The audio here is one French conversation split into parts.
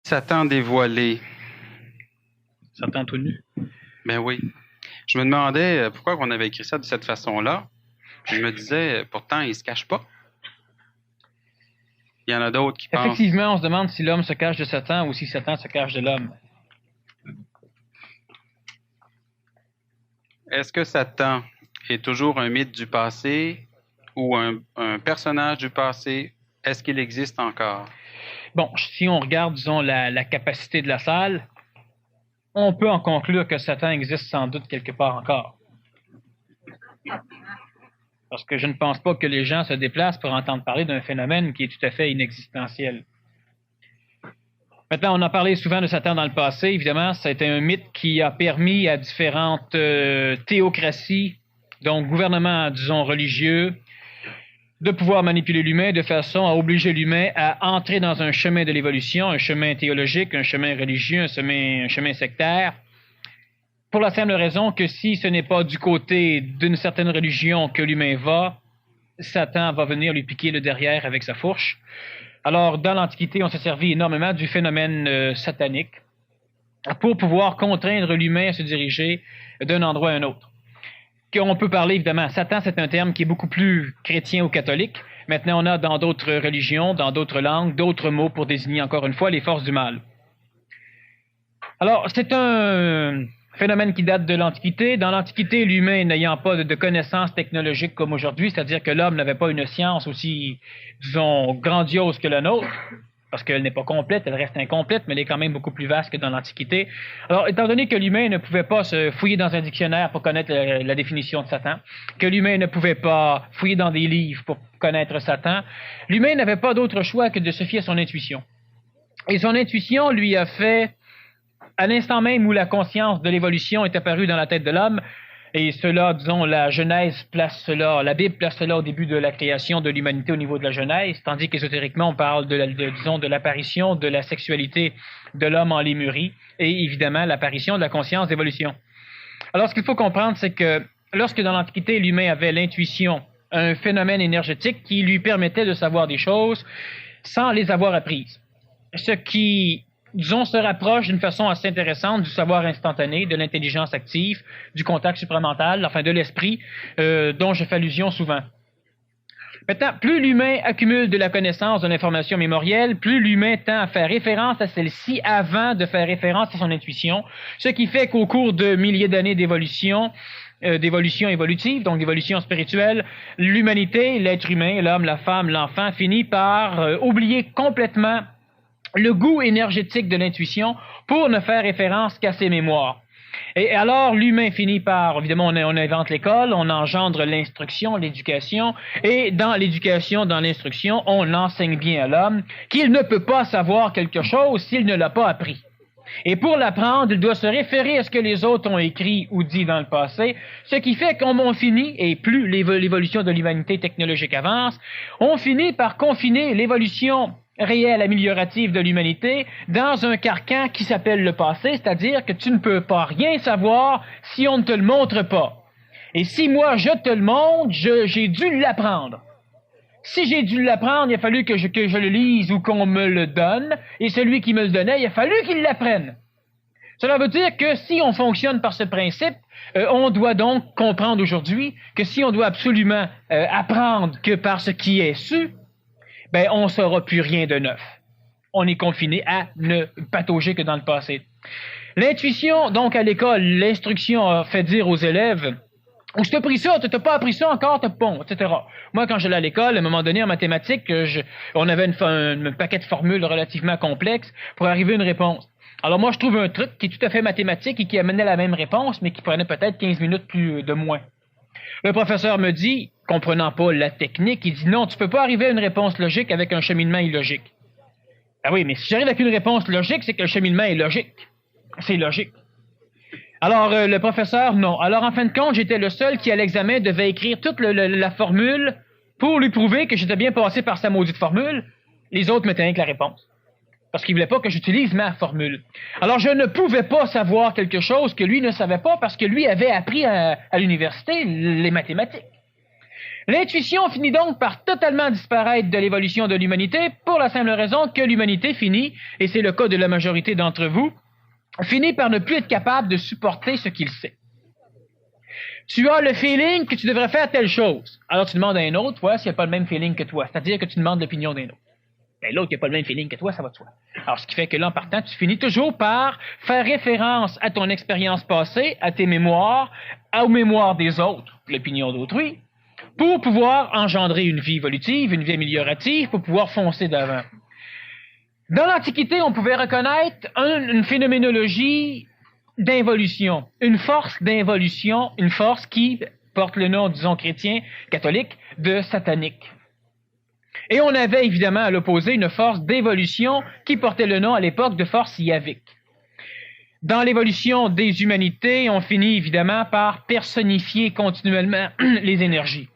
Satan dévoilé. Satan tout nu. Ben oui. Je me demandais pourquoi on avait écrit ça de cette façon-là. Je me disais, pourtant, il se cache pas. Il y en a d'autres qui pensent. Effectivement, on se demande si l'homme se cache de Satan ou si Satan se cache de l'homme. Est-ce que Satan est toujours un mythe du passé ou un personnage du passé? Est-ce qu'il existe encore? Bon, si on regarde, disons, la capacité de la salle, on peut en conclure que Satan existe sans doute quelque part encore. Parce que je ne pense pas que les gens se déplacent pour entendre parler d'un phénomène qui est tout à fait inexistentiel. Maintenant, on a parlé souvent de Satan dans le passé. Évidemment, c'était un mythe qui a permis à différentes théocraties, donc gouvernements, disons, religieux, de pouvoir manipuler l'humain de façon à obliger l'humain à entrer dans un chemin de l'évolution, un chemin théologique, un chemin religieux, un chemin sectaire, pour la simple raison que si ce n'est pas du côté d'une certaine religion que l'humain va, Satan va venir lui piquer le derrière avec sa fourche. Alors, dans l'Antiquité, on s'est servi énormément du phénomène satanique pour pouvoir contraindre l'humain à se diriger d'un endroit à un autre. On peut parler, évidemment, Satan, c'est un terme qui est beaucoup plus chrétien ou catholique. Maintenant, on a dans d'autres religions, dans d'autres langues, d'autres mots pour désigner, encore une fois, les forces du mal. Alors, c'est un phénomène qui date de l'Antiquité. Dans l'Antiquité, l'humain n'ayant pas de connaissances technologiques comme aujourd'hui, c'est-à-dire que l'homme n'avait pas une science aussi, disons, grandiose que la nôtre, parce qu'elle n'est pas complète, elle reste incomplète, mais elle est quand même beaucoup plus vaste que dans l'Antiquité. Alors, étant donné que l'humain ne pouvait pas se fouiller dans un dictionnaire pour connaître la définition de Satan, que l'humain ne pouvait pas fouiller dans des livres pour connaître Satan, l'humain n'avait pas d'autre choix que de se fier à son intuition. Et son intuition lui a fait, à l'instant même où la conscience de l'évolution est apparue dans la tête de l'homme, et cela, disons, la Genèse place cela, la Bible place cela au début de la création de l'humanité au niveau de la Genèse, tandis qu'ésotériquement, on parle de l'apparition de la sexualité de l'homme en Lémurie, et évidemment l'apparition de la conscience d'évolution. Alors, ce qu'il faut comprendre, c'est que lorsque dans l'Antiquité, l'humain avait l'intuition, un phénomène énergétique qui lui permettait de savoir des choses sans les avoir apprises. Ce qui, disons, se rapproche d'une façon assez intéressante du savoir instantané, de l'intelligence active, du contact supramental, enfin de l'esprit, dont je fais allusion souvent. Maintenant, plus l'humain accumule de la connaissance, de l'information mémorielle, plus l'humain tend à faire référence à celle-ci avant de faire référence à son intuition, ce qui fait qu'au cours de milliers d'années d'évolution évolutive, donc d'évolution spirituelle, l'humanité, l'être humain, l'homme, la femme, l'enfant, finit par oublier complètement le goût énergétique de l'intuition pour ne faire référence qu'à ses mémoires. Et alors, l'humain finit par, évidemment, on invente l'école, on engendre l'instruction, l'éducation, et dans l'éducation, dans l'instruction, on enseigne bien à l'homme qu'il ne peut pas savoir quelque chose s'il ne l'a pas appris. Et pour l'apprendre, il doit se référer à ce que les autres ont écrit ou dit dans le passé, ce qui fait qu'on finit, et plus l'évolution de l'humanité technologique avance, on finit par confiner l'évolution réelle améliorative de l'humanité dans un carcan qui s'appelle le passé, c'est-à-dire que tu ne peux pas rien savoir si on ne te le montre pas. Et si moi je te le montre, j'ai dû l'apprendre. Si j'ai dû l'apprendre, il a fallu que je le lise ou qu'on me le donne, et celui qui me le donnait, il a fallu qu'il l'apprenne. Cela veut dire que si on fonctionne par ce principe, on doit donc comprendre aujourd'hui que si on doit absolument apprendre que par ce qui est su, ben on ne saura plus rien de neuf. On est confiné à ne patauger que dans le passé. L'intuition, donc à l'école, l'instruction a fait dire aux élèves « Ou si t'as appris ça, t'as pas appris ça encore, t'as bon, etc. » Moi, quand j'allais à l'école, à un moment donné, en mathématiques, on avait un paquet de formules relativement complexes pour arriver à une réponse. Alors moi, je trouve un truc qui est tout à fait mathématique et qui amenait la même réponse, mais qui prenait peut-être 15 minutes plus de moins. Le professeur me dit, comprenant pas la technique, il dit non, tu peux pas arriver à une réponse logique avec un cheminement illogique. Ah oui, mais si j'arrive avec une réponse logique, c'est que le cheminement est logique. C'est logique. Alors, le professeur, non. Alors, en fin de compte, j'étais le seul qui, à l'examen, devait écrire toute la formule pour lui prouver que j'étais bien passé par sa maudite formule. Les autres mettaient rien que la réponse. Parce qu'il voulait pas que j'utilise ma formule. Alors, je ne pouvais pas savoir quelque chose que lui ne savait pas parce que lui avait appris à l'université les mathématiques. L'intuition finit donc par totalement disparaître de l'évolution de l'humanité pour la simple raison que l'humanité finit, et c'est le cas de la majorité d'entre vous, finit par ne plus être capable de supporter ce qu'il sait. Tu as le feeling que tu devrais faire telle chose. Alors tu demandes à un autre, s'il n'a pas le même feeling que toi. C'est-à-dire que tu demandes l'opinion d'un autre. Ben, l'autre qui n'a pas le même feeling que toi, ça va de soi. Alors ce qui fait que là, en partant, tu finis toujours par faire référence à ton expérience passée, à tes mémoires, aux mémoires des autres, l'opinion d'autrui, pour pouvoir engendrer une vie évolutive, une vie améliorative, pour pouvoir foncer d'avant. Dans l'Antiquité, on pouvait reconnaître une phénoménologie d'involution, une force d'involution, une force qui porte le nom, disons, chrétien, catholique, de satanique. Et on avait évidemment à l'opposé une force d'évolution qui portait le nom à l'époque de force yavique. Dans l'évolution des humanités, on finit évidemment par personnifier continuellement les énergies.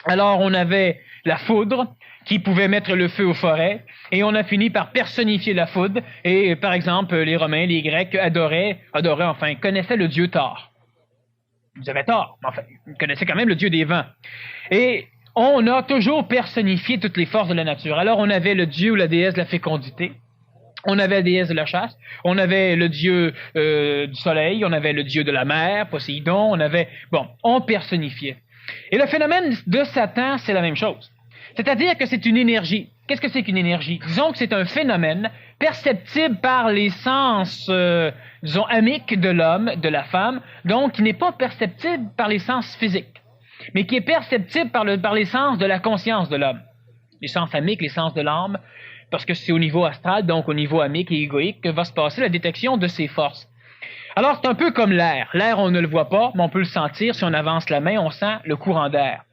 Alors on avait la foudre qui pouvait mettre le feu aux forêts, et on a fini par personnifier la foudre, et par exemple les Romains, les Grecs connaissaient le dieu Thor. Ils avaient tort, mais enfin, ils connaissaient quand même le dieu des vents. Et on a toujours personnifié toutes les forces de la nature. Alors on avait le dieu ou la déesse de la fécondité, on avait la déesse de la chasse, on avait le dieu du soleil, on avait le dieu de la mer, Poséidon, on personnifiait. Et le phénomène de Satan, c'est la même chose. C'est-à-dire que c'est une énergie. Qu'est-ce que c'est qu'une énergie? Disons que c'est un phénomène perceptible par les sens, amiques de l'homme, de la femme, donc qui n'est pas perceptible par les sens physiques, mais qui est perceptible par les sens de la conscience de l'homme. Les sens amiques, les sens de l'âme, parce que c'est au niveau astral, donc au niveau amique et égoïque, que va se passer la détection de ces forces. Alors, c'est un peu comme l'air. L'air, on ne le voit pas, mais on peut le sentir. Si on avance la main, on sent le courant d'air.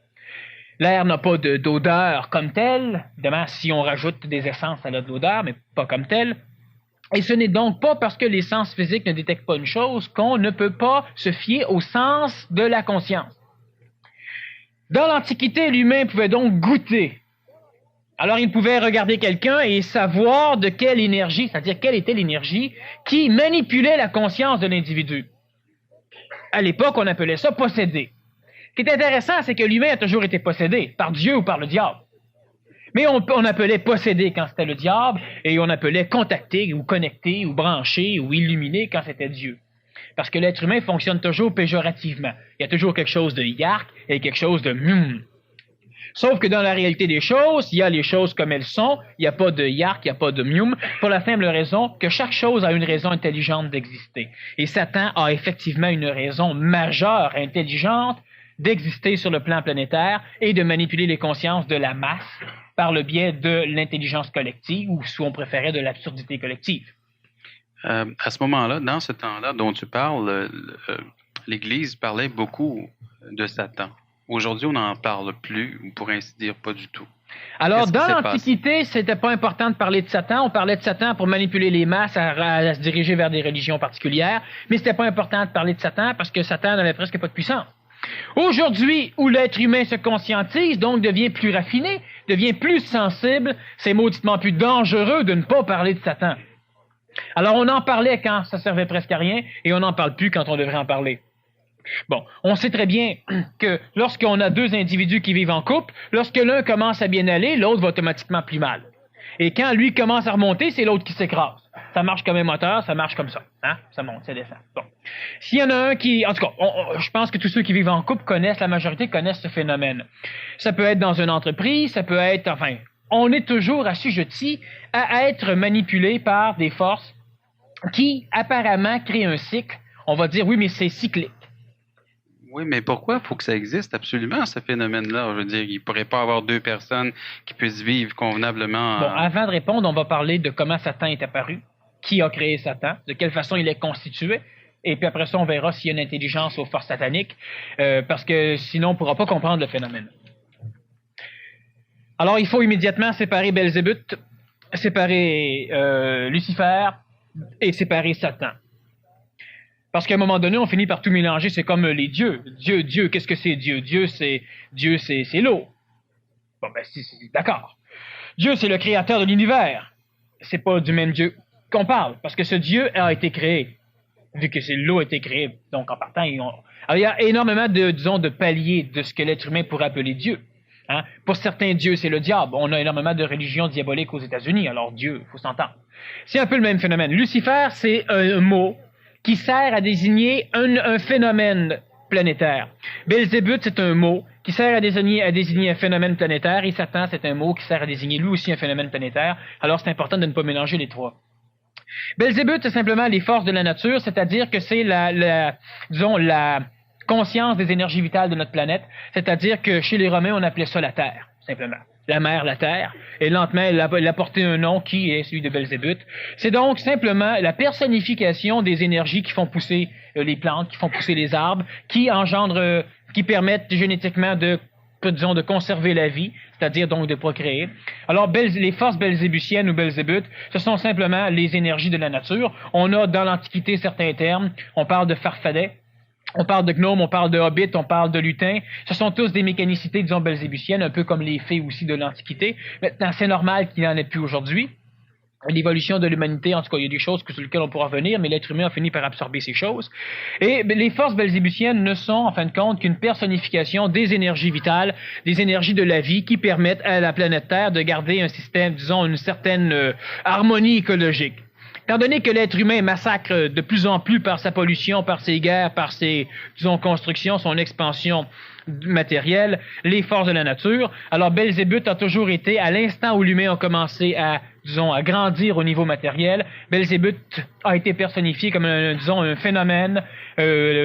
L'air n'a pas d'odeur comme telle. Évidemment, si on rajoute des essences, elle a de l'odeur, mais pas comme telle. Et ce n'est donc pas parce que les sens physiques ne détectent pas une chose qu'on ne peut pas se fier au sens de la conscience. Dans l'Antiquité, l'humain pouvait donc goûter. Alors, il pouvait regarder quelqu'un et savoir de quelle énergie, c'est-à-dire quelle était l'énergie qui manipulait la conscience de l'individu. À l'époque, on appelait ça posséder. Ce qui est intéressant, c'est que l'humain a toujours été possédé, par Dieu ou par le diable. Mais on appelait posséder quand c'était le diable, et on appelait contacter ou connecter ou brancher ou illuminer quand c'était Dieu. Parce que l'être humain fonctionne toujours péjorativement. Il y a toujours quelque chose de yark et quelque chose de Sauf que dans la réalité des choses, il y a les choses comme elles sont, il n'y a pas de yark, il n'y a pas de mium, pour la simple raison que chaque chose a une raison intelligente d'exister. Et Satan a effectivement une raison majeure, intelligente, d'exister sur le plan planétaire et de manipuler les consciences de la masse par le biais de l'intelligence collective, ou si on préférait de l'absurdité collective. À ce moment-là, dans ce temps-là dont tu parles, l'Église parlait beaucoup de Satan. Aujourd'hui, on n'en parle plus, ou pour ainsi dire, pas du tout. Alors, dans l'Antiquité, c'était pas important de parler de Satan. On parlait de Satan pour manipuler les masses à se diriger vers des religions particulières, mais c'était pas important de parler de Satan parce que Satan n'avait presque pas de puissance. Aujourd'hui, où l'être humain se conscientise, donc devient plus raffiné, devient plus sensible, c'est mauditement plus dangereux de ne pas parler de Satan. Alors, on en parlait quand ça servait presque à rien, et on n'en parle plus quand on devrait en parler. Bon, on sait très bien que lorsqu'on a deux individus qui vivent en couple, lorsque l'un commence à bien aller, l'autre va automatiquement plus mal. Et quand lui commence à remonter, c'est l'autre qui s'écrase. Ça marche comme un moteur, ça marche comme ça. Hein? Ça monte, ça descend. Bon. S'il y en a un qui... En tout cas, je pense que tous ceux qui vivent en couple la majorité connaissent ce phénomène. Ça peut être dans une entreprise, ça peut être... Enfin, on est toujours assujetti à être manipulé par des forces qui, apparemment, créent un cycle. On va dire, oui, mais c'est cyclique. Oui, mais pourquoi il faut que ça existe absolument, ce phénomène-là? Je veux dire, il ne pourrait pas avoir deux personnes qui puissent vivre convenablement. Bon, avant de répondre, on va parler de comment Satan est apparu, qui a créé Satan, de quelle façon il est constitué, et puis après ça, on verra s'il y a une intelligence aux forces sataniques, parce que sinon, on ne pourra pas comprendre le phénomène. Alors, il faut immédiatement séparer Belzébuth, séparer Lucifer et séparer Satan. Parce qu'à un moment donné, on finit par tout mélanger. C'est comme les dieux. Dieu, qu'est-ce que c'est Dieu? Dieu, c'est l'eau. Bon, ben, d'accord. Dieu, c'est le créateur de l'univers. C'est pas du même Dieu qu'on parle, parce que ce Dieu a été créé, vu que l'eau a été créée. Donc, en partant, alors, il y a énormément de paliers de ce que l'être humain pourrait appeler Dieu. Hein? Pour certains, Dieu, c'est le diable. On a énormément de religions diaboliques aux États-Unis, alors Dieu, il faut s'entendre. C'est un peu le même phénomène. Lucifer, c'est un mot qui sert à désigner un phénomène planétaire. Belzébuth, c'est un mot qui sert à désigner un phénomène planétaire, et Satan, c'est un mot qui sert à désigner lui aussi un phénomène planétaire. Alors, c'est important de ne pas mélanger les trois. Belzébuth, c'est simplement les forces de la nature, c'est-à-dire que c'est disons, la conscience des énergies vitales de notre planète, c'est-à-dire que chez les Romains, on appelait ça la Terre, simplement. La mer, la terre, et lentement, elle a porté un nom qui est celui de Belzébuth. C'est donc simplement la personnification des énergies qui font pousser les plantes, qui font pousser les arbres, qui engendrent, qui permettent génétiquement de conserver la vie, c'est-à-dire donc de procréer. Alors, les forces belzébuciennes ou Belzébuth, ce sont simplement les énergies de la nature. On a dans l'Antiquité certains termes, on parle de farfadets, on parle de gnomes, on parle de hobbits, on parle de lutins. Ce sont tous des mécanicités, disons, belzébuciennes, un peu comme les fées aussi de l'Antiquité. Maintenant, c'est normal qu'il n'y en ait plus aujourd'hui. L'évolution de l'humanité, en tout cas, il y a des choses sur lesquelles on pourra revenir, mais l'être humain a fini par absorber ces choses. Et les forces belzébuciennes ne sont, en fin de compte, qu'une personnification des énergies vitales, des énergies de la vie qui permettent à la planète Terre de garder un système, disons, une certaine harmonie écologique. Étant donné que l'être humain massacre de plus en plus par sa pollution, par ses guerres, par ses, disons, constructions, son expansion matérielle, les forces de la nature, alors Belzébuth a toujours été, à l'instant où l'humain a commencé à, disons, à grandir au niveau matériel, Belzébuth a été personnifié comme, disons, un phénomène,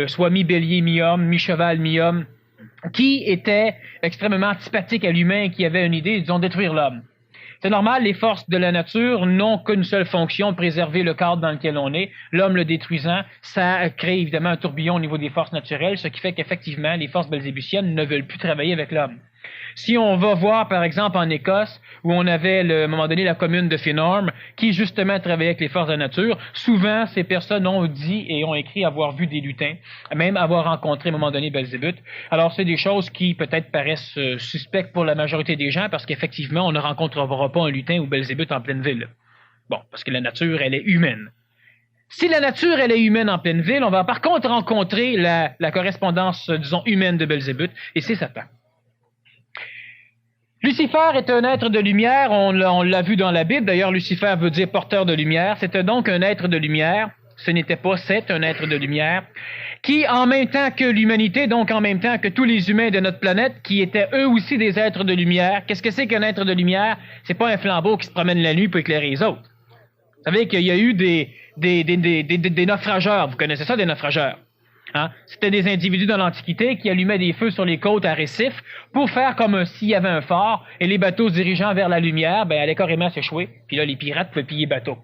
soit mi-bélier, mi-homme, mi-cheval, mi-homme, qui était extrêmement antipathique à l'humain et qui avait une idée, disons, détruire l'homme. C'est normal, les forces de la nature n'ont qu'une seule fonction, préserver le cadre dans lequel on est. L'homme le détruisant, ça crée évidemment un tourbillon au niveau des forces naturelles, ce qui fait qu'effectivement, les forces belzébuciennes ne veulent plus travailler avec l'homme. Si on va voir, par exemple, en Écosse, où on avait, à un moment donné, la commune de Finorm, qui justement travaillait avec les forces de la nature, souvent, ces personnes ont dit et ont écrit avoir vu des lutins, même avoir rencontré, à un moment donné, Belzébuth. Alors, c'est des choses qui, peut-être, paraissent suspectes pour la majorité des gens, parce qu'effectivement, on ne rencontrera pas un lutin ou Belzébuth en pleine ville. Bon, parce que la nature, elle est humaine. Si la nature, elle est humaine en pleine ville, on va par contre rencontrer la correspondance, disons, humaine de Belzébuth, et c'est Satan. Lucifer est un être de lumière, on l'a vu dans la Bible, d'ailleurs Lucifer veut dire porteur de lumière, c'était donc un être de lumière, ce n'était pas c'est un être de lumière, qui en même temps que l'humanité, donc en même temps que tous les humains de notre planète, qui étaient eux aussi des êtres de lumière. Qu'est-ce que c'est qu'un être de lumière? C'est pas un flambeau qui se promène la nuit pour éclairer les autres. Vous savez qu'il y a eu des naufrageurs, vous connaissez ça des naufrageurs? Hein? C'était des individus dans l'Antiquité qui allumaient des feux sur les côtes à récifs pour faire comme s'il y avait un phare et les bateaux se dirigeant vers la lumière, ben, allaient carrément s'échouer. Puis là, les pirates pouvaient piller bateau.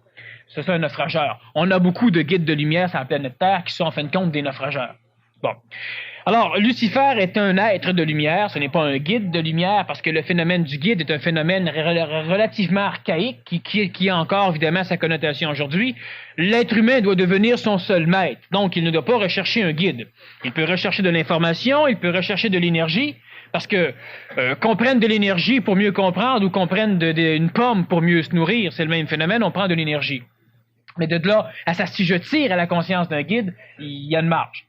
C'est ça un naufrageur. On a beaucoup de guides de lumière sur la planète Terre qui sont en fin de compte des naufrageurs. Bon. Alors, Lucifer est un être de lumière, ce n'est pas un guide de lumière, parce que le phénomène du guide est un phénomène relativement archaïque, qui a encore évidemment sa connotation aujourd'hui. L'être humain doit devenir son seul maître, donc il ne doit pas rechercher un guide. Il peut rechercher de l'information, il peut rechercher de l'énergie, parce que qu'on prenne de l'énergie pour mieux comprendre ou qu'on prenne une pomme pour mieux se nourrir, c'est le même phénomène, on prend de l'énergie. Mais de là à s'assujettir à la conscience d'un guide, il y a une marge.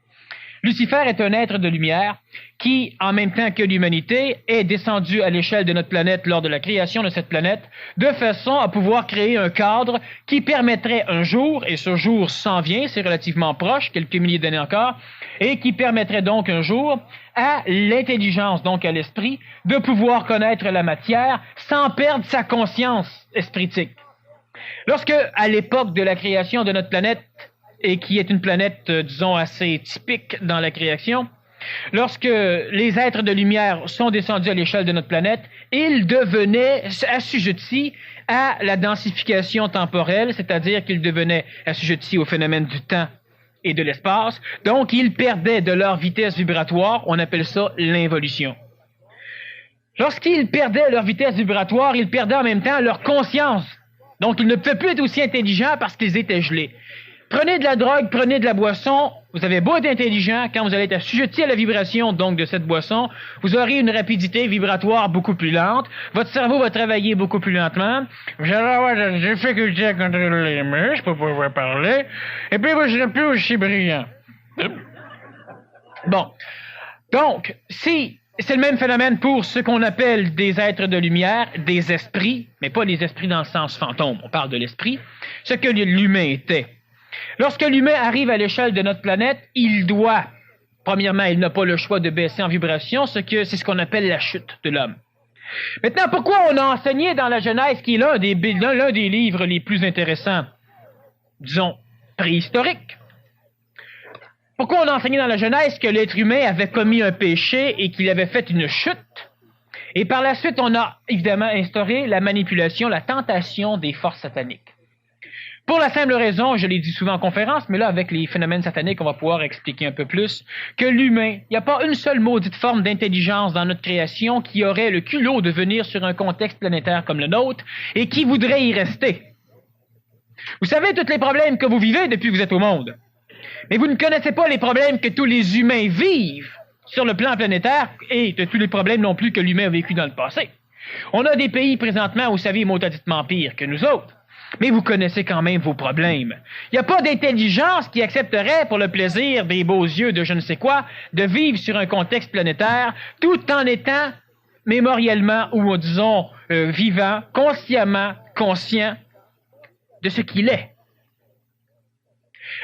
Lucifer est un être de lumière qui, en même temps que l'humanité, est descendu à l'échelle de notre planète lors de la création de cette planète, de façon à pouvoir créer un cadre qui permettrait un jour, et ce jour s'en vient, c'est relativement proche, quelques milliers d'années encore, et qui permettrait donc un jour à l'intelligence, donc à l'esprit, de pouvoir connaître la matière sans perdre sa conscience espritique. Lorsque, à l'époque de la création de notre planète, et qui est une planète, disons, assez typique dans la création, lorsque les êtres de lumière sont descendus à l'échelle de notre planète, ils devenaient assujettis à la densification temporelle, c'est-à-dire qu'ils devenaient assujettis au phénomène du temps et de l'espace, donc ils perdaient de leur vitesse vibratoire, on appelle ça l'involution. Lorsqu'ils perdaient leur vitesse vibratoire, ils perdaient en même temps leur conscience, donc ils ne pouvaient plus être aussi intelligents parce qu'ils étaient gelés. Prenez de la drogue, prenez de la boisson, vous avez beau être intelligent, quand vous allez être assujetti à la vibration donc de cette boisson, vous aurez une rapidité vibratoire beaucoup plus lente, votre cerveau va travailler beaucoup plus lentement, vous allez avoir des difficultés à contrôler les muscles pour pouvoir parler, et puis vous serez plus aussi brillant. Bon. Donc, si c'est le même phénomène pour ce qu'on appelle des êtres de lumière, des esprits, mais pas les esprits dans le sens fantôme, on parle de l'esprit, ce que l'humain était. Lorsque l'humain arrive à l'échelle de notre planète, il doit, premièrement, il n'a pas le choix de baisser en vibration, c'est ce qu'on appelle la chute de l'homme. Maintenant, pourquoi on a enseigné dans la Genèse, qui est l'un des livres les plus intéressants, disons, préhistoriques, pourquoi on a enseigné dans la Genèse que l'être humain avait commis un péché et qu'il avait fait une chute? Et par la suite, on a évidemment instauré la manipulation, la tentation des forces sataniques. Pour la simple raison, je l'ai dit souvent en conférence, mais là, avec les phénomènes sataniques, on va pouvoir expliquer un peu plus, que l'humain, il n'y a pas une seule maudite forme d'intelligence dans notre création qui aurait le culot de venir sur un contexte planétaire comme le nôtre et qui voudrait y rester. Vous savez tous les problèmes que vous vivez depuis que vous êtes au monde, mais vous ne connaissez pas les problèmes que tous les humains vivent sur le plan planétaire et de tous les problèmes non plus que l'humain a vécu dans le passé. On a des pays présentement, vous savez, maudititement pires que nous autres. Mais vous connaissez quand même vos problèmes. Il n'y a pas d'intelligence qui accepterait, pour le plaisir des beaux yeux de je ne sais quoi, de vivre sur un contexte planétaire, tout en étant mémoriellement, ou disons vivant, consciemment conscient de ce qu'il est.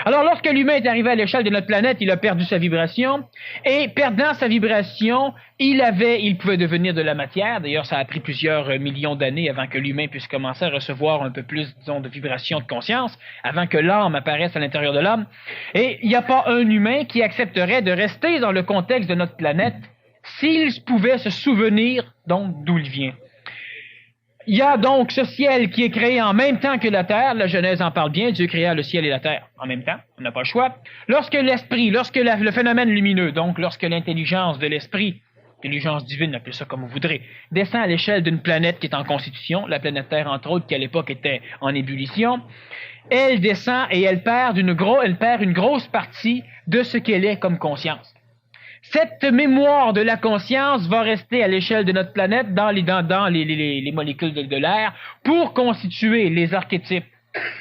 Alors, lorsque l'humain est arrivé à l'échelle de notre planète, il a perdu sa vibration, et perdant sa vibration, il pouvait devenir de la matière. D'ailleurs, ça a pris plusieurs millions d'années avant que l'humain puisse commencer à recevoir un peu plus, disons, de vibration de conscience, avant que l'âme apparaisse à l'intérieur de l'homme. Et il n'y a pas un humain qui accepterait de rester dans le contexte de notre planète s'il pouvait se souvenir, donc, d'où il vient. Il y a donc ce ciel qui est créé en même temps que la terre. La Genèse en parle bien. Dieu créa le ciel et la terre en même temps. On n'a pas le choix. Lorsque l'esprit, le phénomène lumineux, donc lorsque l'intelligence de l'esprit, l'intelligence divine, appelez ça comme vous voudrez, descend à l'échelle d'une planète qui est en constitution, la planète Terre entre autres, qui à l'époque était en ébullition, elle descend et elle perd une grosse partie de ce qu'elle est comme conscience. Cette mémoire de la conscience va rester à l'échelle de notre planète dans les molécules de l'air pour constituer les archétypes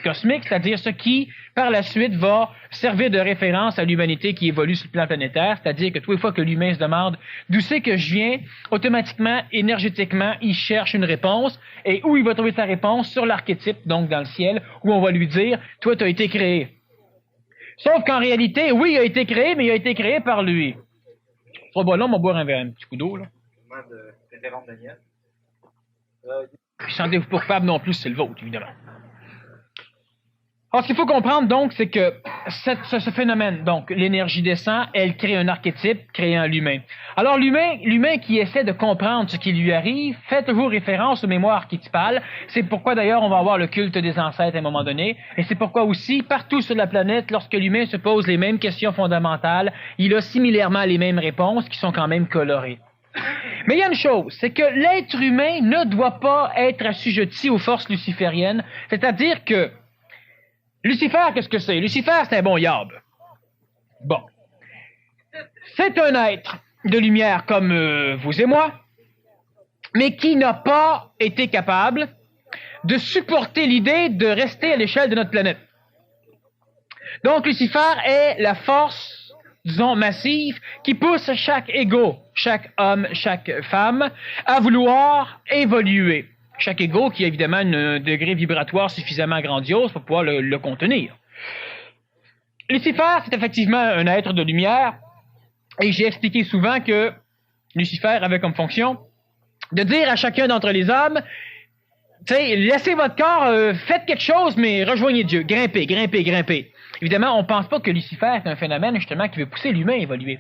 cosmiques, c'est-à-dire ce qui, par la suite, va servir de référence à l'humanité qui évolue sur le plan planétaire, c'est-à-dire que toutes les fois que l'humain se demande d'où c'est que je viens, automatiquement, énergétiquement, il cherche une réponse, et où il va trouver sa réponse? Sur l'archétype, donc dans le ciel, où on va lui dire « Toi, tu as été créé ». Sauf qu'en réalité, oui, il a été créé, mais il a été créé par lui. Oh, bon, là, on va boire un petit coup d'eau, là. Puis, sentez-vous pas coupable non plus, c'est le vôtre, évidemment. Alors, ce qu'il faut comprendre, donc, c'est que ce phénomène, donc, l'énergie descend, elle crée un archétype, créant l'humain. Alors, l'humain qui essaie de comprendre ce qui lui arrive, fait toujours référence aux mémoires archétypales. C'est pourquoi, d'ailleurs, on va avoir le culte des ancêtres à un moment donné. Et c'est pourquoi aussi, partout sur la planète, lorsque l'humain se pose les mêmes questions fondamentales, il a similairement les mêmes réponses qui sont quand même colorées. Mais il y a une chose, c'est que l'être humain ne doit pas être assujetti aux forces lucifériennes, c'est-à-dire que Lucifer, qu'est-ce que c'est? Lucifer, c'est un bon diable. Bon. C'est un être de lumière comme vous et moi, mais qui n'a pas été capable de supporter l'idée de rester à l'échelle de notre planète. Donc, Lucifer est la force, disons, massive, qui pousse chaque égo, chaque homme, chaque femme, à vouloir évoluer. Chaque égo qui a évidemment un degré vibratoire suffisamment grandiose pour pouvoir le contenir. Lucifer, c'est effectivement un être de lumière, et j'ai expliqué souvent que Lucifer avait comme fonction de dire à chacun d'entre les hommes, tu sais, laissez votre corps, faites quelque chose, mais rejoignez Dieu, grimpez, grimpez, grimpez. Évidemment, on ne pense pas que Lucifer est un phénomène justement qui veut pousser l'humain à évoluer.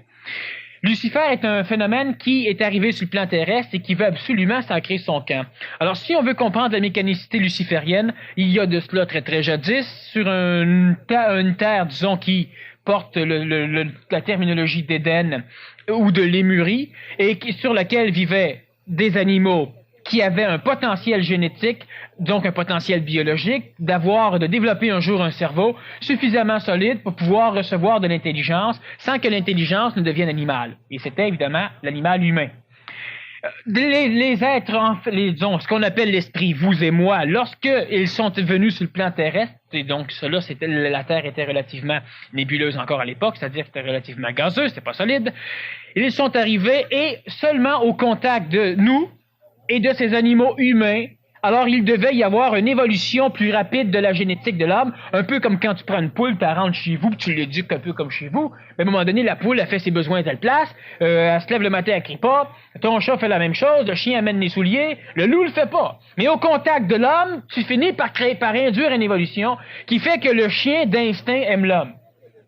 Lucifer est un phénomène qui est arrivé sur le plan terrestre et qui veut absolument sacrer son camp. Alors, si on veut comprendre la mécanicité luciférienne, il y a de cela très très jadis, sur une terre, disons, qui porte la terminologie d'Éden ou de Lémurie, et sur laquelle vivaient des animaux qui avaient un potentiel génétique, donc un potentiel biologique, de développer un jour un cerveau suffisamment solide pour pouvoir recevoir de l'intelligence sans que l'intelligence ne devienne animale. Et c'était évidemment l'animal humain. Les êtres, disons, ce qu'on appelle l'esprit, vous et moi, lorsqu'ils sont venus sur le plan terrestre, Et donc, cela, la Terre était relativement nébuleuse encore à l'époque, c'est-à-dire que c'était relativement gazeux, c'était pas solide. Ils sont arrivés et seulement au contact de nous et de ces animaux humains, alors il devait y avoir une évolution plus rapide de la génétique de l'homme, un peu comme quand tu prends une poule, tu la rentres chez vous, puis tu l'éduques un peu comme chez vous. Mais à un moment donné, la poule, elle fait ses besoins à telle place, elle se lève le matin, elle crie pas, ton chat fait la même chose, le chien amène les souliers, le loup le fait pas. Mais au contact de l'homme, tu finis par induire une évolution qui fait que le chien d'instinct aime l'homme.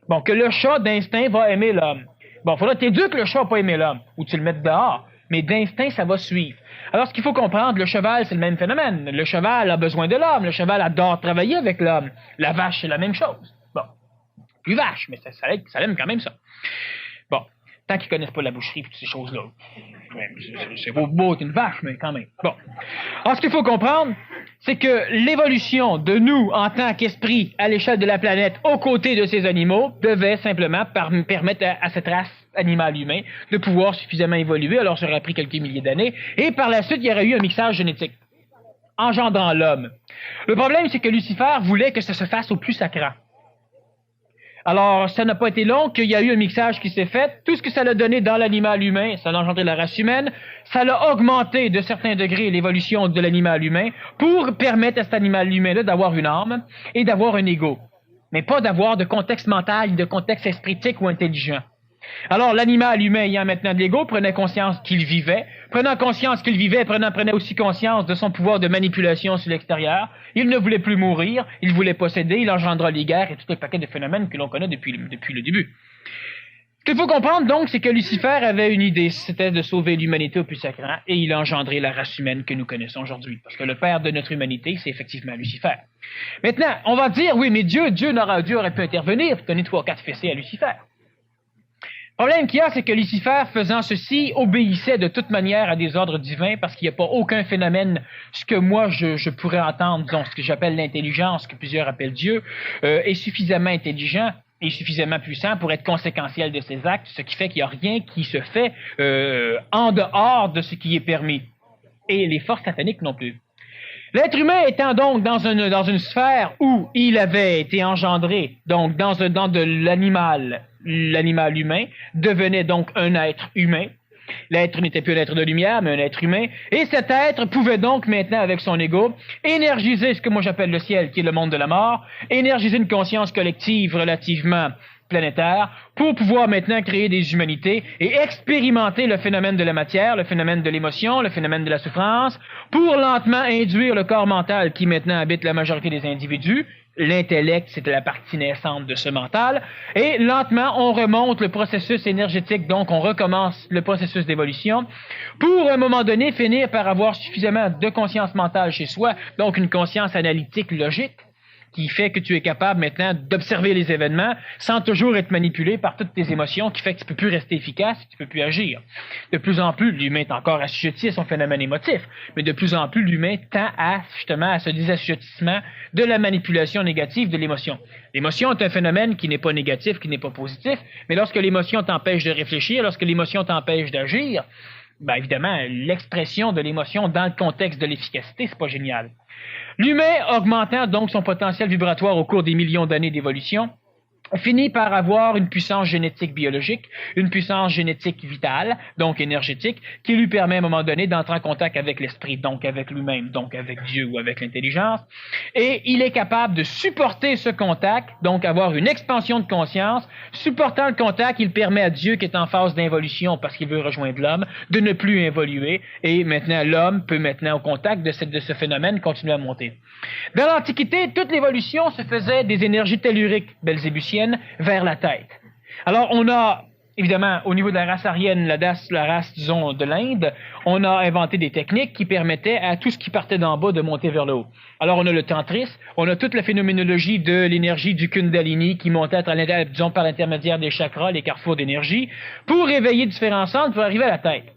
Bon, que le chat d'instinct va aimer l'homme. Bon, faudra t'éduquer que le chat va pas aimer l'homme, ou tu le mettes dehors. Mais d'instinct, ça va suivre. Alors, ce qu'il faut comprendre, le cheval, c'est le même phénomène. Le cheval a besoin de l'homme. Le cheval adore travailler avec l'homme. La vache, c'est la même chose. Bon. Plus vache, mais ça aime quand même ça. Bon. Tant qu'ils connaissent pas la boucherie et toutes ces choses-là. C'est beau être une vache, mais quand même. Bon. Alors, ce qu'il faut comprendre, c'est que l'évolution de nous en tant qu'esprit à l'échelle de la planète aux côtés de ces animaux devait simplement permettre à cette race animale humain de pouvoir suffisamment évoluer. Alors, ça aurait pris quelques milliers d'années. Et par la suite, il y aurait eu un mixage génétique engendrant l'homme. Le problème, c'est que Lucifer voulait que ça se fasse au plus sacrant. Alors, ça n'a pas été long qu'il y a eu un mixage qui s'est fait. Tout ce que ça a donné dans l'animal humain, ça a engendré la race humaine. Ça l'a augmenté de certains degrés l'évolution de l'animal humain pour permettre à cet animal humain-là d'avoir une âme et d'avoir un ego. Mais pas d'avoir de contexte mental, de contexte espritique ou intelligent. Alors, l'animal humain ayant maintenant de l'ego prenait conscience qu'il vivait. Prenant conscience qu'il vivait, prenait aussi conscience de son pouvoir de manipulation sur l'extérieur. Il ne voulait plus mourir, il voulait posséder, il engendra les guerres et tout un paquet de phénomènes que l'on connaît depuis le début. Ce qu'il faut comprendre donc, c'est que Lucifer avait une idée, c'était de sauver l'humanité au plus sacrant, et il a engendré la race humaine que nous connaissons aujourd'hui. Parce que le père de notre humanité, c'est effectivement Lucifer. Maintenant, on va dire, oui, mais Dieu aurait pu intervenir, donner 3 ou 4 fessées à Lucifer. Le problème qu'il y a, c'est que Lucifer, faisant ceci, obéissait de toute manière à des ordres divins parce qu'il n'y a pas aucun phénomène, ce que moi je pourrais entendre, disons, ce que j'appelle l'intelligence, que plusieurs appellent Dieu, est suffisamment intelligent et suffisamment puissant pour être conséquentiel de ses actes, ce qui fait qu'il n'y a rien qui se fait en dehors de ce qui est permis. Et les forces sataniques non plus. L'être humain étant donc dans une sphère où il avait été engendré, donc dans de l'animal humain, devenait donc un être humain. L'être n'était plus un être de lumière, mais un être humain. Et cet être pouvait donc maintenant, avec son ego, énergiser ce que moi j'appelle le ciel, qui est le monde de la mort, énergiser une conscience collective relativement planétaire pour pouvoir maintenant créer des humanités et expérimenter le phénomène de la matière, le phénomène de l'émotion, le phénomène de la souffrance, pour lentement induire le corps mental qui maintenant habite la majorité des individus. L'intellect, c'était la partie naissante de ce mental. Et lentement, on remonte le processus énergétique, donc on recommence le processus d'évolution, pour à un moment donné finir par avoir suffisamment de conscience mentale chez soi, donc une conscience analytique logique, qui fait que tu es capable maintenant d'observer les événements sans toujours être manipulé par toutes tes émotions, qui fait que tu peux plus rester efficace, tu peux plus agir. De plus en plus, l'humain est encore assujetti à son phénomène émotif, mais de plus en plus, l'humain tend justement à ce désassujettissement de la manipulation négative de l'émotion. L'émotion est un phénomène qui n'est pas négatif, qui n'est pas positif, mais lorsque l'émotion t'empêche de réfléchir, lorsque l'émotion t'empêche d'agir, ben évidemment, l'expression de l'émotion dans le contexte de l'efficacité, c'est pas génial. L'humain, augmentant donc son potentiel vibratoire au cours des millions d'années d'évolution, finit par avoir une puissance génétique biologique, une puissance génétique vitale, donc énergétique, qui lui permet à un moment donné d'entrer en contact avec l'esprit, donc avec lui-même, donc avec Dieu ou avec l'intelligence. Et il est capable de supporter ce contact, donc avoir une expansion de conscience. Supportant le contact, il permet à Dieu, qui est en phase d'involution parce qu'il veut rejoindre l'homme, de ne plus évoluer. Et maintenant, l'homme peut maintenant, au contact de ce phénomène, continuer à monter. Dans l'Antiquité, toute l'évolution se faisait des énergies telluriques belzébusiennes vers la tête. Alors, on a, évidemment, au niveau de la race aryenne, la race, disons, de l'Inde, on a inventé des techniques qui permettaient à tout ce qui partait d'en bas de monter vers le haut. Alors, on a le tantrisme, on a toute la phénoménologie de l'énergie du Kundalini qui montait disons, par l'intermédiaire des chakras, les carrefours d'énergie, pour réveiller différents centres pour arriver à la tête.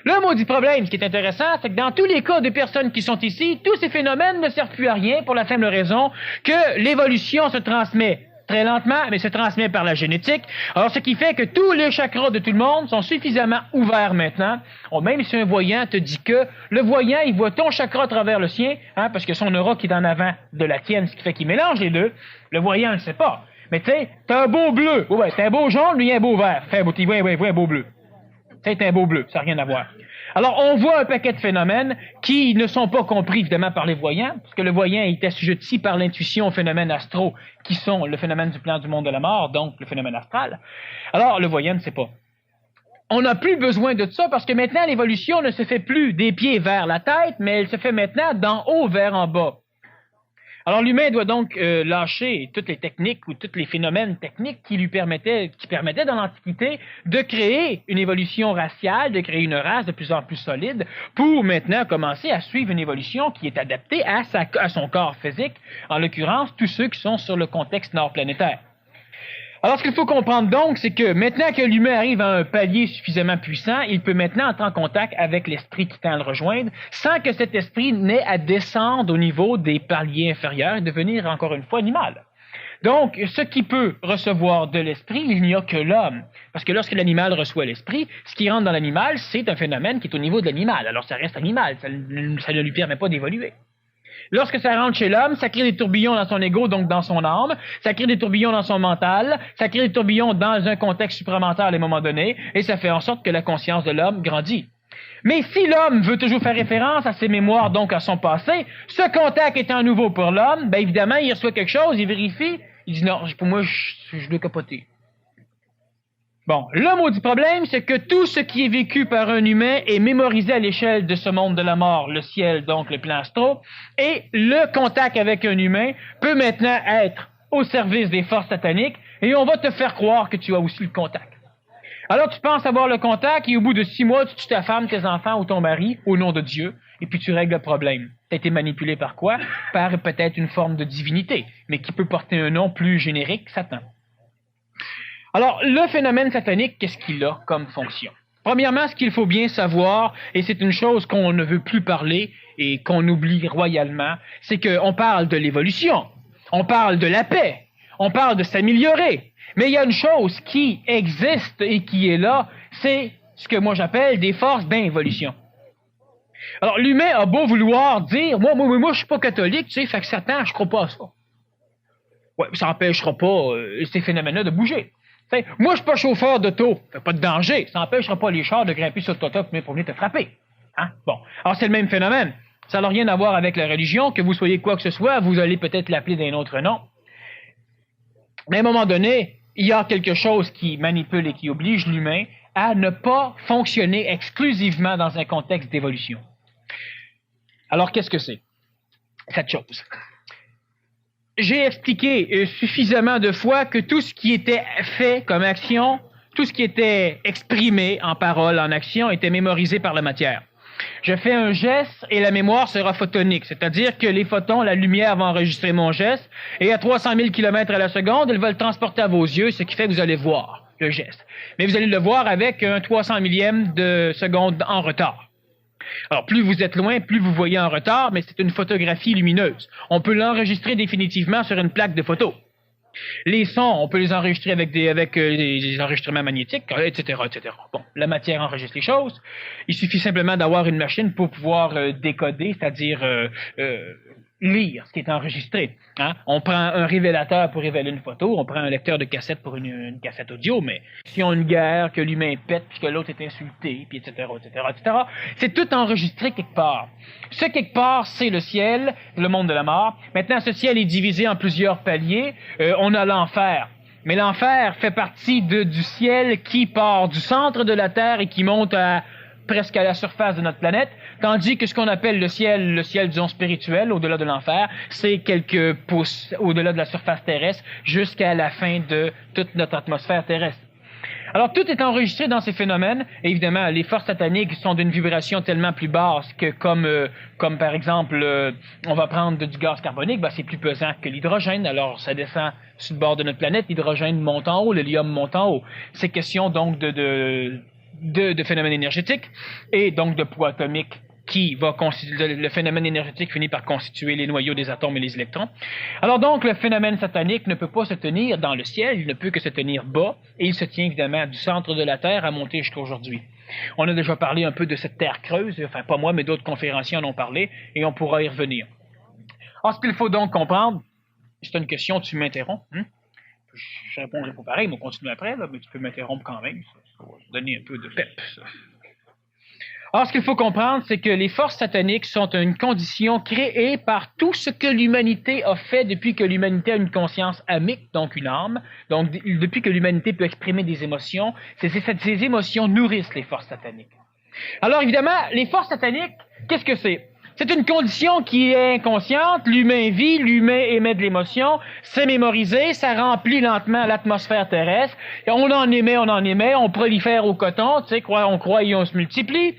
Le maudit problème, ce qui est intéressant, c'est que dans tous les cas de personnes qui sont ici, tous ces phénomènes ne servent plus à rien pour la simple raison que l'évolution se transmet très lentement, mais se transmet par la génétique. Alors, ce qui fait que tous les chakras de tout le monde sont suffisamment ouverts maintenant. Même si un voyant te dit que le voyant, il voit ton chakra à travers le sien, parce que son aura qui est en avant de la tienne, ce qui fait qu'il mélange les deux, le voyant ne le sait pas. Mais tu sais, t'as un beau bleu. Ouais, t'as un beau jaune, lui, il a un beau vert. Fais un beau, ouais, un beau bleu. C'est un beau bleu, ça n'a rien à voir. Alors, on voit un paquet de phénomènes qui ne sont pas compris, évidemment, par les voyants, parce que le voyant est assujetti par l'intuition aux phénomènes astraux, qui sont le phénomène du plan du monde de la mort, donc le phénomène astral. Alors, le voyant ne sait pas. On n'a plus besoin de ça, parce que maintenant, l'évolution ne se fait plus des pieds vers la tête, mais elle se fait maintenant d'en haut vers en bas. Alors, l'humain doit donc lâcher toutes les techniques ou tous les phénomènes techniques qui permettaient dans l'Antiquité de créer une évolution raciale, de créer une race de plus en plus solide, pour maintenant commencer à suivre une évolution qui est adaptée à son corps physique, en l'occurrence tous ceux qui sont sur le contexte nord-planétaire. Alors, ce qu'il faut comprendre donc, c'est que maintenant que l'humain arrive à un palier suffisamment puissant, il peut maintenant entrer en contact avec l'esprit qui tend à le rejoindre, sans que cet esprit n'ait à descendre au niveau des paliers inférieurs et devenir encore une fois animal. Donc, ce qui peut recevoir de l'esprit, il n'y a que l'homme. Parce que lorsque l'animal reçoit l'esprit, ce qui rentre dans l'animal, c'est un phénomène qui est au niveau de l'animal. Alors, ça reste animal, ça ne lui permet pas d'évoluer. Lorsque ça rentre chez l'homme, ça crée des tourbillons dans son ego, donc dans son âme, ça crée des tourbillons dans son mental, ça crée des tourbillons dans un contexte supramental à un moment donné, et ça fait en sorte que la conscience de l'homme grandit. Mais si l'homme veut toujours faire référence à ses mémoires, donc à son passé, ce contact étant nouveau pour l'homme, bien évidemment, il reçoit quelque chose, il vérifie, il dit non, pour moi, je dois capoter. Bon, le maudit problème, c'est que tout ce qui est vécu par un humain est mémorisé à l'échelle de ce monde de la mort, le ciel, donc le plan astral, et le contact avec un humain peut maintenant être au service des forces sataniques, et on va te faire croire que tu as aussi le contact. Alors tu penses avoir le contact, et au bout de 6 mois, tu tues ta femme, tes enfants ou ton mari, au nom de Dieu, et puis tu règles le problème. Tu as été manipulé par quoi? Par peut-être une forme de divinité, mais qui peut porter un nom plus générique, Satan. Alors, le phénomène satanique, qu'est-ce qu'il a comme fonction? Premièrement, ce qu'il faut bien savoir, et c'est une chose qu'on ne veut plus parler et qu'on oublie royalement, c'est qu'on parle de l'évolution, on parle de la paix, on parle de s'améliorer, mais il y a une chose qui existe et qui est là, c'est ce que moi j'appelle des forces d'involution. Alors, l'humain a beau vouloir dire, moi, je suis pas catholique, tu sais, fait que Satan, je crois pas à ça. Ouais, ça n'empêchera pas ces phénomènes-là de bouger. T'sais, moi, je suis pas chauffeur d'auto, fait pas de danger, ça n'empêchera pas les chars de grimper sur ton top pour venir te frapper. Hein? Bon, alors c'est le même phénomène. Ça n'a rien à voir avec la religion, que vous soyez quoi que ce soit, vous allez peut-être l'appeler d'un autre nom. Mais à un moment donné, il y a quelque chose qui manipule et qui oblige l'humain à ne pas fonctionner exclusivement dans un contexte d'évolution. Alors, qu'est-ce que c'est, cette chose? J'ai expliqué suffisamment de fois que tout ce qui était fait comme action, tout ce qui était exprimé en parole, en action, était mémorisé par la matière. Je fais un geste et la mémoire sera photonique, c'est-à-dire que les photons, la lumière va enregistrer mon geste et à 300 000 km à la seconde, elle va le transporter à vos yeux, ce qui fait que vous allez voir le geste. Mais vous allez le voir avec un 300 millième de seconde en retard. Alors, plus vous êtes loin, plus vous voyez en retard, mais c'est une photographie lumineuse. On peut l'enregistrer définitivement sur une plaque de photo. Les sons, on peut les enregistrer avec des enregistrements magnétiques, etc., etc. Bon, la matière enregistre les choses. Il suffit simplement d'avoir une machine pour pouvoir décoder, c'est-à-dire lire ce qui est enregistré. Hein? On prend un révélateur pour révéler une photo, on prend un lecteur de cassette pour une cassette audio, mais si on a une guerre, que l'humain pète, puis que l'autre est insulté, puis etc., etc., etc., c'est tout enregistré quelque part. Ce quelque part, c'est le ciel, le monde de la mort. Maintenant, ce ciel est divisé en plusieurs paliers. On a l'enfer. Mais l'enfer fait partie du ciel qui part du centre de la Terre et qui monte presque à la surface de notre planète, tandis que ce qu'on appelle le ciel, disons, spirituel, au-delà de l'enfer, c'est quelques pouces au-delà de la surface terrestre, jusqu'à la fin de toute notre atmosphère terrestre. Alors, tout est enregistré dans ces phénomènes. Et évidemment, les forces sataniques sont d'une vibration tellement plus basse que, comme par exemple, on va prendre du gaz carbonique, ben, c'est plus pesant que l'hydrogène. Alors, ça descend sur le bord de notre planète, l'hydrogène monte en haut, l'hélium monte en haut. C'est question donc de phénomènes énergétiques et donc de poids atomique le phénomène énergétique finit par constituer les noyaux des atomes et les électrons. Alors donc, le phénomène satanique ne peut pas se tenir dans le ciel, il ne peut que se tenir bas, et il se tient évidemment du centre de la Terre à monter jusqu'à aujourd'hui. On a déjà parlé un peu de cette Terre creuse, enfin pas moi, mais d'autres conférenciers en ont parlé, et on pourra y revenir. Alors, ce qu'il faut donc comprendre, c'est une question, tu m'interromps, Je répondrai pas pareil, mais on continue après, là, mais tu peux m'interrompre quand même, ça va donner un peu de pep, ça. Alors, ce qu'il faut comprendre, c'est que les forces sataniques sont une condition créée par tout ce que l'humanité a fait depuis que l'humanité a une conscience amique, donc une âme. Donc, depuis que l'humanité peut exprimer des émotions, ces émotions nourrissent les forces sataniques. Alors, évidemment, les forces sataniques, qu'est-ce que c'est? C'est une condition qui est inconsciente, l'humain vit, l'humain émet de l'émotion, c'est mémorisé, ça remplit lentement l'atmosphère terrestre, et on en émet, on prolifère au coton, tu sais, on croit et on se multiplie,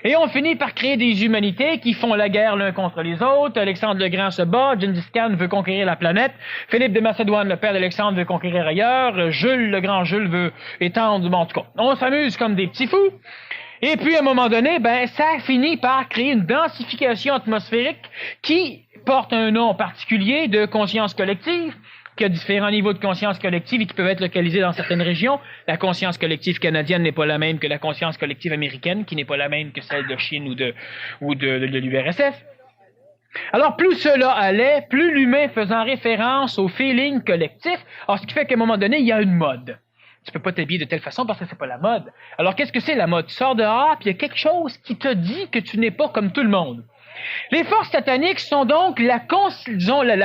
et on finit par créer des humanités qui font la guerre l'un contre les autres. Alexandre le Grand se bat, Gengis Khan veut conquérir la planète, Philippe de Macédoine, le père d'Alexandre, veut conquérir ailleurs, Jules, le grand Jules, veut étendre, bon, en tout cas, on s'amuse comme des petits fous. Et puis, à un moment donné, ça finit par créer une densification atmosphérique qui porte un nom particulier de conscience collective, qui a différents niveaux de conscience collective et qui peuvent être localisés dans certaines régions. La conscience collective canadienne n'est pas la même que la conscience collective américaine, qui n'est pas la même que celle de Chine ou de l'URSS. Alors, plus cela allait, plus l'humain faisant référence au feeling collectif, alors ce qui fait qu'à un moment donné, il y a une mode. Tu peux pas t'habiller de telle façon parce que c'est pas la mode. Alors, qu'est-ce que c'est la mode? Tu sors dehors, puis il y a quelque chose qui te dit que tu n'es pas comme tout le monde. Les forces sataniques sont donc la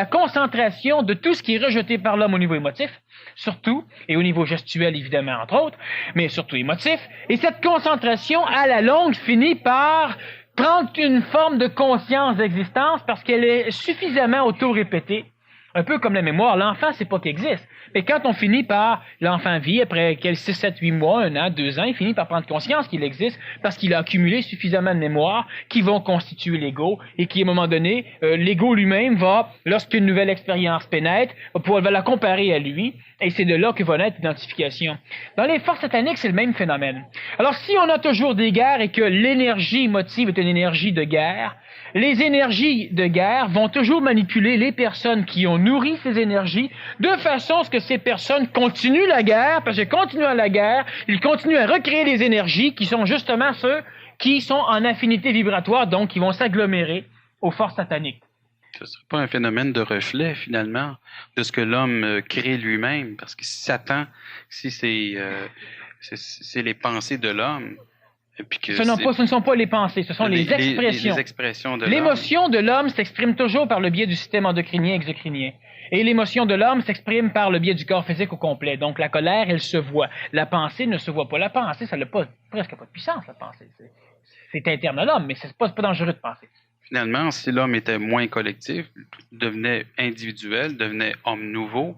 concentration de tout ce qui est rejeté par l'homme au niveau émotif, surtout, et au niveau gestuel, évidemment, entre autres, mais surtout émotif. Et cette concentration, à la longue, finit par prendre une forme de conscience d'existence parce qu'elle est suffisamment auto-répétée. Un peu comme la mémoire, l'enfant, c'est pas qu'il existe. Mais quand on finit par, l'enfant vit, après 6, 7, 8 mois, 1 an, 2 ans, il finit par prendre conscience qu'il existe parce qu'il a accumulé suffisamment de mémoire qui vont constituer l'ego et qui, à un moment donné, l'ego lui-même va, lorsqu'une nouvelle expérience pénètre, va la comparer à lui et c'est de là que va naître l'identification. Dans les forces sataniques, c'est le même phénomène. Alors, si on a toujours des guerres et que l'énergie émotive est une énergie de guerre, les énergies de guerre vont toujours manipuler les personnes qui ont nourri ces énergies de façon à ce que ces personnes continuent la guerre, parce que continuant la guerre, ils continuent à recréer les énergies qui sont justement ceux qui sont en affinité vibratoire, donc qui vont s'agglomérer aux forces sataniques. Ce ne serait pas un phénomène de reflet, finalement, de ce que l'homme crée lui-même, parce que Satan, si c'est les pensées de l'homme, ce ne sont pas les pensées, ce sont les expressions. Les expressions de l'homme. L'émotion de l'homme s'exprime toujours par le biais du système endocrinien et exocrinien. Et l'émotion de l'homme s'exprime par le biais du corps physique au complet. Donc la colère, elle se voit. La pensée ne se voit pas. La pensée, ça n'a presque pas de puissance, la pensée. C'est interne à l'homme, mais c'est pas dangereux de penser. Finalement, si l'homme était moins collectif, devenait individuel, devenait homme nouveau,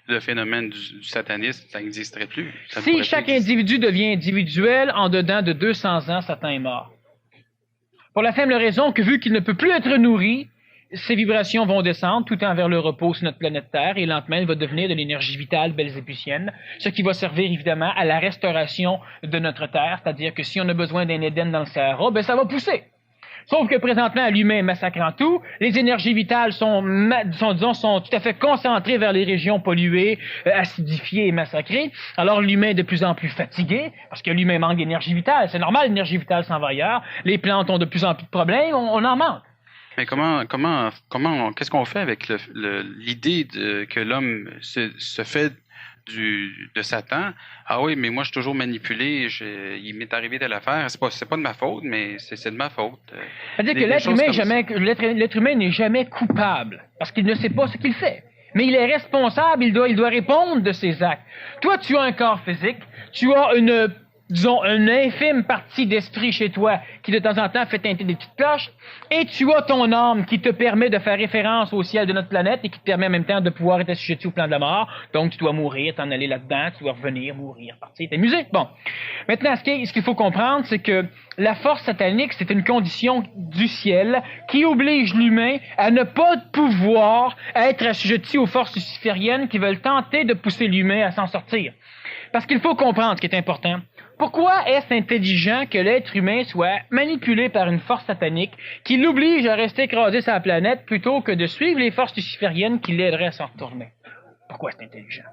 le phénomène du satanisme, ça n'existerait plus. Si chaque individu devient individuel, en dedans de 200 ans, Satan est mort. Pour la simple raison que vu qu'il ne peut plus être nourri, ses vibrations vont descendre tout en vers le repos sur notre planète Terre et lentement, il va devenir de l'énergie vitale belzébusienne, ce qui va servir évidemment à la restauration de notre Terre, c'est-à-dire que si on a besoin d'un Éden dans le Sahara, ça va pousser. Sauf que présentement, l'humain massacrant tout, les énergies vitales sont tout à fait concentrées vers les régions polluées, acidifiées et massacrées. Alors l'humain est de plus en plus fatigué, parce que l'humain manque d'énergie vitale. C'est normal, l'énergie vitale s'en va ailleurs. Les plantes ont de plus en plus de problèmes, on en manque. Mais qu'est-ce qu'on fait avec l'idée que l'homme se fait de Satan? Ah oui, mais moi, je suis toujours manipulé. Il m'est arrivé de l'affaire. C'est pas de ma faute, mais c'est de ma faute. C'est-à-dire que l'être humain n'est jamais coupable, parce qu'il ne sait pas ce qu'il fait. Mais il est responsable, il doit répondre de ses actes. Toi, tu as un corps physique, tu as une infime partie d'esprit chez toi qui de temps en temps fait teinter des petites cloches, et tu as ton âme qui te permet de faire référence au ciel de notre planète et qui te permet en même temps de pouvoir être assujetti au plan de la mort. Donc tu dois mourir, t'en aller là-dedans, tu dois revenir, mourir, partir, t'amuser. Bon. Maintenant, ce qu'il faut comprendre, c'est que la force satanique, c'est une condition du ciel qui oblige l'humain à ne pas pouvoir être assujetti aux forces lucifériennes qui veulent tenter de pousser l'humain à s'en sortir. Parce qu'il faut comprendre ce qui est important. Pourquoi est-ce intelligent que l'être humain soit manipulé par une force satanique qui l'oblige à rester écrasé sur la planète plutôt que de suivre les forces lucifériennes qui l'aideraient à s'en retourner? Pourquoi c'est intelligent?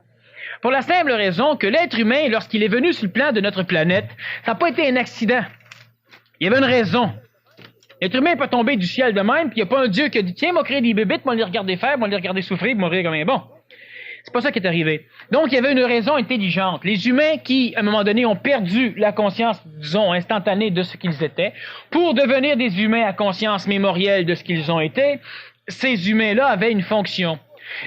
Pour la simple raison que l'être humain, lorsqu'il est venu sur le plan de notre planète, ça n'a pas été un accident. Il y avait une raison. L'être humain peut tomber du ciel de même, puis il n'y a pas un Dieu qui a dit « Tiens, m'a créé des bébites, m'a les regarder faire, m'a les regarder souffrir, m'a rire comme un bon. » C'est pas ça qui est arrivé. Donc, il y avait une raison intelligente. Les humains qui, à un moment donné, ont perdu la conscience, disons, instantanée de ce qu'ils étaient, pour devenir des humains à conscience mémorielle de ce qu'ils ont été, ces humains-là avaient une fonction.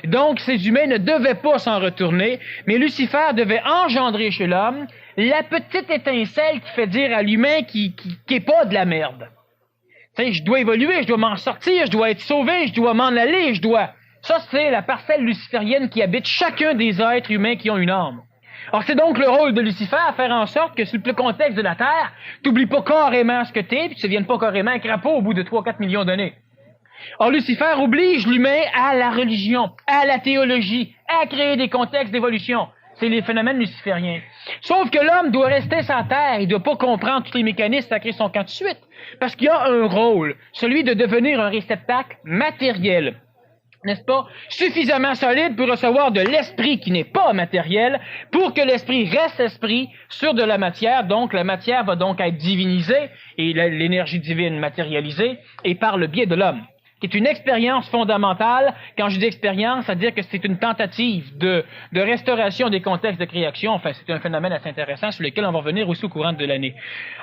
Donc, ces humains ne devaient pas s'en retourner, mais Lucifer devait engendrer chez l'homme la petite étincelle qui fait dire à l'humain qui est pas de la merde. Tu sais, je dois évoluer, je dois m'en sortir, je dois être sauvé, je dois m'en aller, je dois... Ça, c'est la parcelle luciférienne qui habite chacun des êtres humains qui ont une âme. Alors, c'est donc le rôle de Lucifer à faire en sorte que, sur le contexte de la Terre, t'oublies pas carrément ce que t'es, puis tu deviennes pas carrément un crapaud au bout de 3-4 millions d'années. Or, Lucifer oblige l'humain à la religion, à la théologie, à créer des contextes d'évolution. C'est les phénomènes lucifériens. Sauf que l'homme doit rester sur Terre, il doit pas comprendre tous les mécanismes à créer son camp de suite, parce qu'il a un rôle, celui de devenir un réceptacle matériel. N'est-ce pas, suffisamment solide pour recevoir de l'esprit qui n'est pas matériel, pour que l'esprit reste esprit sur de la matière, donc la matière va donc être divinisée, et l'énergie divine matérialisée, et par le biais de l'homme, qui est une expérience fondamentale. Quand je dis expérience, c'est-à-dire que c'est une tentative de restauration des contextes de création. Enfin, c'est un phénomène assez intéressant sur lequel on va revenir aussi au courant de l'année.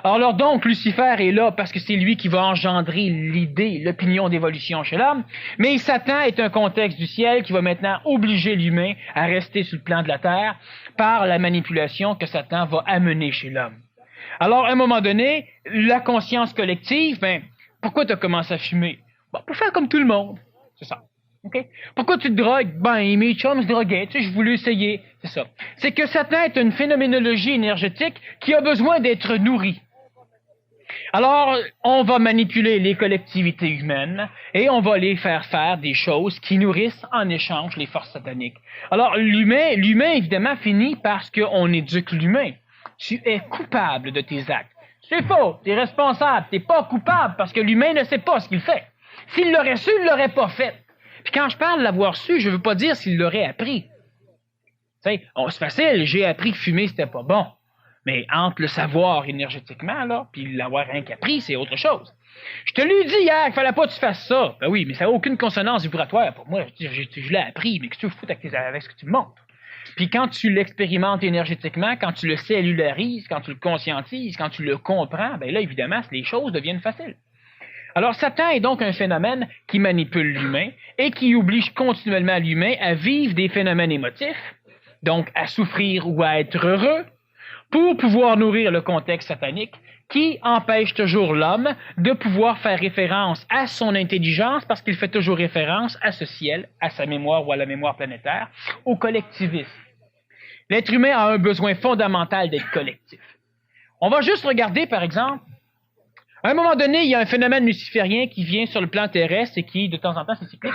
Alors donc, Lucifer est là parce que c'est lui qui va engendrer l'idée, l'opinion d'évolution chez l'homme, mais Satan est un contexte du ciel qui va maintenant obliger l'humain à rester sur le plan de la terre par la manipulation que Satan va amener chez l'homme. Alors, à un moment donné, la conscience collective, pourquoi tu as commencé à fumer? Bon, pour faire comme tout le monde. C'est ça. OK? Pourquoi tu te drogues? Mes chums se droguaient. Tu sais, je voulais essayer. C'est ça. C'est que Satan est une phénoménologie énergétique qui a besoin d'être nourrie. Alors, on va manipuler les collectivités humaines et on va les faire faire des choses qui nourrissent en échange les forces sataniques. Alors, l'humain, évidemment, finit parce qu'on éduque l'humain. Tu es coupable de tes actes. C'est faux. Tu es responsable. Tu n'es pas coupable parce que l'humain ne sait pas ce qu'il fait. S'il l'aurait su, il l'aurait pas fait. Puis quand je parle de l'avoir su, je veux pas dire s'il l'aurait appris. Tu sais, c'est facile, j'ai appris que fumer, c'était pas bon. Mais entre le savoir énergétiquement, là, puis l'avoir rien qu'appris, c'est autre chose. Je te l'ai dit hier qu'il fallait pas que tu fasses ça. Ben oui, mais ça n'a aucune consonance vibratoire pour moi. Je l'ai appris, mais que tu fous avec ce que tu me montres. Puis quand tu l'expérimentes énergétiquement, quand tu le cellularises, quand tu le conscientises, quand tu le comprends, ben là, évidemment, les choses deviennent faciles. Alors, Satan est donc un phénomène qui manipule l'humain et qui oblige continuellement l'humain à vivre des phénomènes émotifs, donc à souffrir ou à être heureux, pour pouvoir nourrir le contexte satanique qui empêche toujours l'homme de pouvoir faire référence à son intelligence parce qu'il fait toujours référence à ce ciel, à sa mémoire ou à la mémoire planétaire, au collectivisme. L'être humain a un besoin fondamental d'être collectif. On va juste regarder, par exemple, à un moment donné, il y a un phénomène luciférien qui vient sur le plan terrestre et qui, de temps en temps, c'est cyclique.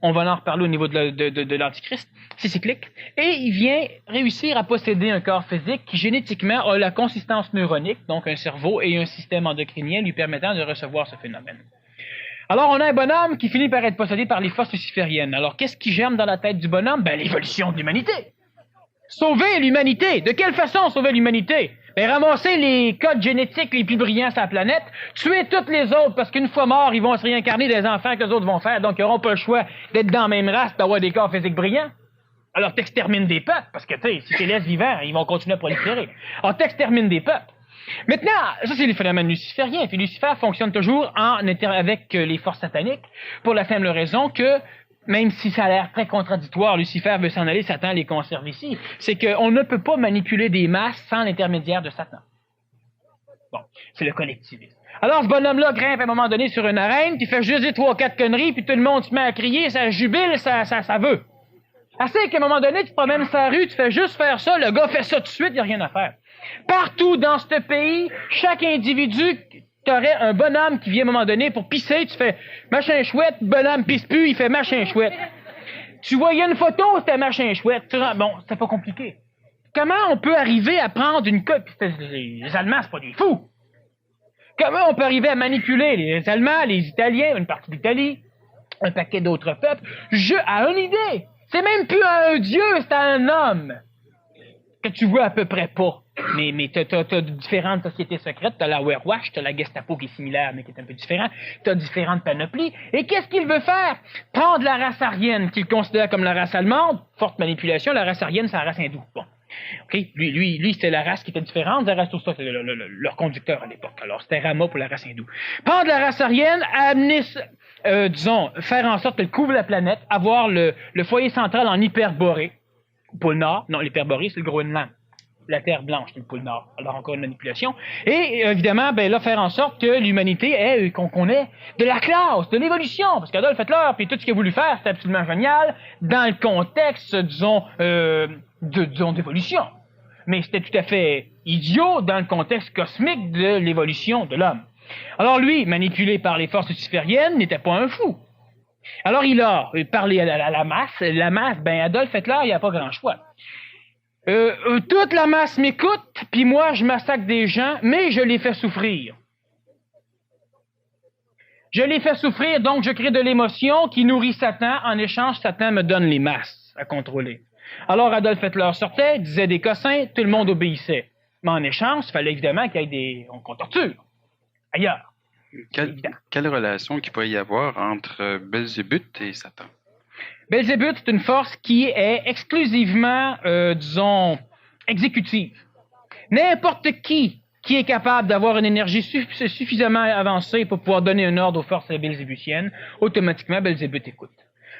On va en reparler au niveau de l'Antichrist. C'est cyclique. Et il vient réussir à posséder un corps physique qui, génétiquement, a la consistance neuronique, donc un cerveau et un système endocrinien lui permettant de recevoir ce phénomène. Alors, on a un bonhomme qui finit par être possédé par les forces lucifériennes. Alors, qu'est-ce qui germe dans la tête du bonhomme? L'évolution de l'humanité. Sauver l'humanité. De quelle façon sauver l'humanité? Ramasser les codes génétiques les plus brillants sur la planète, tuer toutes les autres, parce qu'une fois morts, ils vont se réincarner des enfants que les autres vont faire, donc ils n'auront pas le choix d'être dans la même race, d'avoir des corps physiques brillants. Alors t'extermines des peuples, parce que si tu les laisses vivants, ils vont continuer à proliférer. Alors t'extermines des peuples. Maintenant, ça c'est les phénomènes lucifériens, puis Lucifer fonctionne toujours avec les forces sataniques, pour la simple raison que même si ça a l'air très contradictoire, Lucifer veut s'en aller, Satan les conserve ici, c'est qu'on ne peut pas manipuler des masses sans l'intermédiaire de Satan. Bon, c'est le collectivisme. Alors ce bonhomme-là grimpe à un moment donné sur une arène, puis il fait juste dire 3-4 conneries, puis tout le monde se met à crier, ça jubile, ça veut. Assez qu'à un moment donné, tu te promènes sur la rue, tu fais juste faire ça, le gars fait ça tout de suite, il n'y a rien à faire. Partout dans ce pays, chaque individu... T'aurais un bonhomme qui vient à un moment donné pour pisser, tu fais machin chouette, bonhomme pisse plus, il fait machin chouette. Tu voyais une photo, c'était machin chouette. Bon, c'était pas compliqué. Comment on peut arriver à prendre une copie? Les Allemands, c'est pas des fous. Comment on peut arriver à manipuler les Allemands, les Italiens, une partie d'Italie, un paquet d'autres peuples? Je a une idée. C'est même plus un dieu, c'est un homme. Que tu vois à peu près pas. Mais t'as différentes sociétés secrètes. T'as la Wehrmacht, t'as la Gestapo qui est similaire, mais qui est un peu différent. T'as différentes panoplies. Et qu'est-ce qu'il veut faire? Prendre la race aryenne, qu'il considère comme la race allemande. Forte manipulation. La race aryenne, c'est la race hindoue. Bon. OK? Lui, c'était la race qui était différente. Zarathustra, c'était leur conducteur à l'époque. Alors, c'était Rama pour la race hindoue. Prendre la race aryenne, amener, faire en sorte qu'elle couvre la planète, avoir le foyer central en hyperborée. Pôle Nord. Non, l'hyperborée, c'est le Groenland. La Terre blanche, c'est le pôle Nord. Alors, encore une manipulation. Et, évidemment, ben là, faire en sorte que l'humanité ait, qu'on ait de la classe, de l'évolution. Parce qu'Adolf Hitler, puis tout ce qu'il a voulu faire, c'était absolument génial, dans le contexte, disons, d'évolution. Mais c'était tout à fait idiot dans le contexte cosmique de l'évolution de l'homme. Alors, lui, manipulé par les forces lucifériennes, n'était pas un fou. Alors, il a parlé à la masse. La masse, ben, Adolf Hitler, il n'y a pas grand choix. Toute la masse m'écoute, puis moi, je massacre des gens, mais je les fais souffrir. Je les fais souffrir, donc je crée de l'émotion qui nourrit Satan. En échange, Satan me donne les masses à contrôler. Alors, Adolf Hitler sortait, disait des cossins, tout le monde obéissait. Mais en échange, il fallait évidemment qu'il y ait qu'on torture. Ailleurs. Quelle relation qu'il pourrait y avoir entre Belzébuth et Satan? Belzébuth, c'est une force qui est exclusivement, disons, exécutive. N'importe qui est capable d'avoir une énergie suffisamment avancée pour pouvoir donner un ordre aux forces belzébuthiennes, automatiquement, Belzébuth écoute.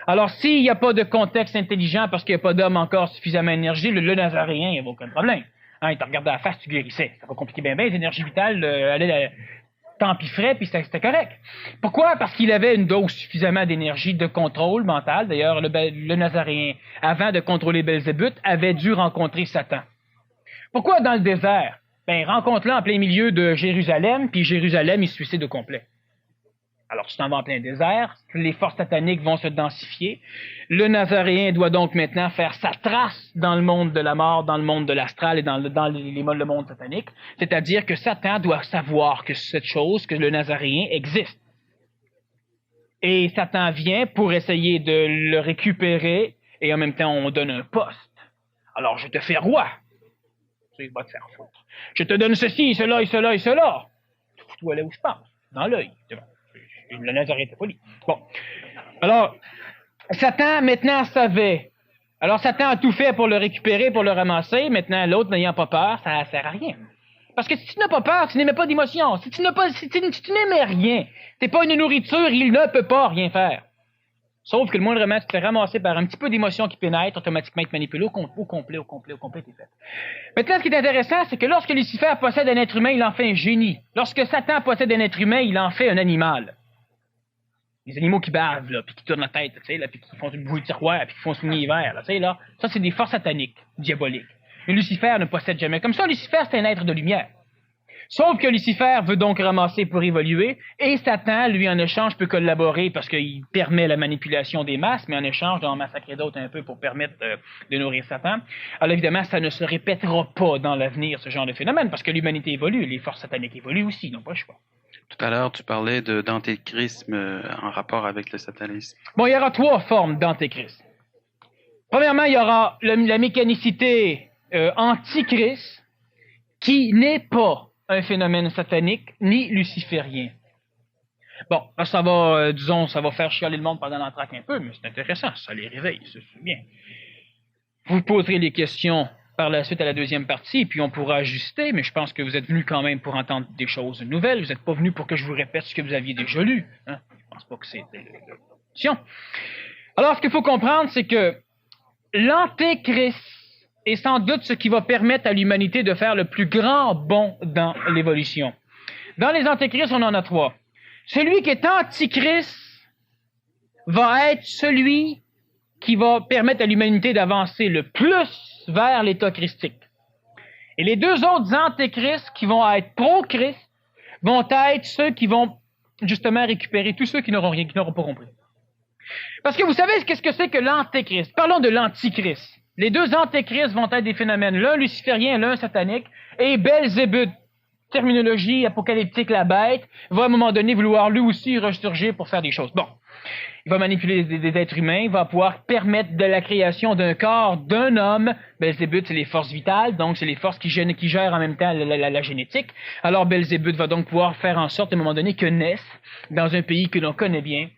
Alors, s'il n'y a pas de contexte intelligent parce qu'il n'y a pas d'homme encore suffisamment énergie, le Nazaréen, il n'y a aucun problème. Hein, il t'a regardé à la face, tu guérissais. Ça va compliquer bien, les énergies vitales allaient t'empiffrer, puis c'était correct. Pourquoi? Parce qu'il avait une dose suffisamment d'énergie de contrôle mental. D'ailleurs, le Nazaréen, avant de contrôler Belzébuth, avait dû rencontrer Satan. Pourquoi dans le désert? Ben, rencontre-le en plein milieu de Jérusalem, puis Jérusalem, il se suicide au complet. Alors, tu t'en vas en plein désert, les forces sataniques vont se densifier. Le Nazaréen doit donc maintenant faire sa trace dans le monde de la mort, dans le monde de l'astral et dans le monde satanique. C'est-à-dire que Satan doit savoir que cette chose, que le Nazaréen existe. Et Satan vient pour essayer de le récupérer, et en même temps, on donne un poste. Alors, je te fais roi. Tu vas te faire foutre. Je te donne ceci, cela et cela et cela. Fous-toi là où je pense, dans l'œil. Le Nazaréen était poli. Bon. Alors, Satan, maintenant, savait. Alors, Satan a tout fait pour le récupérer, pour le ramasser. Maintenant, l'autre, n'ayant pas peur, ça ne sert à rien. Parce que si tu n'as pas peur, tu n'émets pas d'émotion. Si tu n'aimais rien, t'es pas une nourriture, il ne peut pas rien faire. Sauf que le moindrement, tu te fais ramasser par un petit peu d'émotion qui pénètre, automatiquement être manipulé au complet, t'es fait. Maintenant, ce qui est intéressant, c'est que lorsque Lucifer possède un être humain, il en fait un génie. Lorsque Satan possède un être humain, il en fait un animal. Les animaux qui bavent, là, puis qui tournent la tête, tu sais, là, puis qui font une bouille de tiroir, puis qui font souligner l'hiver, là, tu sais, là. Ça, c'est des forces sataniques, diaboliques. Mais Lucifer ne possède jamais comme ça. Lucifer, c'est un être de lumière. Sauf que Lucifer veut donc ramasser pour évoluer, et Satan, lui, en échange, peut collaborer parce qu'il permet la manipulation des masses, mais en échange, d'en massacrer d'autres un peu pour permettre de nourrir Satan. Alors évidemment, ça ne se répétera pas dans l'avenir, ce genre de phénomène, parce que l'humanité évolue, les forces sataniques évoluent aussi, donc pas le choix. Tout à l'heure, tu parlais d'antéchrisme en rapport avec le satanisme. Bon, il y aura 3 formes d'antéchrist. Premièrement, il y aura la mécanicité antichrist, qui n'est pas un phénomène satanique ni luciférien. Bon, là, ça va, disons, ça va faire chialer le monde pendant l'entraque un peu, mais c'est intéressant, ça les réveille, c'est bien. Vous poserez les questions par la suite à la deuxième partie, puis on pourra ajuster, mais je pense que vous êtes venus quand même pour entendre des choses nouvelles. Vous n'êtes pas venus pour que je vous répète ce que vous aviez déjà lu. Hein? Je pense pas que c'est l'option. Alors, ce qu'il faut comprendre, c'est que l'antéchrist est sans doute ce qui va permettre à l'humanité de faire le plus grand bond dans l'évolution. Dans les antéchrists, on en a 3. Celui qui est antichrist va être celui qui va permettre à l'humanité d'avancer le plus vers l'état christique. Et les 2 autres antéchrists qui vont être pro-Christ vont être ceux qui vont justement récupérer tous ceux qui n'auront rien, qui n'auront pas compris. Parce que vous savez qu'est-ce que c'est que l'antéchrist? Parlons de l'antichrist. Les deux antéchrists vont être des phénomènes, l'un luciférien, l'un satanique, et Belzébuth, terminologie apocalyptique, la bête, va à un moment donné vouloir lui aussi ressurgir pour faire des choses. Bon, il va manipuler des êtres humains, il va pouvoir permettre de la création d'un corps d'un homme. Belzébuth, c'est les forces vitales, donc c'est les forces qui gèrent en même temps la génétique. Alors Belzébuth va donc pouvoir faire en sorte à un moment donné que naisse, dans un pays que l'on connaît bien,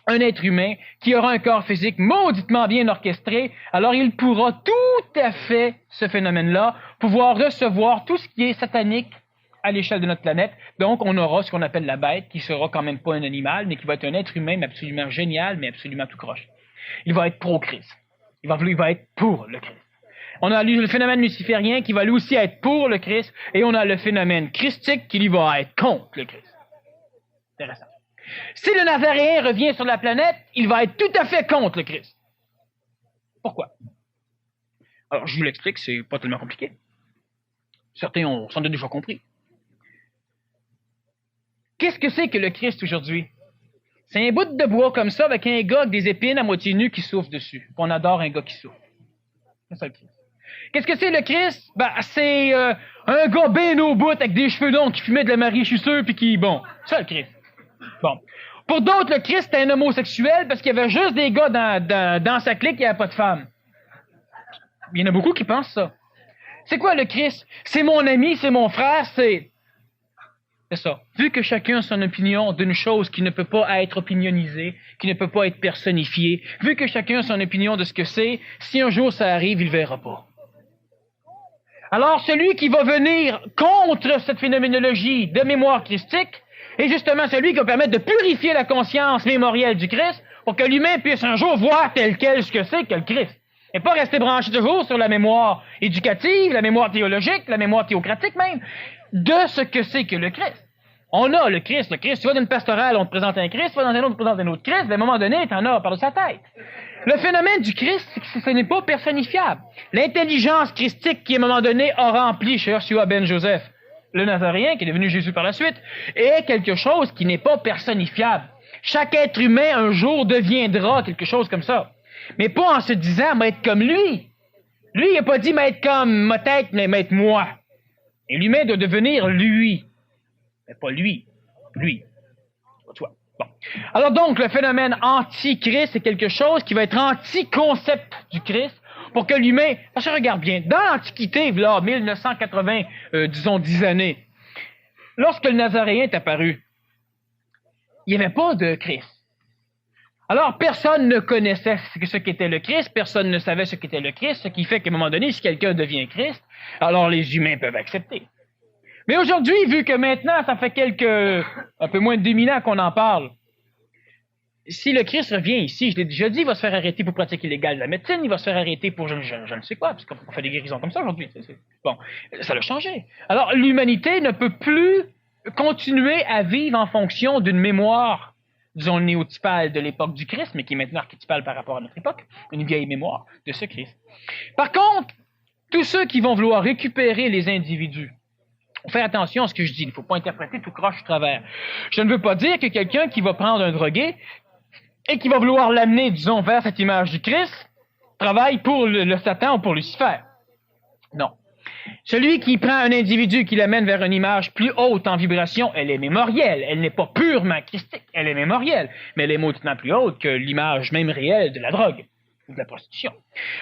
un être humain qui aura un corps physique mauditement bien orchestré, alors il pourra tout à fait, ce phénomène-là, pouvoir recevoir tout ce qui est satanique à l'échelle de notre planète. Donc, on aura ce qu'on appelle la bête, qui sera quand même pas un animal, mais qui va être un être humain, mais absolument génial, mais absolument tout croche. Il va être pro-Christ. Il va être pour le Christ. On a le phénomène luciférien qui va lui aussi être pour le Christ, et on a le phénomène christique qui lui va être contre le Christ. Intéressant. Si le Nazaréen revient sur la planète, il va être tout à fait contre le Christ. Pourquoi? Alors, je vous l'explique, c'est pas tellement compliqué. Certains ont sans doute déjà compris. Qu'est-ce que c'est que le Christ aujourd'hui? C'est un bout de bois comme ça avec un gars avec des épines à moitié nues qui souffle dessus. On adore un gars qui souffle. C'est ça le Christ. Qu'est-ce que c'est le Christ? C'est un gars bien au bout avec des cheveux longs qui fumait de la marichissure puis qui... Bon, ça le Christ. Bon. Pour d'autres, le Christ était un homosexuel parce qu'il y avait juste des gars dans sa clique et il n'y avait pas de femmes. Il y en a beaucoup qui pensent ça. C'est quoi le Christ? C'est mon ami, c'est mon frère, c'est ça. Vu que chacun a son opinion d'une chose qui ne peut pas être opinionnisée, qui ne peut pas être personnifiée, vu que chacun a son opinion de ce que c'est, si un jour ça arrive, il ne verra pas. Alors, celui qui va venir contre cette phénoménologie de mémoire christique est justement celui qui va permettre de purifier la conscience mémorielle du Christ pour que l'humain puisse un jour voir tel quel ce que c'est que le Christ. Et pas rester branché toujours sur la mémoire éducative, la mémoire théologique, la mémoire théocratique même, de ce que c'est que le Christ. On a le Christ. Tu vas dans une pastorale, on te présente un Christ, tu vas dans un autre, on te présente un autre Christ, à un moment donné, t'en as par sa tête. Le phénomène du Christ, c'est que ce n'est pas personnifiable. L'intelligence christique qui, à un moment donné, a rempli chez Yoshua ben Joseph, le Nazaréen, qui est devenu Jésus par la suite, est quelque chose qui n'est pas personnifiable. Chaque être humain, un jour, deviendra quelque chose comme ça. Mais pas en se disant, m'être comme lui. Lui, il n'a pas dit m'être comme ma tête, mais m'être moi. Et l'humain doit devenir lui. Mais pas lui. Lui. Pas toi. Bon. Alors donc, le phénomène anti-Christ, c'est quelque chose qui va être anti-concept du Christ pour que l'humain... Parce que regarde bien, dans l'Antiquité, là, 1980, disons 10 années, lorsque le Nazaréen est apparu, il n'y avait pas de Christ. Alors, personne ne connaissait ce qu'était le Christ, personne ne savait ce qu'était le Christ, ce qui fait qu'à un moment donné, si quelqu'un devient Christ, alors les humains peuvent accepter. Mais aujourd'hui, vu que maintenant, ça fait un peu moins de 2000 ans qu'on en parle, si le Christ revient ici, je l'ai déjà dit, il va se faire arrêter pour pratique illégale de la médecine, il va se faire arrêter pour je ne sais quoi, parce qu'on fait des guérisons comme ça aujourd'hui. Bon, ça l'a changé. Alors, l'humanité ne peut plus continuer à vivre en fonction d'une mémoire, disons, néotypale de l'époque du Christ, mais qui est maintenant archétypale par rapport à notre époque, une vieille mémoire de ce Christ. Par contre, tous ceux qui vont vouloir récupérer les individus, faire attention à ce que je dis, il ne faut pas interpréter tout croche travers. Je ne veux pas dire que quelqu'un qui va prendre un drogué et qui va vouloir l'amener, disons, vers cette image du Christ, travaille pour le Satan ou pour Lucifer. Non. Celui qui prend un individu qui l'amène vers une image plus haute en vibration, elle est mémorielle. Elle n'est pas purement christique, elle est mémorielle. Mais elle est mauditement plus haute que l'image même réelle de la drogue ou de la prostitution.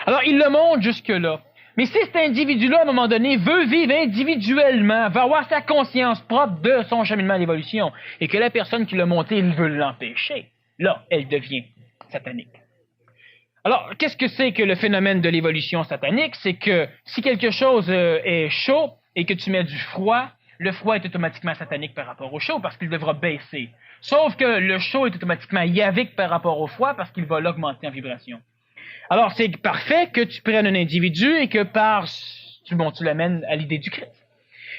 Alors, il le montre jusque-là. Mais si cet individu-là, à un moment donné, veut vivre individuellement, va avoir sa conscience propre de son cheminement d'évolution, et que la personne qui l'a monté, il veut l'empêcher, là, elle devient satanique. Alors, qu'est-ce que c'est que le phénomène de l'évolution satanique? C'est que si quelque chose est chaud et que tu mets du froid, le froid est automatiquement satanique par rapport au chaud parce qu'il devra baisser. Sauf que le chaud est automatiquement yavique par rapport au froid parce qu'il va l'augmenter en vibration. Alors, c'est parfait que tu prennes un individu et que tu l'amènes à l'idée du Christ.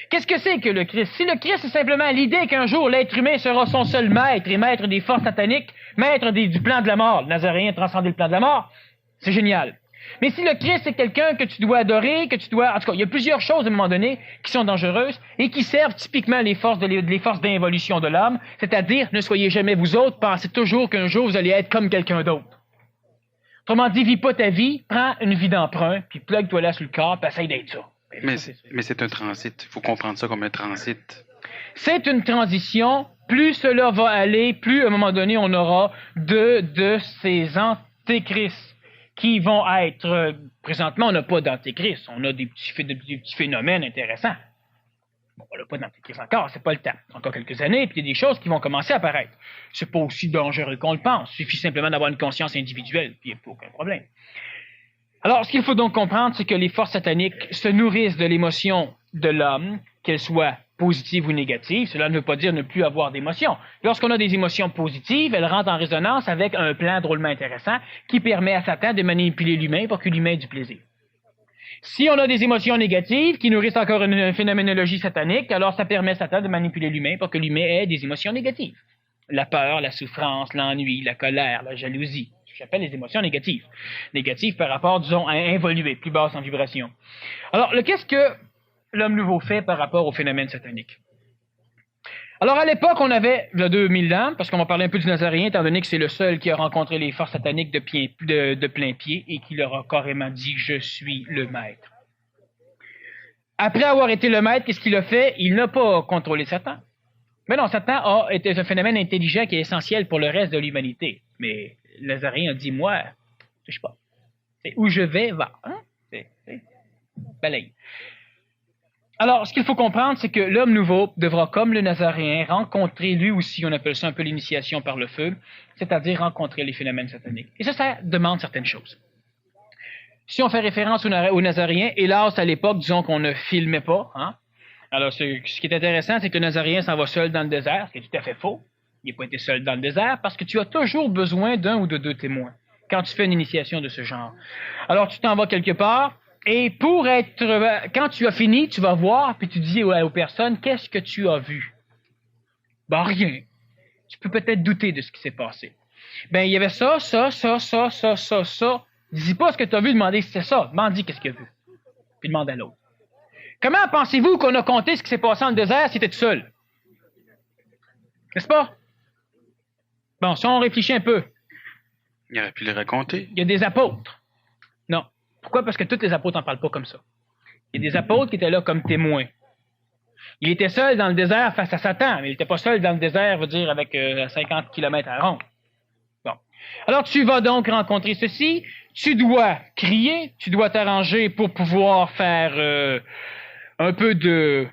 Qu'est-ce que c'est que le Christ? Si le Christ est simplement l'idée qu'un jour l'être humain sera son seul maître et maître des forces sataniques, maître du plan de la mort, le Nazaréen transcender le plan de la mort, c'est génial. Mais si le Christ est quelqu'un que tu dois adorer, que tu dois... En tout cas, il y a plusieurs choses à un moment donné qui sont dangereuses et qui servent typiquement les forces d'involution de l'homme, c'est-à-dire, ne soyez jamais vous autres, pensez toujours qu'un jour vous allez être comme quelqu'un d'autre. Autrement dit, vis pas ta vie, prends une vie d'emprunt, puis plug-toi là sur le corps, puis essaye d'être ça. Mais c'est un transit. Il faut comprendre ça comme un transit. C'est une transition. Plus cela va aller, plus à un moment donné, on aura de ces antéchrists qui vont être... présentement, on n'a pas d'antéchrist. On a des petits phénomènes intéressants. Bon, on n'a pas d'antéchrist encore, c'est pas le temps. Encore quelques années, puis il y a des choses qui vont commencer à apparaître. C'est pas aussi dangereux qu'on le pense. Il suffit simplement d'avoir une conscience individuelle, puis il n'y a aucun problème. Alors, ce qu'il faut donc comprendre, c'est que les forces sataniques se nourrissent de l'émotion de l'homme, qu'elle soit positive ou négative. Cela ne veut pas dire ne plus avoir d'émotions. Lorsqu'on a des émotions positives, elles rentrent en résonance avec un plan drôlement intéressant qui permet à Satan de manipuler l'humain pour que l'humain ait du plaisir. Si on a des émotions négatives qui nourrissent encore une phénoménologie satanique, alors ça permet à Satan de manipuler l'humain pour que l'humain ait des émotions négatives. La peur, la souffrance, l'ennui, la colère, la jalousie. J'appelle les émotions négatives. Négatives par rapport, disons, à involuer, plus basse en vibration. Alors, qu'est-ce que l'homme nouveau fait par rapport au phénomène satanique? Alors, à l'époque, on avait, il y a 2000 ans, parce qu'on va parler un peu du Nazaréen, étant donné que c'est le seul qui a rencontré les forces sataniques de plein pied et qui leur a carrément dit « Je suis le maître ». Après avoir été le maître, qu'est-ce qu'il a fait? Il n'a pas contrôlé Satan. Mais non, Satan est un phénomène intelligent qui est essentiel pour le reste de l'humanité. Mais Nazaréen a dit « Moi, je sais pas. C'est où je vais, va. Hein? C'est balaye. » Alors, ce qu'il faut comprendre, c'est que l'homme nouveau devra, comme le Nazaréen, rencontrer, lui aussi, on appelle ça un peu l'initiation par le feu, c'est-à-dire rencontrer les phénomènes sataniques. Et ça demande certaines choses. Si on fait référence au Nazaréen, hélas, à l'époque, disons qu'on ne filmait pas. Hein? Alors, ce qui est intéressant, c'est que le Nazaréen s'en va seul dans le désert, ce qui est tout à fait faux. Il n'a pas été seul dans le désert, parce que tu as toujours besoin d'un ou de deux témoins quand tu fais une initiation de ce genre. Alors, tu t'en vas quelque part, et quand tu as fini, tu vas voir, puis tu dis aux personnes, qu'est-ce que tu as vu? Ben, rien. Tu peux peut-être douter de ce qui s'est passé. Ben, il y avait ça. Dis pas ce que tu as vu, demandez si c'est ça. Demande qu'est-ce qu'il a vu. Puis demande à l'autre. Comment pensez-vous qu'on a compté ce qui s'est passé dans le désert si tu étais seul? N'est-ce pas? Bon, si on réfléchit un peu. Il aurait pu les raconter. Il y a des apôtres. Non. Pourquoi? Parce que tous les apôtres n'en parlent pas comme ça. Il y a des apôtres qui étaient là comme témoins. Il était seul dans le désert face à Satan, mais il n'était pas seul dans le désert, veut dire, avec 50 km à ronde. Bon. Alors, tu vas donc rencontrer ceci. Tu dois crier, tu dois t'arranger pour pouvoir faire un peu de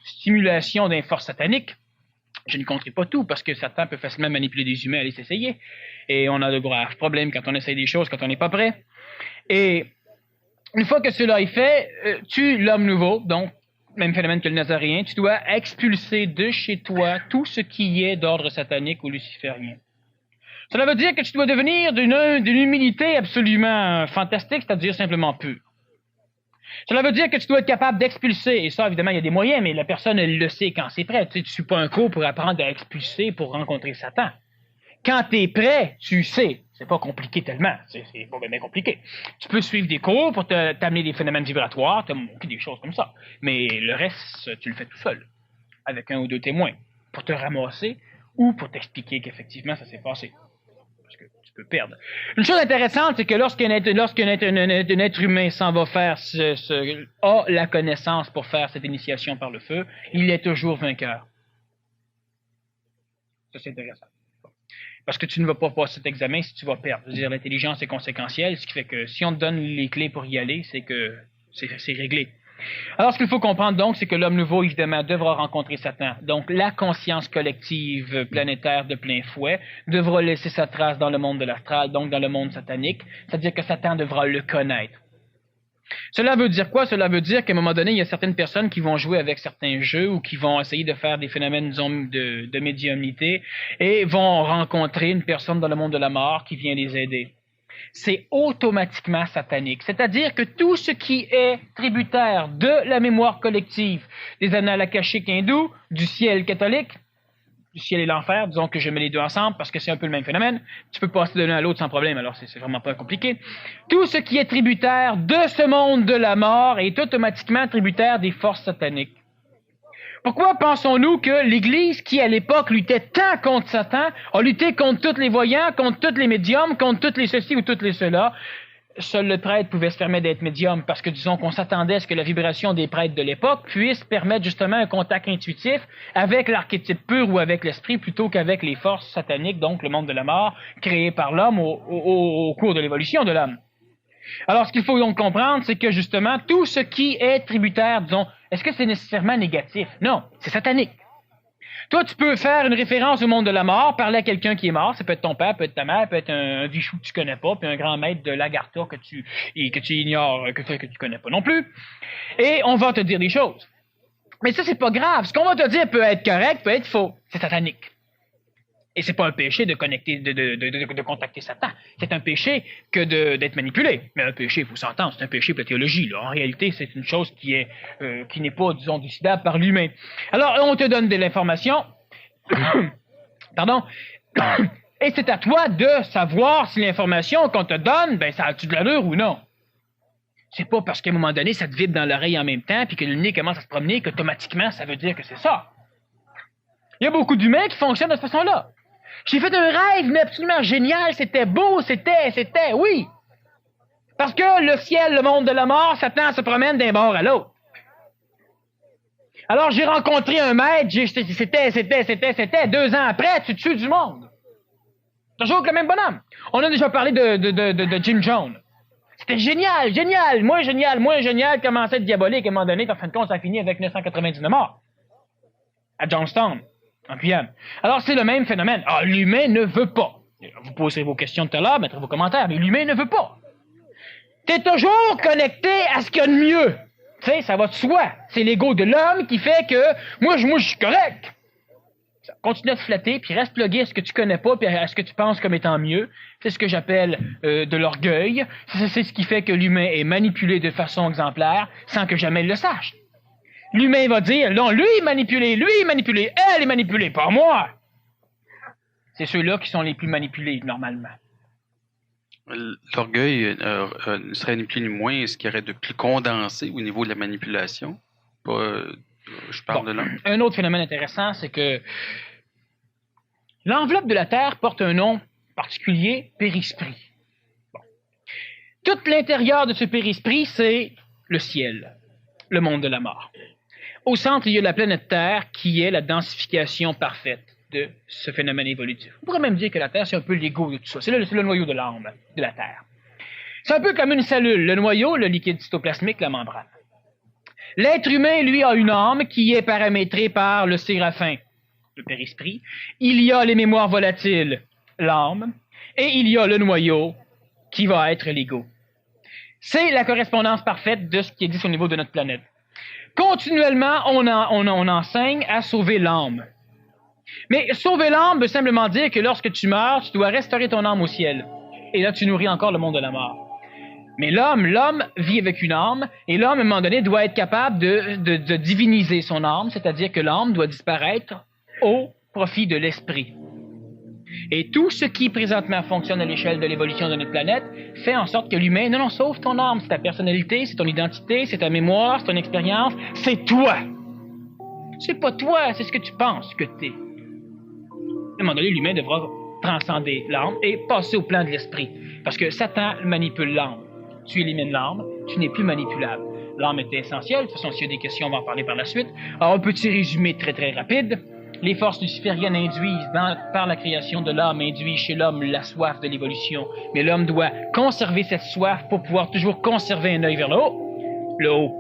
stimulation d'un force satanique. Je ne compterai pas tout, parce que Satan peut facilement manipuler des humains, aller s'essayer. Et on a de graves problèmes quand on essaye des choses, quand on n'est pas prêt. Et une fois que cela est fait, l'homme nouveau, donc, même phénomène que le Nazaréen, tu dois expulser de chez toi tout ce qui est d'ordre satanique ou luciférien. Cela veut dire que tu dois devenir d'une humilité absolument fantastique, c'est-à-dire simplement pure. Cela veut dire que tu dois être capable d'expulser, et ça, évidemment, il y a des moyens, mais la personne, elle le sait quand c'est prêt. Tu sais, tu suis pas un cours pour apprendre à expulser pour rencontrer Satan. Quand tu es prêt, tu sais. C'est pas compliqué tellement. C'est pas bien compliqué. Tu peux suivre des cours pour t'amener des phénomènes vibratoires, des choses comme ça. Mais le reste, tu le fais tout seul, avec un ou deux témoins, pour te ramasser ou pour t'expliquer qu'effectivement, ça s'est passé. Parce que tu peux perdre. Une chose intéressante, c'est que lorsqu'un être humain s'en va faire, a la connaissance pour faire cette initiation par le feu, il est toujours vainqueur. Ça, c'est intéressant. Parce que tu ne vas pas passer cet examen si tu vas perdre. Je veux dire, l'intelligence est conséquentielle, ce qui fait que si on te donne les clés pour y aller, c'est que c'est réglé. Alors, ce qu'il faut comprendre donc, c'est que l'homme nouveau, évidemment, devra rencontrer Satan. Donc, la conscience collective planétaire de plein fouet devra laisser sa trace dans le monde de l'astral, donc dans le monde satanique, c'est-à-dire que Satan devra le connaître. Cela veut dire quoi? Cela veut dire qu'à un moment donné, il y a certaines personnes qui vont jouer avec certains jeux ou qui vont essayer de faire des phénomènes, disons, de médiumnité et vont rencontrer une personne dans le monde de la mort qui vient les aider. C'est automatiquement satanique. C'est-à-dire que tout ce qui est tributaire de la mémoire collective, des annales akashiques hindous, du ciel catholique, du ciel et l'enfer, disons que je mets les deux ensemble parce que c'est un peu le même phénomène, tu peux passer de l'un à l'autre sans problème, alors c'est vraiment pas compliqué. Tout ce qui est tributaire de ce monde de la mort est automatiquement tributaire des forces sataniques. Pourquoi pensons-nous que l'Église, qui à l'époque luttait tant contre Satan, a lutté contre tous les voyants, contre tous les médiums, contre tous les ceci ou tous les cela? Seul le prêtre pouvait se permettre d'être médium parce que, disons, qu'on s'attendait à ce que la vibration des prêtres de l'époque puisse permettre justement un contact intuitif avec l'archétype pur ou avec l'esprit plutôt qu'avec les forces sataniques, donc le monde de la mort, créé par l'homme au cours de l'évolution de l'homme. Alors, ce qu'il faut donc comprendre, c'est que justement, tout ce qui est tributaire, disons, est-ce que c'est nécessairement négatif? Non, c'est satanique. Toi, tu peux faire une référence au monde de la mort, parler à quelqu'un qui est mort, ça peut être ton père, peut être ta mère, peut être un vichou que tu connais pas, puis un grand maître de l'Agartha que tu ignores, que tu connais pas non plus. Et on va te dire des choses. Mais ça, c'est pas grave. Ce qu'on va te dire peut être correct, peut être faux. C'est satanique. Et c'est pas un péché de contacter Satan. C'est un péché que d'être manipulé. Mais un péché, il faut s'entendre, c'est un péché pour la théologie. Là. En réalité, c'est une chose qui n'est pas, disons, décidable par l'humain. Alors, on te donne de l'information. Pardon. Et c'est à toi de savoir si l'information qu'on te donne, ben, ça a-tu de l'allure ou non. C'est pas parce qu'à un moment donné, ça te vibre dans l'oreille en même temps, puis que le nez commence à se promener, qu'automatiquement, ça veut dire que c'est ça. Il y a beaucoup d'humains qui fonctionnent de cette façon-là. J'ai fait un rêve, mais absolument génial, c'était beau, oui. Parce que le ciel, le monde de la mort, Satan se promène d'un bord à l'autre. Alors j'ai rencontré un maître, c'était 2 ans après, tu tues du monde. Toujours avec le même bonhomme. On a déjà parlé de Jim Jones. C'était génial, moins génial, commençait à être diabolique, à un moment donné, en fin de compte, ça a fini avec 999 morts. À Johnstown. En Guyane. Alors, c'est le même phénomène. Ah, l'humain ne veut pas. Vous poserez vos questions tout à l'heure, mettrez vos commentaires, mais l'humain ne veut pas. T'es toujours connecté à ce qu'il y a de mieux. Tu sais, ça va de soi. C'est l'ego de l'homme qui fait que moi, je suis correct. Ça continue à te flatter, puis reste plugué à ce que tu connais pas, puis à ce que tu penses comme étant mieux. C'est ce que j'appelle de l'orgueil. C'est ce qui fait que l'humain est manipulé de façon exemplaire, sans que jamais il le sache. L'humain va dire, non, lui est manipulé, elle est manipulée, pas moi. C'est ceux-là qui sont les plus manipulés, normalement. L'orgueil ne serait ni plus ni moins ce qu'il y aurait de plus condensé au niveau de la manipulation. Je parle de l'homme. Un autre phénomène intéressant, c'est que l'enveloppe de la Terre porte un nom particulier, périsprit. Bon. Tout l'intérieur de ce périsprit, c'est le ciel, le monde de la mort. Au centre, il y a la planète Terre qui est la densification parfaite de ce phénomène évolutif. On pourrait même dire que la Terre, c'est un peu l'ego de tout ça. C'est le noyau de l'âme de la Terre. C'est un peu comme une cellule. Le noyau, le liquide cytoplasmique, la membrane. L'être humain, lui, a une âme qui est paramétrée par le séraphin, le périsprit. Il y a les mémoires volatiles, l'âme. Et il y a le noyau qui va être l'ego. C'est la correspondance parfaite de ce qui existe au niveau de notre planète. Continuellement, on enseigne à sauver l'âme. Mais sauver l'âme veut simplement dire que lorsque tu meurs, tu dois restaurer ton âme au ciel. Et là, tu nourris encore le monde de la mort. Mais l'homme vit avec une âme, et l'homme, à un moment donné, doit être capable de diviniser son âme, c'est-à-dire que l'âme doit disparaître au profit de l'esprit. Et tout ce qui présentement fonctionne à l'échelle de l'évolution de notre planète fait en sorte que l'humain, non, sauve ton âme, c'est ta personnalité, c'est ton identité, c'est ta mémoire, c'est ton expérience, c'est toi. C'est pas toi, c'est ce que tu penses que t'es. À un moment donné, l'humain devra transcender l'âme et passer au plan de l'esprit. Parce que Satan manipule l'âme. Tu élimines l'âme, tu n'es plus manipulable. L'âme est essentielle, de toute façon, s'il y a des questions, on va en parler par la suite. Alors, un petit résumé très très rapide. Les forces lucifériennes induisent, par la création de l'homme, induisent chez l'homme la soif de l'évolution. Mais l'homme doit conserver cette soif pour pouvoir toujours conserver un œil vers le haut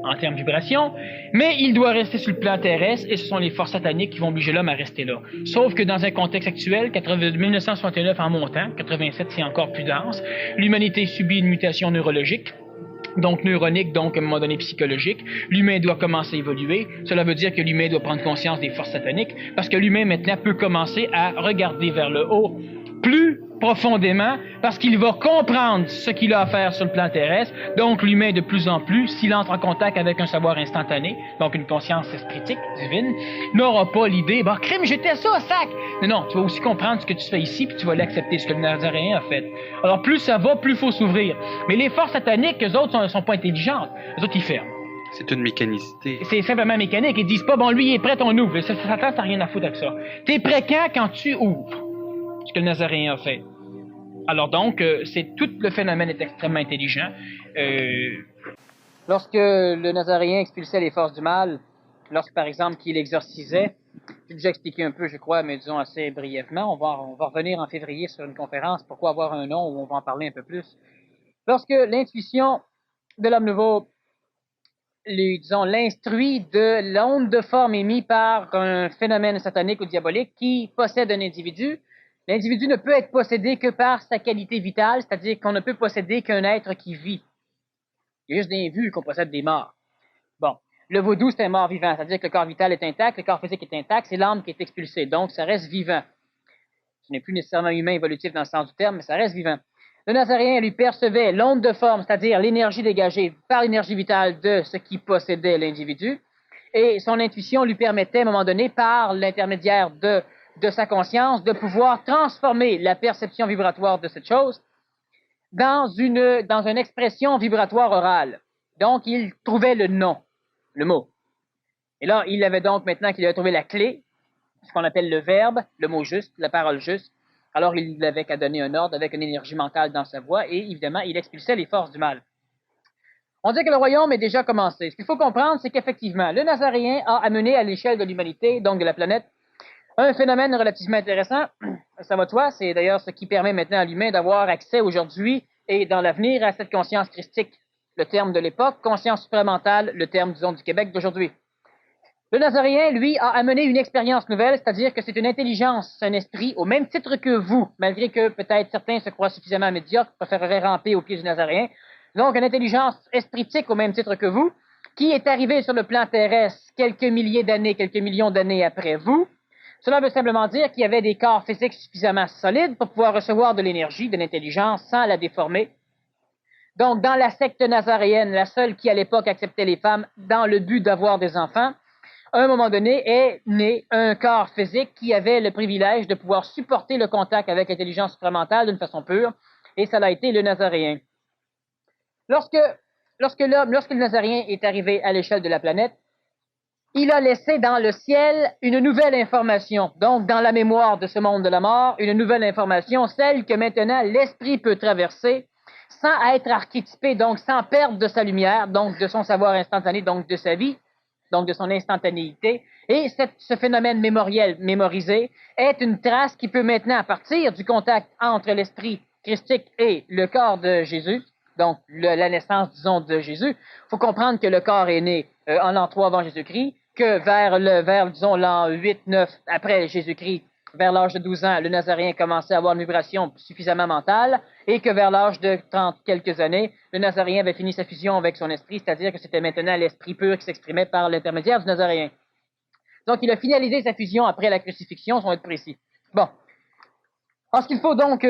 en termes de vibration, mais il doit rester sur le plan terrestre et ce sont les forces sataniques qui vont obliger l'homme à rester là. Sauf que dans un contexte actuel, 1969 en montant, 87 c'est encore plus dense, l'humanité subit une mutation neurologique, donc neuronique, donc à un moment donné psychologique. L'humain doit commencer à évoluer. Cela veut dire que l'humain doit prendre conscience des forces sataniques, parce que l'humain maintenant peut commencer à regarder vers le haut plus profondément, parce qu'il va comprendre ce qu'il a à faire sur le plan terrestre. Donc l'humain, de plus en plus, s'il entre en contact avec un savoir instantané, donc une conscience espritique, divine, n'aura pas l'idée, bah, crime, j'étais ça, sac! Non, tu vas aussi comprendre ce que tu fais ici, puis tu vas l'accepter, ce que le Nazaréen a fait. Alors plus ça va, plus il faut s'ouvrir. Mais les forces sataniques, eux autres, sont pas intelligentes. Eux autres, ils ferment. C'est une mécanicité. C'est simplement mécanique. Ils disent pas, bon, lui, il est prêt, on ouvre. Satan, t'as rien à foutre avec ça. T'es prêt quand tu ouvres. Ce que le Nazaréen a fait. Alors donc, c'est tout le phénomène est extrêmement intelligent. Lorsque le Nazaréen expulsait les forces du mal, lorsque, par exemple, qu'il exorcisait, j'ai déjà expliqué un peu, je crois, mais disons assez brièvement, on va revenir en février sur une conférence, pourquoi avoir un nom, où on va en parler un peu plus. Lorsque l'intuition de l'homme nouveau, disons, l'instruit de l'onde de forme émise par un phénomène satanique ou diabolique qui possède un individu, l'individu ne peut être possédé que par sa qualité vitale, c'est-à-dire qu'on ne peut posséder qu'un être qui vit. Il y a juste des vues qu'on possède des morts. Bon. Le vaudou, c'est un mort vivant, c'est-à-dire que le corps vital est intact, le corps physique est intact, c'est l'âme qui est expulsée, donc ça reste vivant. Ce n'est plus nécessairement humain évolutif dans le sens du terme, mais ça reste vivant. Le Nazaréen lui percevait l'onde de forme, c'est-à-dire l'énergie dégagée par l'énergie vitale de ce qui possédait l'individu, et son intuition lui permettait, à un moment donné, par l'intermédiaire de sa conscience, de pouvoir transformer la perception vibratoire de cette chose dans une expression vibratoire orale. Donc, il trouvait le nom, le mot. Et là, il avait donc, maintenant qu'il avait trouvé la clé, ce qu'on appelle le verbe, le mot juste, la parole juste, alors il n'avait qu'à donner un ordre avec une énergie mentale dans sa voix, et évidemment, il expulsait les forces du mal. On dit que le royaume est déjà commencé. Ce qu'il faut comprendre, c'est qu'effectivement, le Nazaréen a amené à l'échelle de l'humanité, donc de la planète, un phénomène relativement intéressant. Ça va de soi, c'est d'ailleurs ce qui permet maintenant à l'humain d'avoir accès aujourd'hui et dans l'avenir à cette conscience christique, le terme de l'époque, conscience supramentale, le terme, disons, du Québec d'aujourd'hui. Le Nazaréen, lui, a amené une expérience nouvelle, c'est-à-dire que c'est une intelligence, un esprit, au même titre que vous, malgré que peut-être certains se croient suffisamment médiocres, préféreraient ramper au pied du Nazaréen. Donc, une intelligence espritique au même titre que vous, qui est arrivée sur le plan terrestre quelques milliers d'années, quelques millions d'années après vous. Cela veut simplement dire qu'il y avait des corps physiques suffisamment solides pour pouvoir recevoir de l'énergie, de l'intelligence, sans la déformer. Donc, dans la secte nazaréenne, la seule qui à l'époque acceptait les femmes dans le but d'avoir des enfants, à un moment donné, est né un corps physique qui avait le privilège de pouvoir supporter le contact avec l'intelligence supramentale d'une façon pure, et ça a été le Nazaréen. Lorsque le Nazaréen est arrivé à l'échelle de la planète, il a laissé dans le ciel une nouvelle information, donc dans la mémoire de ce monde de la mort, une nouvelle information, celle que maintenant l'esprit peut traverser sans être archétypé, donc sans perdre de sa lumière, donc de son savoir instantané, donc de sa vie, donc de son instantanéité. Et ce phénomène mémoriel, mémorisé, est une trace qui peut maintenant, à partir du contact entre l'esprit christique et le corps de Jésus, donc la naissance, disons, de Jésus, il faut comprendre que le corps est né en l'an 3 avant Jésus-Christ, que vers disons, l'an 8, 9 après Jésus-Christ, vers l'âge de 12 ans, le Nazaréen commençait à avoir une vibration suffisamment mentale, et que vers l'âge de 30 quelques années, le Nazaréen avait fini sa fusion avec son esprit, c'est-à-dire que c'était maintenant l'esprit pur qui s'exprimait par l'intermédiaire du Nazaréen. Donc, il a finalisé sa fusion après la crucifixion, si on va être précis. Bon. En ce qu'il faut donc,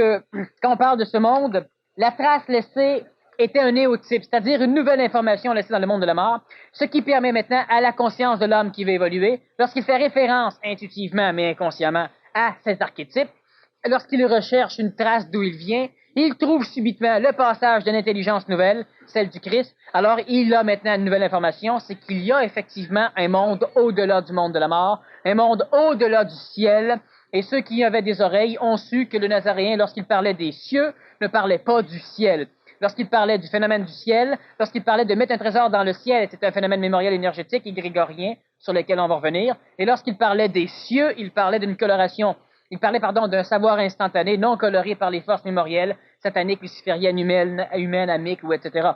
quand on parle de ce monde, la trace laissée était un néotype, c'est-à-dire une nouvelle information laissée dans le monde de la mort, ce qui permet maintenant à la conscience de l'homme qui va évoluer, lorsqu'il fait référence intuitivement mais inconsciemment à cet archétype, lorsqu'il recherche une trace d'où il vient, il trouve subitement le passage d'une intelligence nouvelle, celle du Christ. Alors, il a maintenant une nouvelle information, c'est qu'il y a effectivement un monde au-delà du monde de la mort, un monde au-delà du ciel, et ceux qui avaient des oreilles ont su que le Nazaréen, lorsqu'il parlait des cieux, ne parlait pas du ciel. Lorsqu'il parlait du phénomène du ciel, lorsqu'il parlait de mettre un trésor dans le ciel, c'était un phénomène mémoriel énergétique et grégorien sur lequel on va revenir. Et lorsqu'il parlait des cieux, il parlait d'une coloration. Il parlait, d'un savoir instantané, non coloré par les forces mémorielles, sataniques, lucifériennes, humaines, amiques, ou etc.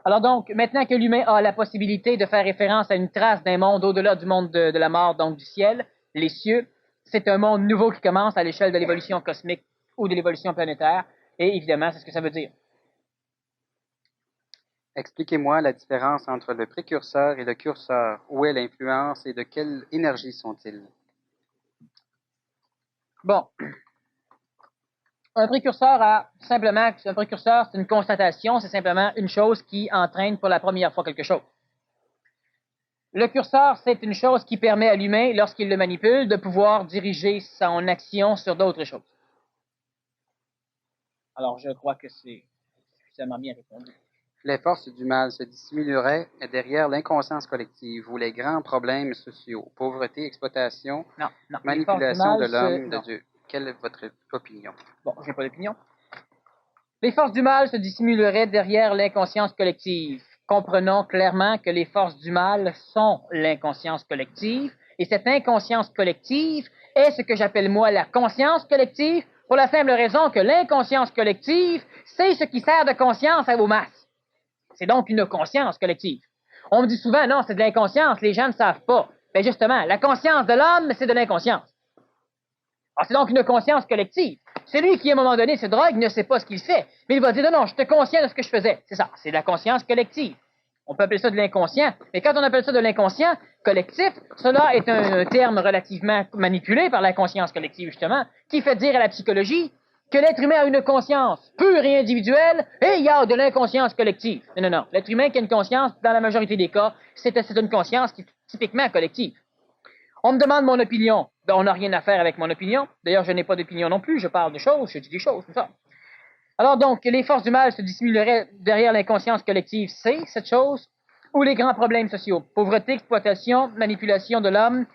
Alors donc, maintenant que l'humain a la possibilité de faire référence à une trace d'un monde au-delà du monde de la mort, donc du ciel, les cieux, c'est un monde nouveau qui commence à l'échelle de l'évolution cosmique ou de l'évolution planétaire. Et évidemment, c'est ce que ça veut dire. Expliquez-moi la différence entre le précurseur et le curseur. Où est l'influence et de quelle énergie sont-ils? Bon. Un précurseur, c'est une constatation, c'est simplement une chose qui entraîne pour la première fois quelque chose. Le curseur, c'est une chose qui permet à l'humain, lorsqu'il le manipule, de pouvoir diriger son action sur d'autres choses. Alors, je crois que c'est suffisamment bien répondu. Les forces du mal se dissimuleraient derrière l'inconscience collective ou les grands problèmes sociaux, pauvreté, exploitation, Non. manipulation de l'homme, de Dieu. Quelle est votre opinion? Bon, j'ai pas d'opinion. Les forces du mal se dissimuleraient derrière l'inconscience collective. Comprenons clairement que les forces du mal sont l'inconscience collective, et cette inconscience collective est ce que j'appelle moi la conscience collective, pour la simple raison que l'inconscience collective, c'est ce qui sert de conscience aux masses. C'est donc une conscience collective. On me dit souvent, non, c'est de l'inconscience, les gens ne savent pas. Ben justement, la conscience de l'homme, c'est de l'inconscience. Alors, c'est donc une conscience collective. Celui qui, à un moment donné, se drogue ne sait pas ce qu'il fait, mais il va dire, non, j'étais conscient de ce que je faisais. C'est ça, c'est de la conscience collective. On peut appeler ça de l'inconscient, mais quand on appelle ça de l'inconscient collectif, cela est un terme relativement manipulé par la conscience collective, justement, qui fait dire à la psychologie que l'être humain a une conscience pure et individuelle, et il y a de l'inconscience collective. Non. L'être humain qui a une conscience, dans la majorité des cas, c'est une conscience qui est typiquement collective. On me demande mon opinion. Ben, on n'a rien à faire avec mon opinion. D'ailleurs, je n'ai pas d'opinion non plus. Je parle de choses, je dis des choses, tout ça. Alors donc, les forces du mal se dissimuleraient derrière l'inconscience collective, c'est cette chose, ou les grands problèmes sociaux, pauvreté, exploitation, manipulation de l'homme,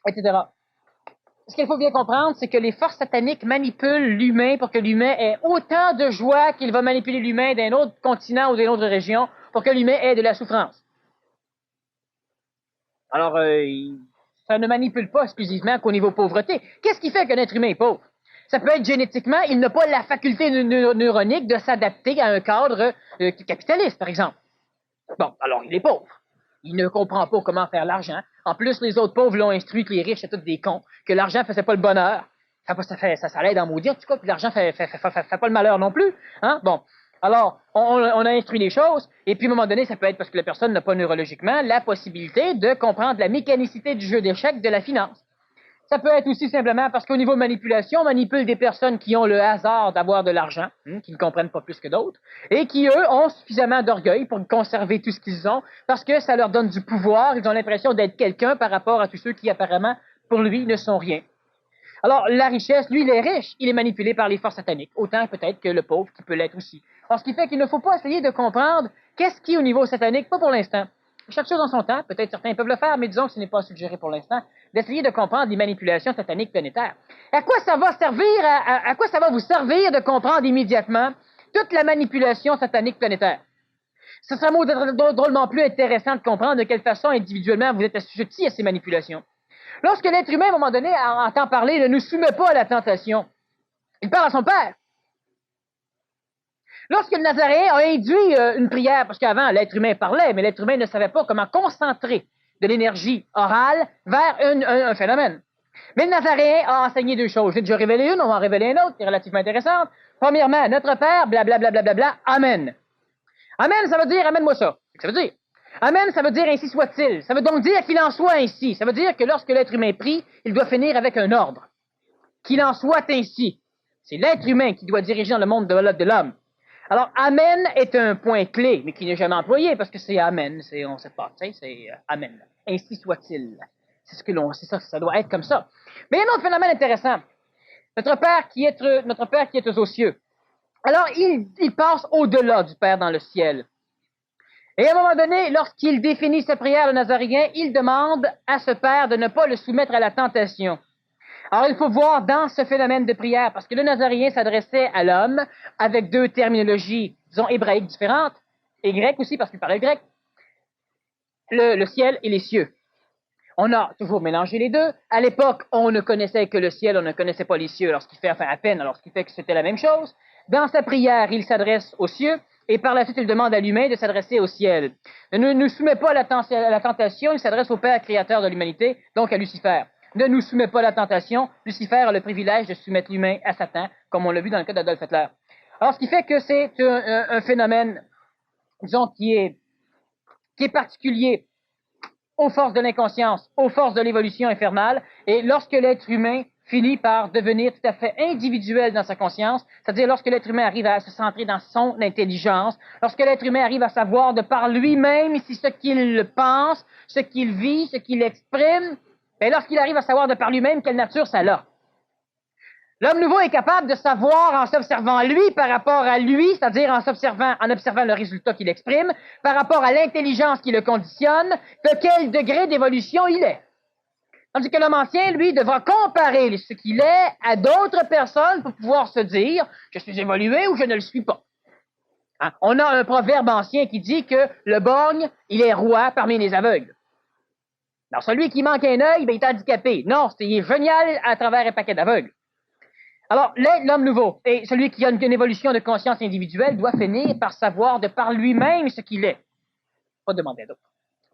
etc. Ce qu'il faut bien comprendre, c'est que les forces sataniques manipulent l'humain pour que l'humain ait autant de joie qu'il va manipuler l'humain d'un autre continent ou d'une autre région pour que l'humain ait de la souffrance. Alors, ça ne manipule pas exclusivement qu'au niveau pauvreté. Qu'est-ce qui fait qu'un être humain est pauvre? Ça peut être génétiquement, il n'a pas la faculté neuronique de s'adapter à un cadre capitaliste, par exemple. Bon, alors il est pauvre. Il ne comprend pas comment faire l'argent. En plus, les autres pauvres l'ont instruit que les riches étaient tous des cons, que l'argent ne faisait pas le bonheur. Ça l'aide à maudire, en tout cas, puis l'argent fait pas le malheur non plus. Hein? Bon. Alors, on a instruit les choses, et puis à un moment donné, ça peut être parce que la personne n'a pas neurologiquement la possibilité de comprendre la mécanicité du jeu d'échecs de la finance. Ça peut être aussi simplement parce qu'au niveau manipulation, on manipule des personnes qui ont le hasard d'avoir de l'argent, qui ne comprennent pas plus que d'autres, et qui, eux, ont suffisamment d'orgueil pour conserver tout ce qu'ils ont, parce que ça leur donne du pouvoir, ils ont l'impression d'être quelqu'un par rapport à tous ceux qui, apparemment, pour lui, ne sont rien. Alors, la richesse, lui, il est riche, il est manipulé par les forces sataniques, autant peut-être que le pauvre qui peut l'être aussi. Alors, ce qui fait qu'il ne faut pas essayer de comprendre qu'est-ce qui, au niveau satanique, pas pour l'instant. Chaque chose en son temps, peut-être certains peuvent le faire, mais disons que ce n'est pas suggéré pour l'instant, d'essayer de comprendre les manipulations sataniques planétaires. À quoi ça va servir, à quoi ça va vous servir de comprendre immédiatement toute la manipulation satanique planétaire? Ce serait drôlement plus intéressant de comprendre de quelle façon individuellement vous êtes assujetti à ces manipulations. Lorsque l'être humain, à un moment donné, entend parler, ne nous soumet pas à la tentation, il parle à son père. Lorsque le Nazaréen a induit une prière, parce qu'avant, l'être humain parlait, mais l'être humain ne savait pas comment concentrer de l'énergie orale vers un phénomène. Mais le Nazaréen a enseigné deux choses. J'ai déjà révélé une, on va en révéler une autre, qui est relativement intéressante. Premièrement, notre Père, blablabla, Amen. Amen, ça veut dire, amène-moi ça. Ça veut dire. Amen, ça veut dire ainsi soit-il. Ça veut donc dire qu'il en soit ainsi. Ça veut dire que lorsque l'être humain prie, il doit finir avec un ordre. Qu'il en soit ainsi. C'est l'être humain qui doit diriger dans le monde de l'homme. Alors, Amen est un point clé, mais qui n'est jamais employé, parce que c'est Amen, on sait pas, tu sais, c'est Amen. Ainsi soit-il. C'est ce que c'est ça doit être comme ça. Mais il y a un autre phénomène intéressant. Notre Père qui est aux cieux. Alors, il passe au-delà du Père dans le ciel. Et à un moment donné, lorsqu'il définit sa prière, le Nazaréen, il demande à ce Père de ne pas le soumettre à la tentation. Alors, il faut voir dans ce phénomène de prière, parce que le Nazaréen s'adressait à l'homme avec deux terminologies, disons, hébraïques différentes, et grecques aussi, parce qu'il parlait grec, le ciel et les cieux. On a toujours mélangé les deux. À l'époque, on ne connaissait que le ciel, on ne connaissait pas les cieux, alors ce qui fait, à peine, alors ce qui fait que c'était la même chose. Dans sa prière, il s'adresse aux cieux, et par la suite, il demande à l'humain de s'adresser au ciel. Ne nous soumet pas à la tentation, il s'adresse au Père créateur de l'humanité, donc à Lucifer. Ne nous soumet pas à la tentation, Lucifer a le privilège de soumettre l'humain à Satan, comme on l'a vu dans le cas d'Adolf Hitler. Alors, ce qui fait que c'est un phénomène, disons, qui est particulier aux forces de l'inconscience, aux forces de l'évolution infernale, et lorsque l'être humain finit par devenir tout à fait individuel dans sa conscience, c'est-à-dire lorsque l'être humain arrive à se centrer dans son intelligence, lorsque l'être humain arrive à savoir de par lui-même si ce qu'il pense, ce qu'il vit, ce qu'il exprime, et lorsqu'il arrive à savoir de par lui-même quelle nature ça a. L'homme nouveau est capable de savoir en s'observant lui par rapport à lui, c'est-à-dire en observant le résultat qu'il exprime, par rapport à l'intelligence qui le conditionne, de quel degré d'évolution il est. Tandis que l'homme ancien, lui, devra comparer ce qu'il est à d'autres personnes pour pouvoir se dire « je suis évolué ou je ne le suis pas ». Hein? On a un proverbe ancien qui dit que le borgne, il est roi parmi les aveugles. Alors, celui qui manque un œil, ben, il est handicapé. Non, il est génial à travers un paquet d'aveugles. Alors, l'homme nouveau, et celui qui a une évolution de conscience individuelle, doit finir par savoir de par lui-même ce qu'il est. Pas demander à d'autres.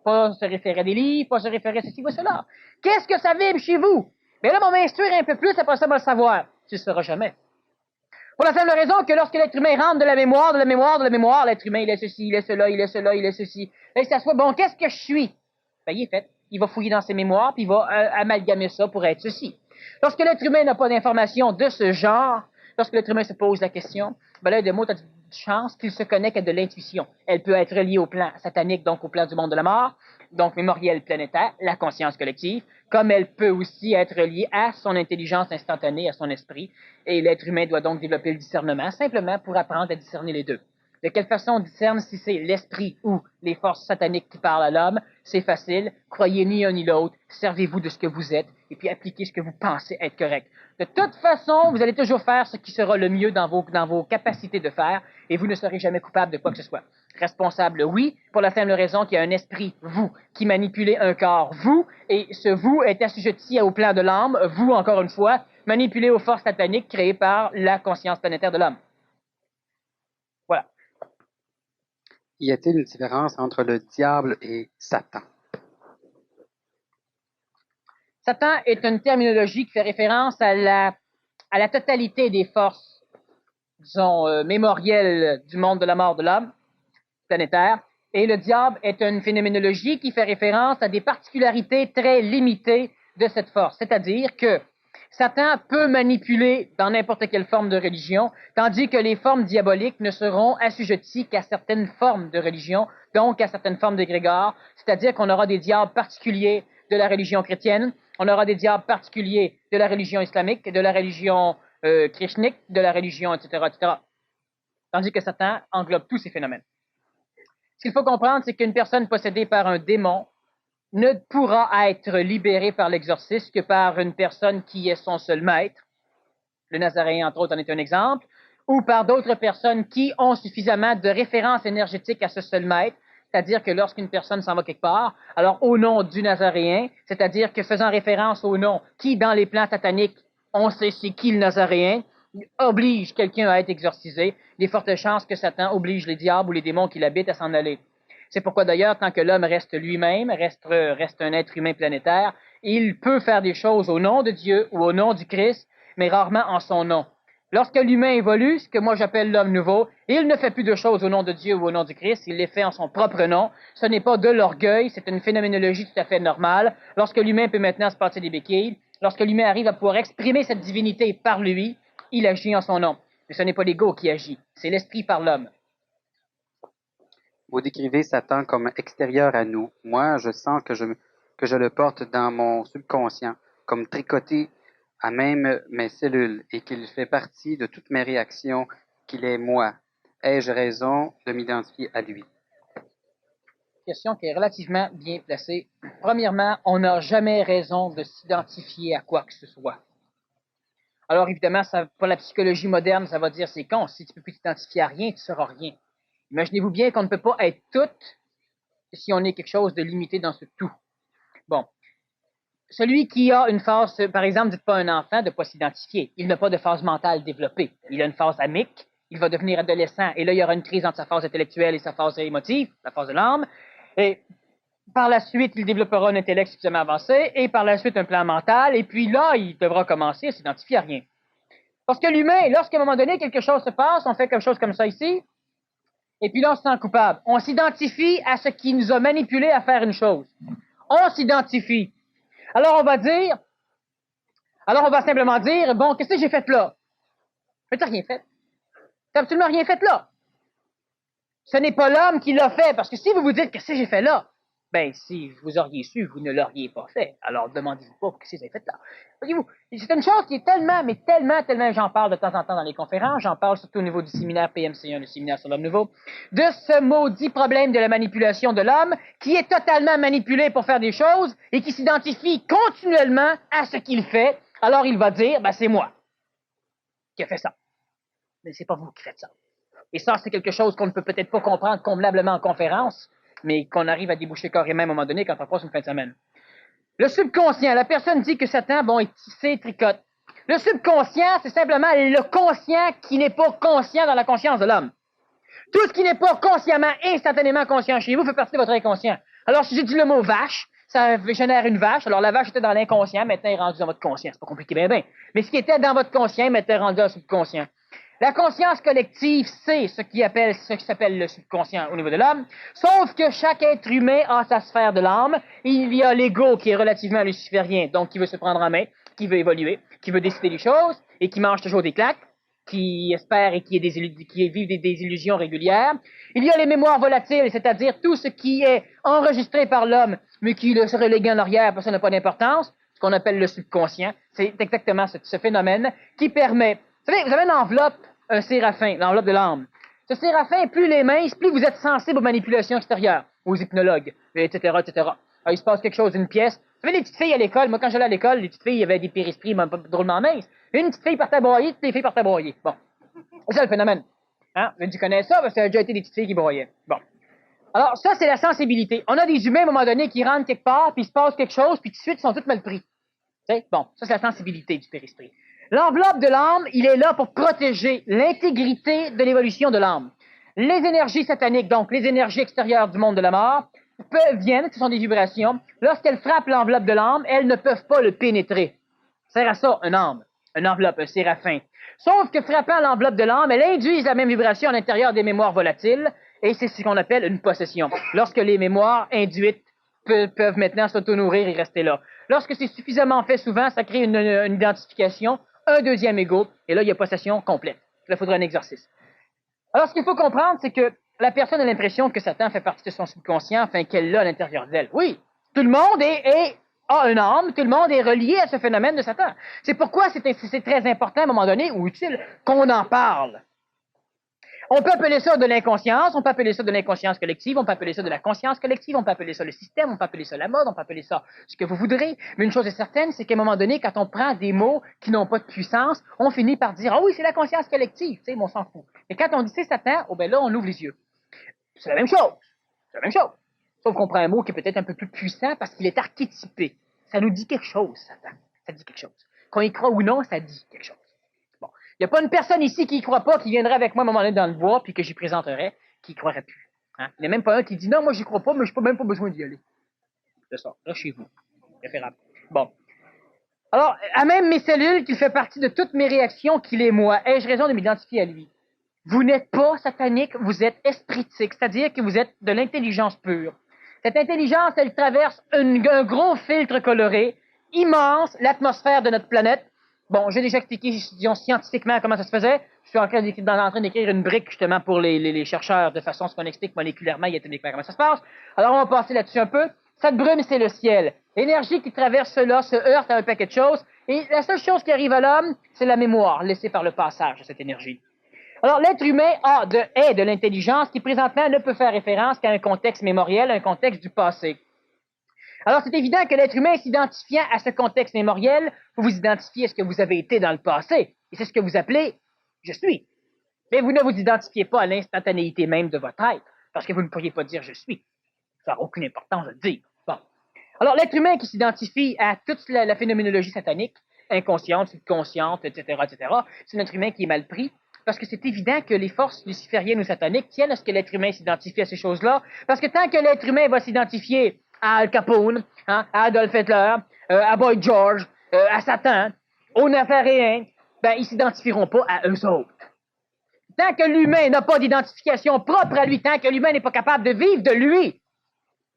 Pas se référer à des livres, pas se référer à ceci ou cela. Qu'est-ce que ça vibre chez vous? Mais là, on va m'instruire un peu plus, après ça, on va le savoir. Tu ne le sauras jamais. Pour la simple raison que lorsque l'être humain rentre de la mémoire, l'être humain, il est ceci, il est cela, il est cela, il est ceci. Et ça soit, bon, qu'est-ce que je suis? Ben, il est fait. Il va fouiller dans ses mémoires, puis il va amalgamer ça pour être ceci. Lorsque l'être humain n'a pas d'informations de ce genre, lorsque l'être humain se pose la question, ben là, il y a des mots, tu as de chance qu'il se connecte à de l'intuition. Elle peut être reliée au plan satanique, donc au plan du monde de la mort, donc mémoriel planétaire, la conscience collective, comme elle peut aussi être reliée à son intelligence instantanée, à son esprit, et l'être humain doit donc développer le discernement, simplement pour apprendre à discerner les deux. De quelle façon on discerne si c'est l'esprit ou les forces sataniques qui parlent à l'homme? C'est facile. Croyez ni un ni l'autre. Servez-vous de ce que vous êtes et puis appliquez ce que vous pensez être correct. De toute façon, vous allez toujours faire ce qui sera le mieux dans vos capacités de faire et vous ne serez jamais coupable de quoi que ce soit. Responsable, oui, pour la simple raison qu'il y a un esprit, vous, qui manipulez un corps, vous, et ce vous est assujetti au plan de l'âme, vous, encore une fois, manipulé aux forces sataniques créées par la conscience planétaire de l'homme. Voilà. Y a-t-il une différence entre le diable et Satan? Satan est une terminologie qui fait référence à la totalité des forces, disons, mémorielles du monde de la mort de l'homme, planétaire. Et le diable est une phénoménologie qui fait référence à des particularités très limitées de cette force. C'est-à-dire que Satan peut manipuler dans n'importe quelle forme de religion, tandis que les formes diaboliques ne seront assujetties qu'à certaines formes de religion, donc à certaines formes d'égrégores, c'est-à-dire qu'on aura des diables particuliers de la religion chrétienne, on aura des diables particuliers de la religion islamique, de la religion krishnique, de la religion, etc., etc. Tandis que Satan englobe tous ces phénomènes. Ce qu'il faut comprendre, c'est qu'une personne possédée par un démon ne pourra être libéré par l'exorcisme que par une personne qui est son seul maître, le Nazaréen entre autres en est un exemple, ou par d'autres personnes qui ont suffisamment de références énergétiques à ce seul maître, c'est-à-dire que lorsqu'une personne s'en va quelque part, alors au nom du Nazaréen, c'est-à-dire que faisant référence au nom qui dans les plans sataniques, on sait c'est qui le Nazaréen, oblige quelqu'un à être exorcisé, il y a fortes chances que Satan oblige les diables ou les démons qui l'habitent à s'en aller. C'est pourquoi d'ailleurs, tant que l'homme reste lui-même, reste un être humain planétaire, il peut faire des choses au nom de Dieu ou au nom du Christ, mais rarement en son nom. Lorsque l'humain évolue, ce que moi j'appelle l'homme nouveau, il ne fait plus de choses au nom de Dieu ou au nom du Christ, il les fait en son propre nom. Ce n'est pas de l'orgueil, c'est une phénoménologie tout à fait normale. Lorsque l'humain peut maintenant se passer des béquilles, lorsque l'humain arrive à pouvoir exprimer cette divinité par lui, il agit en son nom. Mais ce n'est pas l'ego qui agit, c'est l'esprit par l'homme. Vous décrivez Satan comme extérieur à nous. Moi, je sens que je le porte dans mon subconscient, comme tricoté à même mes cellules, et qu'il fait partie de toutes mes réactions, qu'il est moi. Ai-je raison de m'identifier à lui? Question qui est relativement bien placée. Premièrement, on n'a jamais raison de s'identifier à quoi que ce soit. Alors évidemment, pour la psychologie moderne, ça va dire c'est con, si tu ne peux plus t'identifier à rien, tu ne seras rien. Imaginez-vous bien qu'on ne peut pas être tout si on est quelque chose de limité dans ce tout. Bon. Celui qui a une phase, par exemple, dites pas un enfant de ne pas s'identifier. Il n'a pas de phase mentale développée. Il a une phase amique, il va devenir adolescent, et là, il y aura une crise entre sa phase intellectuelle et sa phase émotive, la phase de l'âme. Et par la suite, il développera un intellect suffisamment avancé, et par la suite, un plan mental, et puis là, il devra commencer à s'identifier à rien. Parce que l'humain, lorsqu'à un moment donné, quelque chose se passe, on fait quelque chose comme ça ici, et puis là, on se sent coupable. On s'identifie à ce qui nous a manipulés à faire une chose. On s'identifie. Alors, on va simplement dire, bon, qu'est-ce que j'ai fait là? Mais t'as rien fait. T'as absolument rien fait là. Ce n'est pas l'homme qui l'a fait, parce que si vous vous dites, qu'est-ce que j'ai fait là? Ben, si vous auriez su, vous ne l'auriez pas fait. Alors, demandez-vous pas ce que vous avez fait là. Voyez-vous, c'est une chose qui est tellement, mais tellement, j'en parle de temps en temps dans les conférences, j'en parle surtout au niveau du séminaire PMC1, le séminaire sur l'homme nouveau, de ce maudit problème de la manipulation de l'homme, qui est totalement manipulé pour faire des choses et qui s'identifie continuellement à ce qu'il fait. Alors, il va dire, ben, c'est moi qui a fait ça. Mais c'est pas vous qui faites ça. Et ça, c'est quelque chose qu'on ne peut peut-être pas comprendre convenablement en conférence, mais qu'on arrive à déboucher carrément à un moment donné quand on passe une fin de semaine. Le subconscient, la personne dit que Satan, bon, est tissé, tricote. Le subconscient, c'est simplement le conscient qui n'est pas conscient dans la conscience de l'homme. Tout ce qui n'est pas consciemment, instantanément conscient chez vous fait partie de votre inconscient. Alors, si j'ai dit le mot vache, ça génère une vache. Alors, la vache était dans l'inconscient, maintenant elle est rendue dans votre conscient. C'est pas compliqué, ben. Mais ce qui était dans votre conscient, maintenant est rendu dans le subconscient. La conscience collective, c'est ce qui s'appelle le subconscient au niveau de l'homme, sauf que chaque être humain a sa sphère de l'âme. Il y a l'ego qui est relativement luciférien, donc qui veut se prendre en main, qui veut évoluer, qui veut décider des choses, et qui mange toujours des claques, qui espère et qui vit des illusions régulières. Il y a les mémoires volatiles, c'est-à-dire tout ce qui est enregistré par l'homme, mais qui le serait relégué en arrière parce que ça n'a pas d'importance, ce qu'on appelle le subconscient. C'est exactement ce phénomène qui permet... Vous savez, vous avez une enveloppe, un séraphin, l'enveloppe de l'âme. Ce séraphin, plus les minces, plus vous êtes sensible aux manipulations extérieures, aux hypnologues, etc., etc. Alors, il se passe quelque chose d'une pièce. Vous savez, les petites filles à l'école, moi, quand j'allais à l'école, les petites filles, il y avait des périsprits, même pas drôlement minces. Une petite fille partait à broyer, toutes les filles partaient à broyer. Bon. C'est ça le phénomène. Hein? Vous avez dû connaître ça, parce que ça a déjà été des petites filles qui broyaient. Bon. Alors, ça, c'est la sensibilité. On a des humains, à un moment donné, qui rentrent quelque part, puis il se passe quelque chose, puis tout de suite, ils sont tous mal pris. Bon, ça, c'est la sensibilité du périsprit. L'enveloppe de l'âme, il est là pour protéger l'intégrité de l'évolution de l'âme. Les énergies sataniques, donc les énergies extérieures du monde de la mort, viennent, ce sont des vibrations. Lorsqu'elles frappent l'enveloppe de l'âme, elles ne peuvent pas le pénétrer. Ça sert à ça, une âme, une enveloppe, un séraphin. Sauf que frappant l'enveloppe de l'âme, elle induit la même vibration à l'intérieur des mémoires volatiles, et c'est ce qu'on appelle une possession. Lorsque les mémoires induites peuvent maintenant s'auto-nourrir et rester là. Lorsque c'est suffisamment fait souvent, ça crée une identification, un deuxième ego, et là, il y a possession complète. Là, il faudra un exercice. Alors, ce qu'il faut comprendre, c'est que la personne a l'impression que Satan fait partie de son subconscient, enfin, qu'elle l'a à l'intérieur d'elle. Oui, tout le monde a une âme, tout le monde est relié à ce phénomène de Satan. C'est pourquoi c'est très important, à un moment donné, ou utile, qu'on en parle. On peut appeler ça de l'inconscience, on peut appeler ça de l'inconscience collective, on peut appeler ça de la conscience collective, on peut appeler ça le système, on peut appeler ça la mode, on peut appeler ça ce que vous voudrez. Mais une chose est certaine, c'est qu'à un moment donné, quand on prend des mots qui n'ont pas de puissance, on finit par dire « Ah oui, c'est la conscience collective », tu sais, mais on s'en fout. Et quand on dit « c'est Satan », oh ben là, on ouvre les yeux. C'est la même chose. C'est la même chose. Sauf qu'on prend un mot qui est peut-être un peu plus puissant parce qu'il est archétypé. Ça nous dit quelque chose, Satan. Ça dit quelque chose. Qu'on y croit ou non, ça dit quelque chose. Il n'y a pas une personne ici qui y croit pas, qui viendrait avec moi à un moment donné dans le bois, puis que j'y présenterais, qui y croirait plus. Hein? Il n'y a même pas un qui dit non, moi j'y crois pas, mais je n'ai même pas besoin d'y aller. C'est ça, là chez vous. Préférable. Bon. Alors, à même mes cellules, qu'il fait partie de toutes mes réactions, qu'il est moi, ai-je raison de m'identifier à lui? Vous n'êtes pas satanique, vous êtes espritique, c'est-à-dire que vous êtes de l'intelligence pure. Cette intelligence, elle traverse un gros filtre coloré, immense, l'atmosphère de notre planète. Bon, j'ai déjà expliqué scientifiquement comment ça se faisait. Je suis en train d'écrire une brique, justement, pour les chercheurs, de façon à ce qu'on explique moléculairement, il y a comment ça se passe. Alors, on va passer là-dessus un peu. Cette brume, c'est le ciel. L'énergie qui traverse cela se heurte à un paquet de choses. Et la seule chose qui arrive à l'homme, c'est la mémoire, laissée par le passage de cette énergie. Alors, l'être humain est de l'intelligence qui, présentement, ne peut faire référence qu'à un contexte mémoriel, un contexte du passé. Alors, c'est évident que l'être humain, s'identifiant à ce contexte mémoriel, vous vous identifiez à ce que vous avez été dans le passé. Et c'est ce que vous appelez « je suis ». Mais vous ne vous identifiez pas à l'instantanéité même de votre être, parce que vous ne pourriez pas dire « je suis ». Ça n'a aucune importance de le dire. Bon. Alors, l'être humain qui s'identifie à toute la phénoménologie satanique, inconsciente, subconsciente, etc., c'est un être humain qui est mal pris, parce que c'est évident que les forces lucifériennes ou sataniques tiennent à ce que l'être humain s'identifie à ces choses-là, parce que tant que l'être humain va s'identifier à Al Capone, hein, à Adolf Hitler, à Boy George, à Satan, aux Nazaréens, ben, ils s'identifieront pas à eux autres. Tant que l'humain n'a pas d'identification propre à lui, tant que l'humain n'est pas capable de vivre de lui,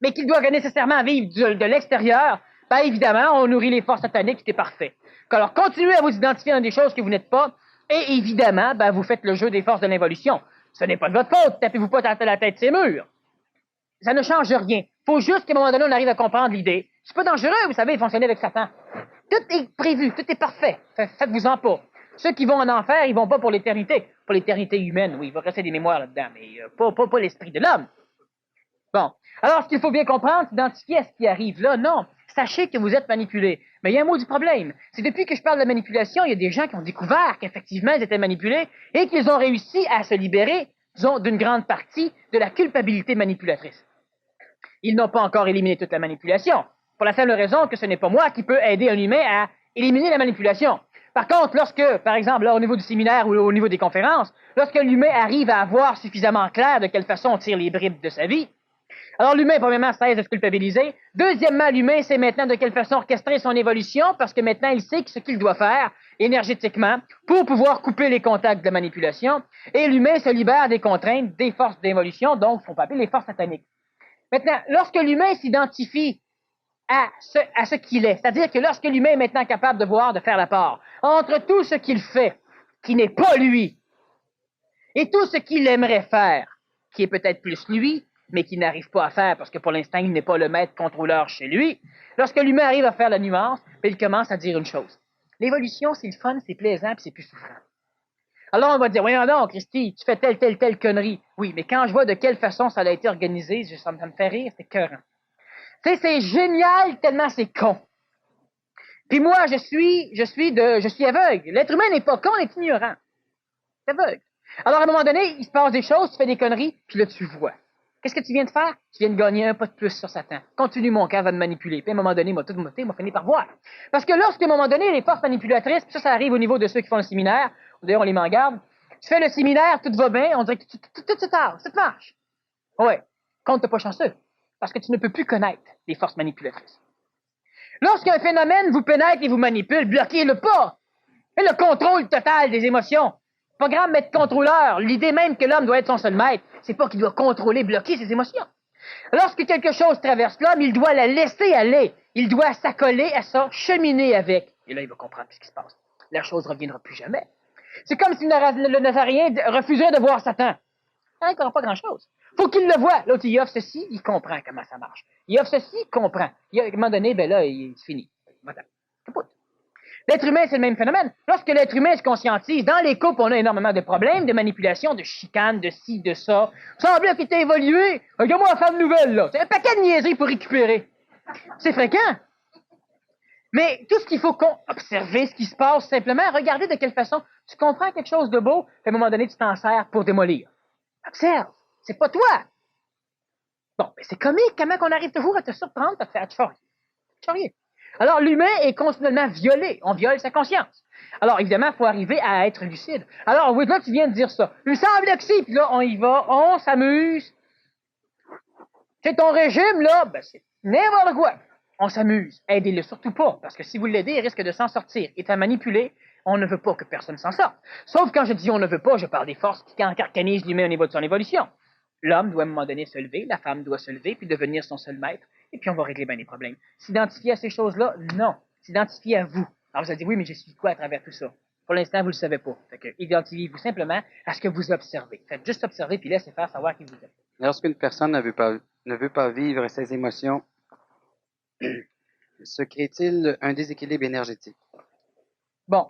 mais qu'il doit nécessairement vivre de l'extérieur, ben, évidemment, on nourrit les forces sataniques, c'est parfait. Alors, continuez à vous identifier dans des choses que vous n'êtes pas, et évidemment, ben, vous faites le jeu des forces de l'involution. Ce n'est pas de votre faute, tapez-vous pas la tête ces murs. Ça ne change rien. Faut juste qu'à un moment donné, on arrive à comprendre l'idée. C'est pas dangereux, vous savez, fonctionner avec Satan. Tout est prévu, tout est parfait. Faites-vous-en pas. Ceux qui vont en enfer, ils vont pas pour l'éternité. Pour l'éternité humaine, oui, il va rester des mémoires là-dedans, mais pas l'esprit de l'homme. Bon. Alors, ce qu'il faut bien comprendre, c'est d'identifier à ce qui arrive là. Non. Sachez que vous êtes manipulé. Mais il y a un mot du problème. C'est depuis que je parle de manipulation, il y a des gens qui ont découvert qu'effectivement, ils étaient manipulés et qu'ils ont réussi à se libérer, disons, d'une grande partie de la culpabilité manipulatrice. Ils n'ont pas encore éliminé toute la manipulation, pour la simple raison que ce n'est pas moi qui peux aider un humain à éliminer la manipulation. Par contre, lorsque, par exemple, là, au niveau du séminaire ou au niveau des conférences, lorsque l'humain arrive à avoir suffisamment clair de quelle façon on tire les bribes de sa vie, alors l'humain, premièrement, cesse de se culpabiliser. Deuxièmement, l'humain sait maintenant de quelle façon orchestrer son évolution, parce que maintenant, il sait ce qu'il doit faire énergétiquement pour pouvoir couper les contacts de la manipulation. Et l'humain se libère des contraintes, des forces d'évolution, donc, il faut pas appeler les forces sataniques. Maintenant, lorsque l'humain s'identifie à ce qu'il est, c'est-à-dire que lorsque l'humain est maintenant capable de voir, de faire la part entre tout ce qu'il fait, qui n'est pas lui, et tout ce qu'il aimerait faire, qui est peut-être plus lui, mais qu'il n'arrive pas à faire parce que pour l'instant, il n'est pas le maître contrôleur chez lui, lorsque l'humain arrive à faire la nuance, il commence à dire une chose. L'évolution, c'est le fun, c'est plaisant, puis c'est plus souffrant. Alors, on va dire, voyons donc, Christy, tu fais telle connerie. Oui, mais quand je vois de quelle façon ça a été organisé, ça me fait rire, c'est écœurant. Tu sais, c'est génial tellement c'est con. Puis moi, je suis aveugle. L'être humain n'est pas con, il est ignorant. C'est aveugle. Alors, à un moment donné, il se passe des choses, tu fais des conneries, puis là, tu vois. Qu'est-ce que tu viens de faire? Tu viens de gagner un pas de plus sur Satan. Continue, mon cœur va me manipuler. Puis à un moment donné, m'a tout moté, m'a fini par voir. Parce que lorsqu'à un moment donné, les forces manipulatrices, puis ça arrive au niveau de ceux qui font le séminaire, d'ailleurs, on les met en garde. Tu fais le séminaire, tout va bien, on dirait que tout se tarde, ça te marche. Ouais. Compte, t'es pas chanceux. Parce que tu ne peux plus connaître les forces manipulatrices. Lorsqu'un phénomène vous pénètre et vous manipule, bloquez-le pas. Et le contrôle total des émotions. Pas grave mettre contrôleur. L'idée même que l'homme doit être son seul maître, c'est pas qu'il doit contrôler, bloquer ses émotions. Lorsque quelque chose traverse l'homme, il doit la laisser aller. Il doit s'accoler à ça, cheminer avec. Et là, il va comprendre ce qui se passe. La chose ne reviendra plus jamais. C'est comme si le Nazaréen refuserait de voir Satan. Il n'aura pas grand-chose. Faut qu'il le voie. L'autre, il offre ceci, il comprend comment ça marche. Il offre ceci, il comprend. À un moment donné, ben là, c'est fini. Voilà. Capote. L'être humain, c'est le même phénomène. Lorsque l'être humain se conscientise, dans les couples, on a énormément de problèmes, de manipulation, de chicanes, de ci, de ça. Semblait qu'il était évolué. Regarde-moi la femme nouvelle, là. C'est un paquet de niaiseries pour récupérer. C'est fréquent. Mais tout ce qu'il faut observer, ce qui se passe, simplement, regarder de quelle façon tu comprends quelque chose de beau, puis à un moment donné, tu t'en sers pour démolir. Observe. C'est pas toi. Bon, mais c'est comique, comment qu'on arrive toujours à te surprendre, à te faire rien. Alors, l'humain est continuellement violé. On viole sa conscience. Alors, évidemment, il faut arriver à être lucide. Alors, oui, là, tu viens de dire ça. Il semble que si, puis là, on y va, on s'amuse. C'est ton régime, là, ben, c'est n'importe quoi. On s'amuse. Aidez-le surtout pas, parce que si vous l'aidez, il risque de s'en sortir. Il est à manipuler. On ne veut pas que personne s'en sorte. Sauf quand je dis on ne veut pas, je parle des forces qui encarcanisent l'humain au niveau de son évolution. L'homme doit à un moment donné se lever, la femme doit se lever, puis devenir son seul maître, et puis on va régler bien les problèmes. S'identifier à ces choses-là, non. S'identifier à vous. Alors vous allez dire, oui, mais je suis quoi à travers tout ça? Pour l'instant, vous ne le savez pas. Fait que identifiez-vous simplement à ce que vous observez. Faites juste observer, puis laissez faire savoir qui vous êtes. Lorsqu'une personne ne veut pas vivre ses émotions, se crée-t-il un déséquilibre énergétique? Bon.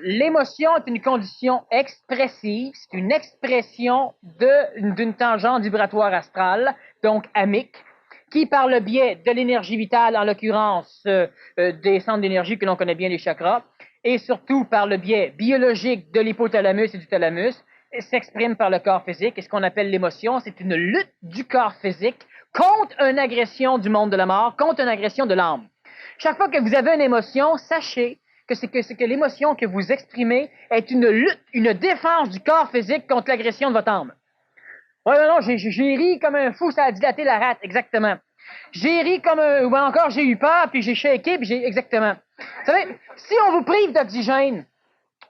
L'émotion est une condition expressive, c'est une expression d'une tangente vibratoire astrale, donc amique, qui par le biais de l'énergie vitale, en l'occurrence des centres d'énergie que l'on connaît bien, les chakras, et surtout par le biais biologique de l'hypothalamus et du thalamus, s'exprime par le corps physique. Et ce qu'on appelle l'émotion, c'est une lutte du corps physique contre une agression du monde de la mort, contre une agression de l'âme. Chaque fois que vous avez une émotion, sachez que l'émotion que vous exprimez est une lutte, une défense du corps physique contre l'agression de votre âme. Ouais, non, j'ai ri comme un fou, ça a dilaté la rate, exactement. J'ai ri comme ou encore j'ai eu peur, puis j'ai shaké, puis exactement. Vous savez, si on vous prive d'oxygène,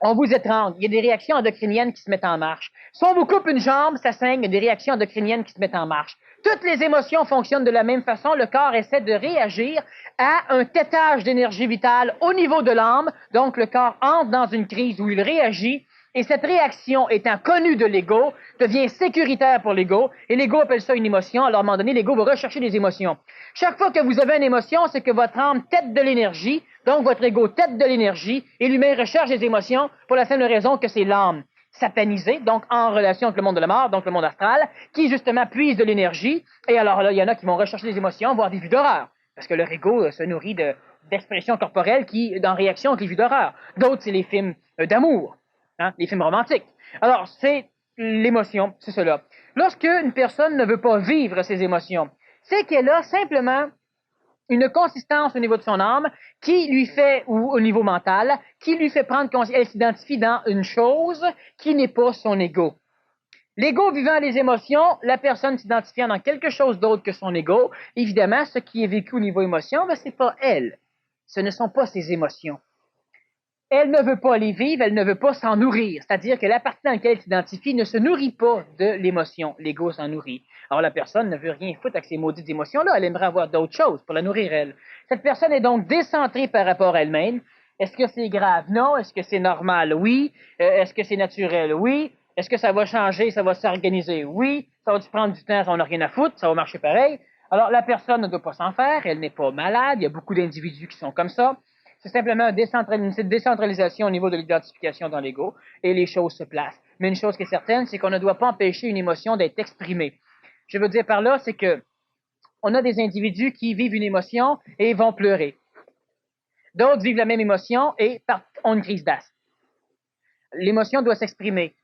on vous étrangle, il y a des réactions endocriniennes qui se mettent en marche. Si on vous coupe une jambe, ça saigne, il y a des réactions endocriniennes qui se mettent en marche. Toutes les émotions fonctionnent de la même façon. Le corps essaie de réagir à un tétage d'énergie vitale au niveau de l'âme. Donc, le corps entre dans une crise où il réagit Et cette réaction étant connue de l'ego, devient sécuritaire pour l'ego, et l'ego appelle ça une émotion. Alors, à un moment donné, l'ego va rechercher des émotions. Chaque fois que vous avez une émotion, c'est que votre âme tête de l'énergie, donc votre ego tête de l'énergie, et l'humain recherche des émotions pour la simple raison que c'est l'âme satanisée, donc en relation avec le monde de la mort, donc le monde astral, qui justement puise de l'énergie. Et alors là, il y en a qui vont rechercher des émotions, voire des vues d'horreur, parce que leur ego se nourrit d'expressions corporelles qui, en réaction avec les vues d'horreur. D'autres, c'est les films d'amour. Hein, les films romantiques. Alors, c'est l'émotion, c'est cela. Lorsque une personne ne veut pas vivre ses émotions, c'est qu'elle a simplement une consistance au niveau de son âme qui lui fait, ou au niveau mental, qui lui fait prendre conscience, elle s'identifie dans une chose qui n'est pas son ego. L'ego vivant les émotions, la personne s'identifiant dans quelque chose d'autre que son ego, évidemment, ce qui est vécu au niveau émotion, ben, c'est pas elle. Ce ne sont pas ses émotions. Elle ne veut pas les vivre, elle ne veut pas s'en nourrir. C'est-à-dire que la partie dans laquelle elle s'identifie ne se nourrit pas de l'émotion. L'ego s'en nourrit. Alors la personne ne veut rien foutre avec ces maudites émotions-là. Elle aimerait avoir d'autres choses pour la nourrir, elle. Cette personne est donc décentrée par rapport à elle-même. Est-ce que c'est grave? Non. Est-ce que c'est normal? Oui. Est-ce que c'est naturel? Oui. Est-ce que ça va changer? Ça va s'organiser? Oui. Ça va prendre du temps? Ça, on n'a rien à foutre. Ça va marcher pareil. Alors la personne ne doit pas s'en faire. Elle n'est pas malade. Il y a beaucoup d'individus qui sont comme ça. C'est simplement une décentralisation au niveau de l'identification dans l'ego et les choses se placent. Mais une chose qui est certaine, c'est qu'on ne doit pas empêcher une émotion d'être exprimée. Je veux dire par là, c'est que on a des individus qui vivent une émotion et vont pleurer. D'autres vivent la même émotion et ont une crise d'asthme. L'émotion doit s'exprimer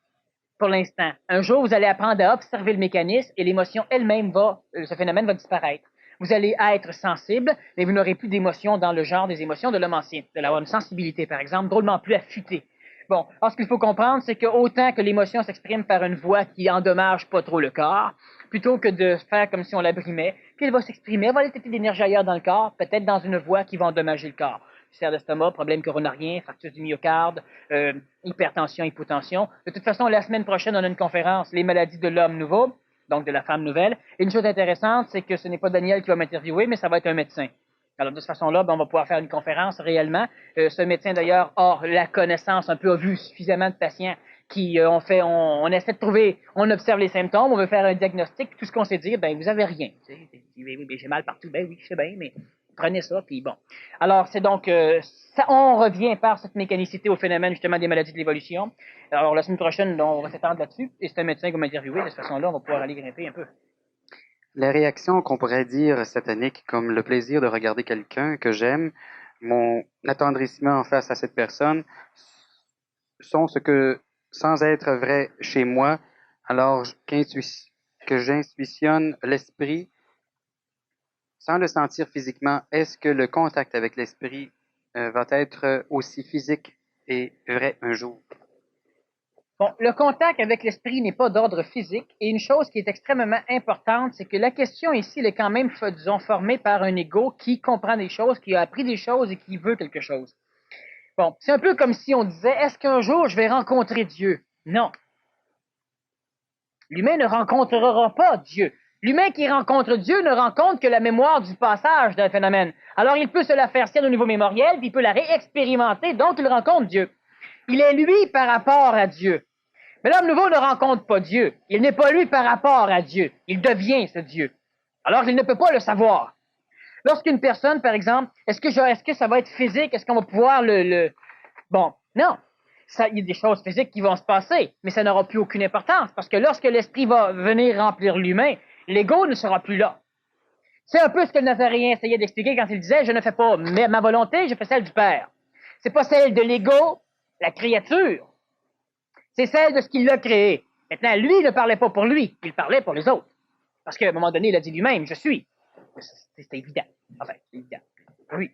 pour l'instant. Un jour, vous allez apprendre à observer le mécanisme et l'émotion elle-même ce phénomène va disparaître. Vous allez être sensible, mais vous n'aurez plus d'émotion dans le genre des émotions de l'homme ancien. Vous allez avoir une sensibilité, par exemple, drôlement plus affûtée. Bon, alors ce qu'il faut comprendre, c'est que autant que l'émotion s'exprime par une voix qui endommage pas trop le corps, plutôt que de faire comme si on la brimait, puis elle va s'exprimer, elle va aller têter d'énergie ailleurs dans le corps, peut-être dans une voix qui va endommager le corps. Ulcère d'estomac, problème coronarien, fracture du myocarde, hypertension, hypotension. De toute façon, la semaine prochaine, on a une conférence, les maladies de l'homme nouveau, donc de la femme nouvelle. Et une chose intéressante, c'est que ce n'est pas Daniel qui va m'interviewer, mais ça va être un médecin. Alors, de cette façon-là, on va pouvoir faire une conférence réellement. Ce médecin, d'ailleurs, a la connaissance, a vu suffisamment de patients qui on essaie de trouver, on observe les symptômes, on veut faire un diagnostic, tout ce qu'on sait dire, ben, vous avez rien. Oui, j'ai mal partout, ben oui, je sais bien, mais prenez ça, puis bon. Alors, c'est donc, on revient par cette mécanicité au phénomène, justement, des maladies de l'évolution. Alors, la semaine prochaine, on va s'étendre là-dessus, et c'est un médecin qui va m'interviewer. De cette façon-là, on va pouvoir aller grimper un peu. Les réactions qu'on pourrait dire sataniques, comme le plaisir de regarder quelqu'un que j'aime, mon attendrissement face à cette personne, sont ce que, sans être vrai chez moi, alors que j'intuitionne l'esprit, sans le sentir physiquement, est-ce que le contact avec l'esprit va être aussi physique et vrai un jour? Bon, le contact avec l'esprit n'est pas d'ordre physique, et une chose qui est extrêmement importante, c'est que la question ici, elle est quand même, disons, formée par un ego qui comprend des choses, qui a appris des choses et qui veut quelque chose. Bon, c'est un peu comme si on disait, est-ce qu'un jour je vais rencontrer Dieu? Non. L'humain ne rencontrera pas Dieu. L'humain qui rencontre Dieu ne rencontre que la mémoire du passage d'un phénomène. Alors il peut se la faire sienne au niveau mémoriel, puis il peut la réexpérimenter, donc il rencontre Dieu. Il est lui par rapport à Dieu. Mais l'homme nouveau ne rencontre pas Dieu. Il n'est pas lui par rapport à Dieu. Il devient ce Dieu. Alors il ne peut pas le savoir. Lorsqu'une personne, par exemple, est-ce que ça va être physique? Est-ce qu'on va pouvoir Bon, non. Il y a des choses physiques qui vont se passer, mais ça n'aura plus aucune importance, parce que lorsque l'esprit va venir remplir l'humain, l'ego ne sera plus là. C'est un peu ce que le Nazaréen essayait d'expliquer quand il disait « Je ne fais pas ma volonté, je fais celle du Père ». C'est pas celle de l'ego, la créature. C'est celle de ce qu'il a créé. Maintenant, lui ne parlait pas pour lui, il parlait pour les autres. Parce qu'à un moment donné, il a dit lui-même « Je suis ». C'est évident. Enfin, c'est évident. Oui.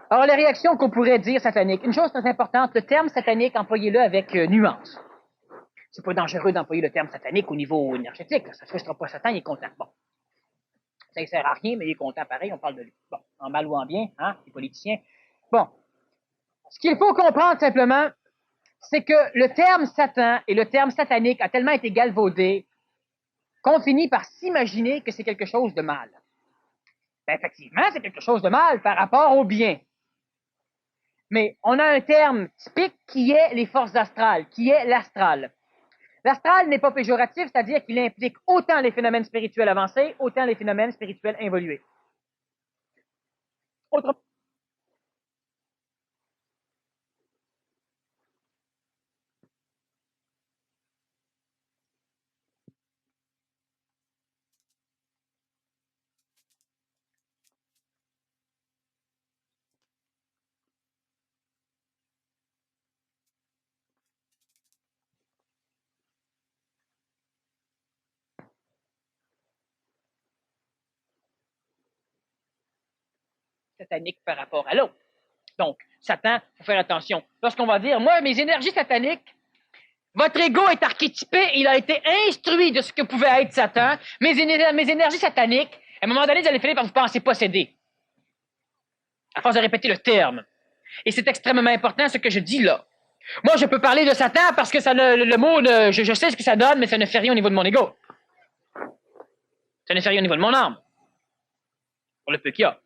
Alors, les réactions qu'on pourrait dire sataniques. Une chose très importante, le terme satanique, employez-le avec nuance. C'est pas dangereux d'employer le terme satanique au niveau énergétique. Là. Ça ne frustre pas Satan, il est content. Bon. Ça ne sert à rien, mais il est content pareil, on parle de lui. Bon, en mal ou en bien, hein, les politiciens. Bon. Ce qu'il faut comprendre simplement, c'est que le terme Satan et le terme satanique a tellement été galvaudé qu'on finit par s'imaginer que c'est quelque chose de mal. Ben, effectivement, c'est quelque chose de mal par rapport au bien. Mais on a un terme typique qui est les forces astrales, qui est l'astral. L'astral n'est pas péjoratif, c'est-à-dire qu'il implique autant les phénomènes spirituels avancés, autant les phénomènes spirituels involués. Autrement, satanique par rapport à l'autre. Donc, Satan, il faut faire attention. Lorsqu'on va dire, moi, mes énergies sataniques, votre ego est archétypé, il a été instruit de ce que pouvait être Satan. Mes énergies sataniques, à un moment donné, vous allez finir par vous penser possédé. À force de répéter le terme. Et c'est extrêmement important ce que je dis là. Moi, je peux parler de Satan parce que ça le mot, je sais ce que ça donne, mais ça ne fait rien au niveau de mon ego. Ça ne fait rien au niveau de mon âme. Pour le peu qu'il y a.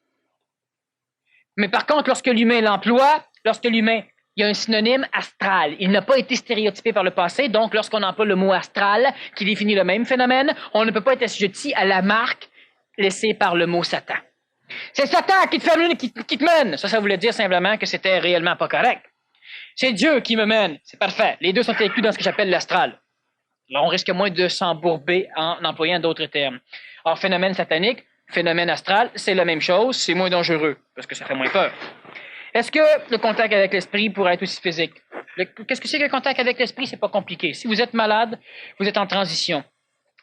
Mais par contre, lorsque l'humain l'emploie, lorsque l'humain, il y a un synonyme astral. Il n'a pas été stéréotypé par le passé, donc lorsqu'on emploie le mot astral, qui définit le même phénomène, on ne peut pas être assujetti à la marque laissée par le mot Satan. C'est Satan qui te mène. Ça voulait dire simplement que c'était réellement pas correct. C'est Dieu qui me mène. C'est parfait. Les deux sont inclus dans ce que j'appelle l'astral. Là, on risque moins de s'embourber en employant d'autres termes. Alors, phénomène satanique, phénomène astral, c'est la même chose, c'est moins dangereux, parce que ça fait moins peur. Est-ce que le contact avec l'esprit pourrait être aussi physique? Qu'est-ce que c'est que le contact avec l'esprit? C'est pas compliqué. Si vous êtes malade, vous êtes en transition.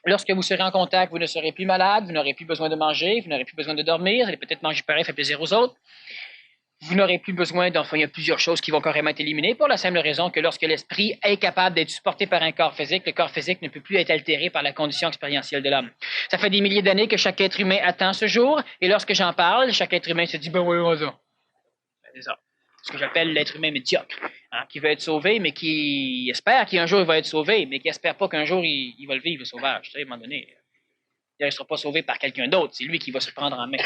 Lorsque vous serez en contact, vous ne serez plus malade, vous n'aurez plus besoin de manger, vous n'aurez plus besoin de dormir, vous allez peut-être manger pareil, faire plaisir aux autres. Vous n'aurez plus besoin d'enfin, il y a plusieurs choses qui vont carrément être éliminées pour la simple raison que lorsque l'esprit est capable d'être supporté par un corps physique, le corps physique ne peut plus être altéré par la condition expérientielle de l'homme. Ça fait des milliers d'années que chaque être humain attend ce jour, et lorsque j'en parle, chaque être humain se dit, ben oui, vas-y. C'est ça. Ce que j'appelle l'être humain médiocre, hein, qui veut être sauvé, mais qui espère qu'un jour il va être sauvé, mais qui espère pas qu'un jour il va le vivre, le sauvage. Tu sais, à un moment donné, il ne sera pas sauvé par quelqu'un d'autre, c'est lui qui va se prendre en main.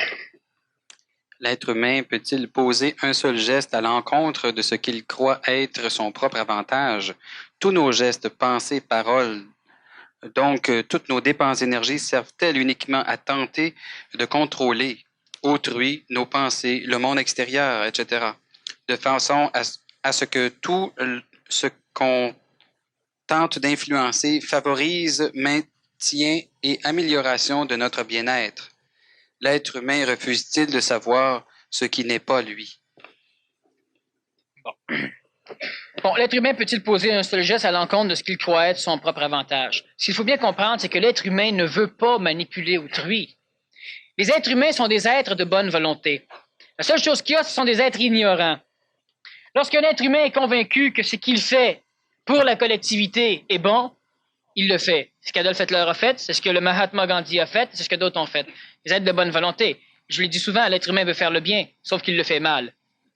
L'être humain peut-il poser un seul geste à l'encontre de ce qu'il croit être son propre avantage? Tous nos gestes, pensées, paroles, donc toutes nos dépenses d'énergie servent-elles uniquement à tenter de contrôler autrui, nos pensées, le monde extérieur, etc., de façon à ce que tout ce qu'on tente d'influencer favorise, maintien et amélioration de notre bien-être? L'être humain refuse-t-il de savoir ce qui n'est pas lui? Bon, l'être humain peut-il poser un seul geste à l'encontre de ce qu'il croit être son propre avantage? Ce qu'il faut bien comprendre, c'est que l'être humain ne veut pas manipuler autrui. Les êtres humains sont des êtres de bonne volonté. La seule chose qu'il y a, ce sont des êtres ignorants. Lorsqu'un être humain est convaincu que ce qu'il fait pour la collectivité est bon, il le fait. C'est ce qu'Adolf Hitler a fait, c'est ce que le Mahatma Gandhi a fait, c'est ce que d'autres ont fait. Les êtres de bonne volonté. Je l'ai dit souvent, l'être humain veut faire le bien, sauf qu'il le fait mal.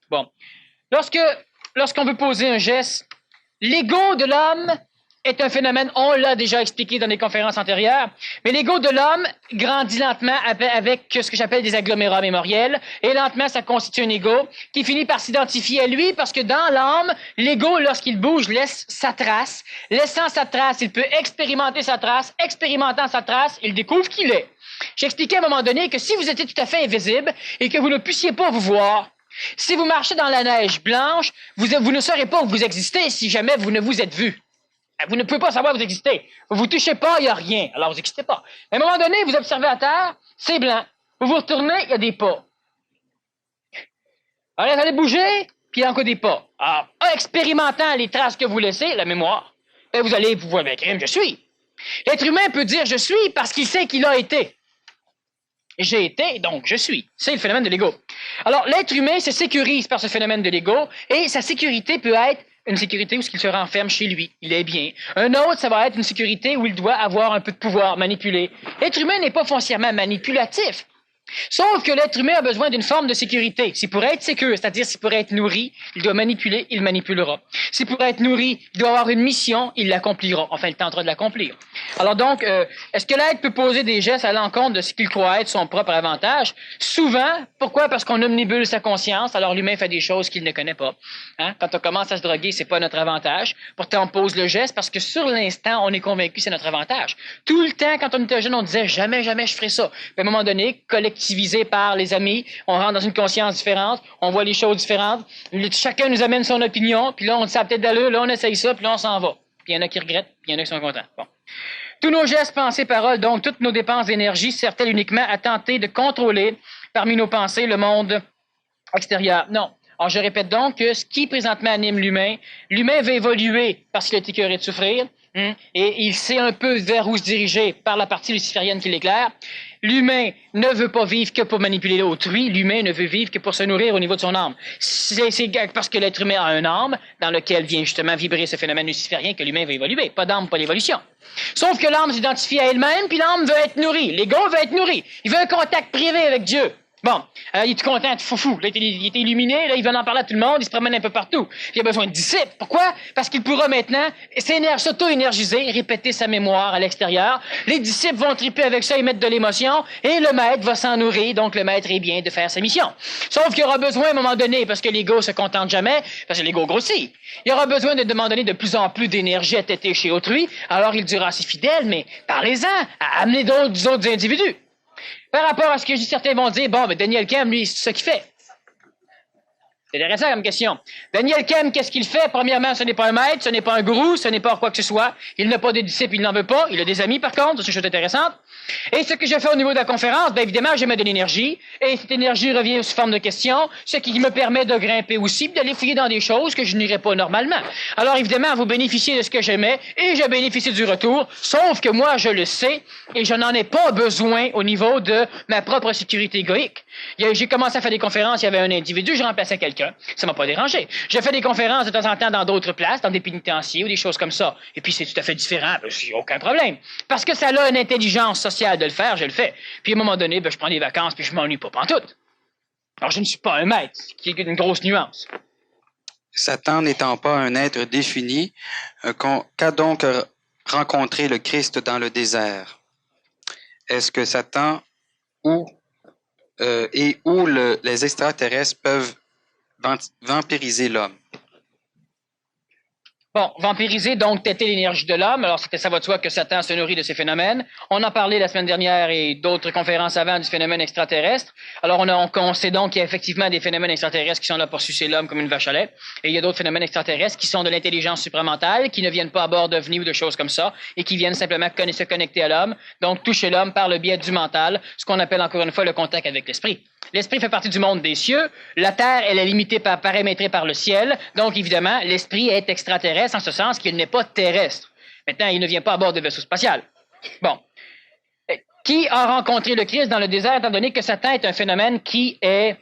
Bon. Lorsqu'on veut poser un geste, l'ego de l'homme est un phénomène, on l'a déjà expliqué dans les conférences antérieures, mais l'ego de l'homme grandit lentement avec ce que j'appelle des agglomérats mémoriels, et lentement ça constitue un ego qui finit par s'identifier à lui parce que dans l'âme, l'ego, lorsqu'il bouge, laisse sa trace. Laissant sa trace, il peut expérimenter sa trace. Expérimentant sa trace, il découvre qui il est. J'expliquais à un moment donné que si vous étiez tout à fait invisible et que vous ne puissiez pas vous voir, si vous marchez dans la neige blanche, vous ne saurez pas où vous existez si jamais vous ne vous êtes vu. Vous ne pouvez pas savoir que vous existez. Vous vous touchez pas, il n'y a rien. Alors, vous n'existez pas. À un moment donné, vous observez à terre, c'est blanc. Vous vous retournez, il y a des pas. Alors, vous allez bouger, puis il y a encore des pas. Alors, en expérimentant les traces que vous laissez, la mémoire, ben vous allez vous voir avec crime, je suis. L'être humain peut dire je suis parce qu'il sait qu'il a été. J'ai été, donc je suis. C'est le phénomène de l'ego. Alors, l'être humain se sécurise par ce phénomène de l'ego, et sa sécurité peut être une sécurité où il se renferme chez lui, il est bien. Un autre, ça va être une sécurité où il doit avoir un peu de pouvoir, manipuler. L'être humain n'est pas foncièrement manipulatif. Sauf que l'être humain a besoin d'une forme de sécurité. Si pour être sécure, c'est-à-dire si pour être nourri, il doit manipuler, il manipulera. Si pour être nourri, il doit avoir une mission, il l'accomplira. Enfin, il tentera de l'accomplir. Alors donc, est-ce que l'être peut poser des gestes à l'encontre de ce qu'il croit être son propre avantage? Souvent. Pourquoi? Parce qu'on omnibule sa conscience, alors l'humain fait des choses qu'il ne connaît pas. Hein? Quand on commence à se droguer, c'est pas notre avantage. Pourtant, on pose le geste parce que sur l'instant, on est convaincu que c'est notre avantage. Tout le temps, quand on était jeune, on disait jamais, jamais je ferai ça. Puis à un moment donné, collectivisé par les amis, on rentre dans une conscience différente, on voit les choses différentes, chacun nous amène son opinion, puis là, on dit ça a peut-être d'allure, là, on essaye ça, puis là, on s'en va. Puis il y en a qui regrettent, puis il y en a qui sont contents. Bon. Tous nos gestes, pensées, paroles, donc toutes nos dépenses d'énergie servent-elles uniquement à tenter de contrôler, parmi nos pensées, le monde extérieur? Non. Alors, je répète donc que ce qui présentement anime l'humain va évoluer parce qu'il a été écœuré de souffrir, et il sait un peu vers où se diriger par la partie luciférienne qui l'éclaire. L'humain ne veut pas vivre que pour manipuler l'autrui, l'humain ne veut vivre que pour se nourrir au niveau de son âme. C'est parce que l'être humain a un âme dans lequel vient justement vibrer ce phénomène luciférien que l'humain va évoluer. Pas d'âme, pas d'évolution. Sauf que l'âme s'identifie à elle-même, puis l'âme veut être nourrie. L'ego veut être nourri. Il veut un contact privé avec Dieu. Bon, il est tout content, être foufou. Là, il est illuminé, là, il va en parler à tout le monde, il se promène un peu partout. Il a besoin de disciples. Pourquoi? Parce qu'il pourra maintenant s'auto-énergiser, répéter sa mémoire à l'extérieur. Les disciples vont triper avec ça et mettre de l'émotion, et le maître va s'en nourrir, donc le maître est bien de faire sa mission. Sauf qu'il y aura besoin à un moment donné, parce que l'ego se contente jamais, parce que l'ego grossit. Il y aura besoin de demander de plus en plus d'énergie à têter chez autrui, alors il dira à ses fidèles, mais parlez-en, amenez d'autres individus. Par rapport à ce que je dis, certains vont dire, bon, mais Daniel Kem, lui, c'est ce qu'il fait. C'est intéressant comme question. Daniel Kem, qu'est-ce qu'il fait? Premièrement, ce n'est pas un maître, ce n'est pas un gourou, ce n'est pas quoi que ce soit. Il n'a pas de disciples, il n'en veut pas. Il a des amis, par contre, c'est une chose intéressante. Et ce que je fais au niveau de la conférence, bien évidemment, je mets de l'énergie. Et cette énergie revient sous forme de questions, ce qui me permet de grimper aussi, d'aller fouiller dans des choses que je n'irais pas normalement. Alors, évidemment, vous bénéficiez de ce que j'aimais et je bénéficie du retour, sauf que moi, je le sais et je n'en ai pas besoin au niveau de ma propre sécurité égoïque. J'ai commencé à faire des conférences, il y avait un individu, je remplaçais quelqu'un. Ça m'a pas dérangé. J'ai fait des conférences de temps en temps dans d'autres places, dans des pénitenciers ou des choses comme ça. Et puis, c'est tout à fait différent. J'ai aucun problème. Parce que ça a une intelligence sociale de le faire, je le fais. Puis, à un moment donné, je prends des vacances puis je m'ennuie pas pantoute. Alors, je ne suis pas un maître, ce qui est une grosse nuance. Satan n'étant pas un être défini, qu'a donc rencontré le Christ dans le désert? Est-ce que Satan où les extraterrestres peuvent vampiriser l'homme? Bon, vampiriser, donc têter l'énergie de l'homme. Alors, ça va de soi que Satan se nourrit de ces phénomènes. On en parlait la semaine dernière et d'autres conférences avant du phénomène extraterrestre. Alors, on sait donc qu'il y a effectivement des phénomènes extraterrestres qui sont là pour sucer l'homme comme une vache à lait. Et il y a d'autres phénomènes extraterrestres qui sont de l'intelligence supramentale, qui ne viennent pas à bord d'ovnis ou de choses comme ça, et qui viennent simplement se connecter à l'homme, donc toucher l'homme par le biais du mental, ce qu'on appelle encore une fois le contact avec l'esprit. L'esprit fait partie du monde des cieux. La terre, elle est limitée paramétrée par le ciel. Donc, évidemment, l'esprit est extraterrestre en ce sens qu'il n'est pas terrestre. Maintenant, il ne vient pas à bord de vaisseau spatial. Bon. Qui a rencontré le Christ dans le désert, étant donné que Satan est un phénomène qui est,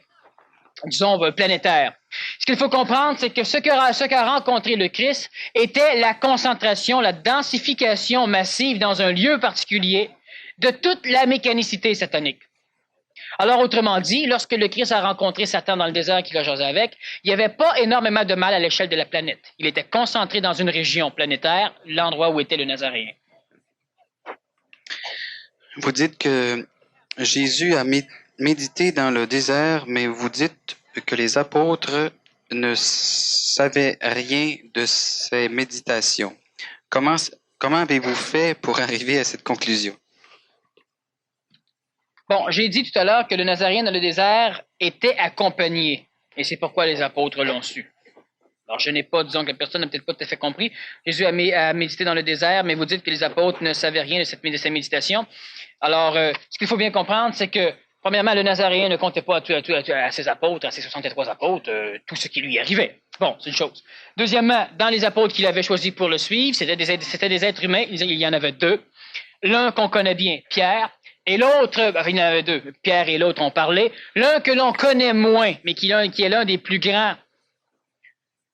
disons, planétaire? Ce qu'il faut comprendre, c'est que ce qu'a rencontré le Christ était la concentration, la densification massive dans un lieu particulier de toute la mécanicité satanique. Alors, autrement dit, lorsque le Christ a rencontré Satan dans le désert qu'il a jasé avec, il n'y avait pas énormément de mal à l'échelle de la planète. Il était concentré dans une région planétaire, l'endroit où était le Nazaréen. Vous dites que Jésus a médité dans le désert, mais vous dites que les apôtres ne savaient rien de ces méditations. Comment avez-vous fait pour arriver à cette conclusion? Bon, j'ai dit tout à l'heure que le Nazaréen dans le désert était accompagné, et c'est pourquoi les apôtres l'ont su. Alors, je n'ai pas, disons que personne n'a peut-être pas tout à fait compris. Jésus a médité dans le désert, mais vous dites que les apôtres ne savaient rien de cette méditation. Alors, ce qu'il faut bien comprendre, c'est que, premièrement, le Nazaréen ne comptait pas à ses apôtres, à ses 63 apôtres, tout ce qui lui arrivait. Bon, c'est une chose. Deuxièmement, dans les apôtres qu'il avait choisis pour le suivre, c'était des êtres humains, il y en avait deux. L'un qu'on connaît bien, Pierre, et l'autre, enfin, il y en avait deux, Pierre et l'autre ont parlé. L'un que l'on connaît moins, mais qui est l'un des plus grands.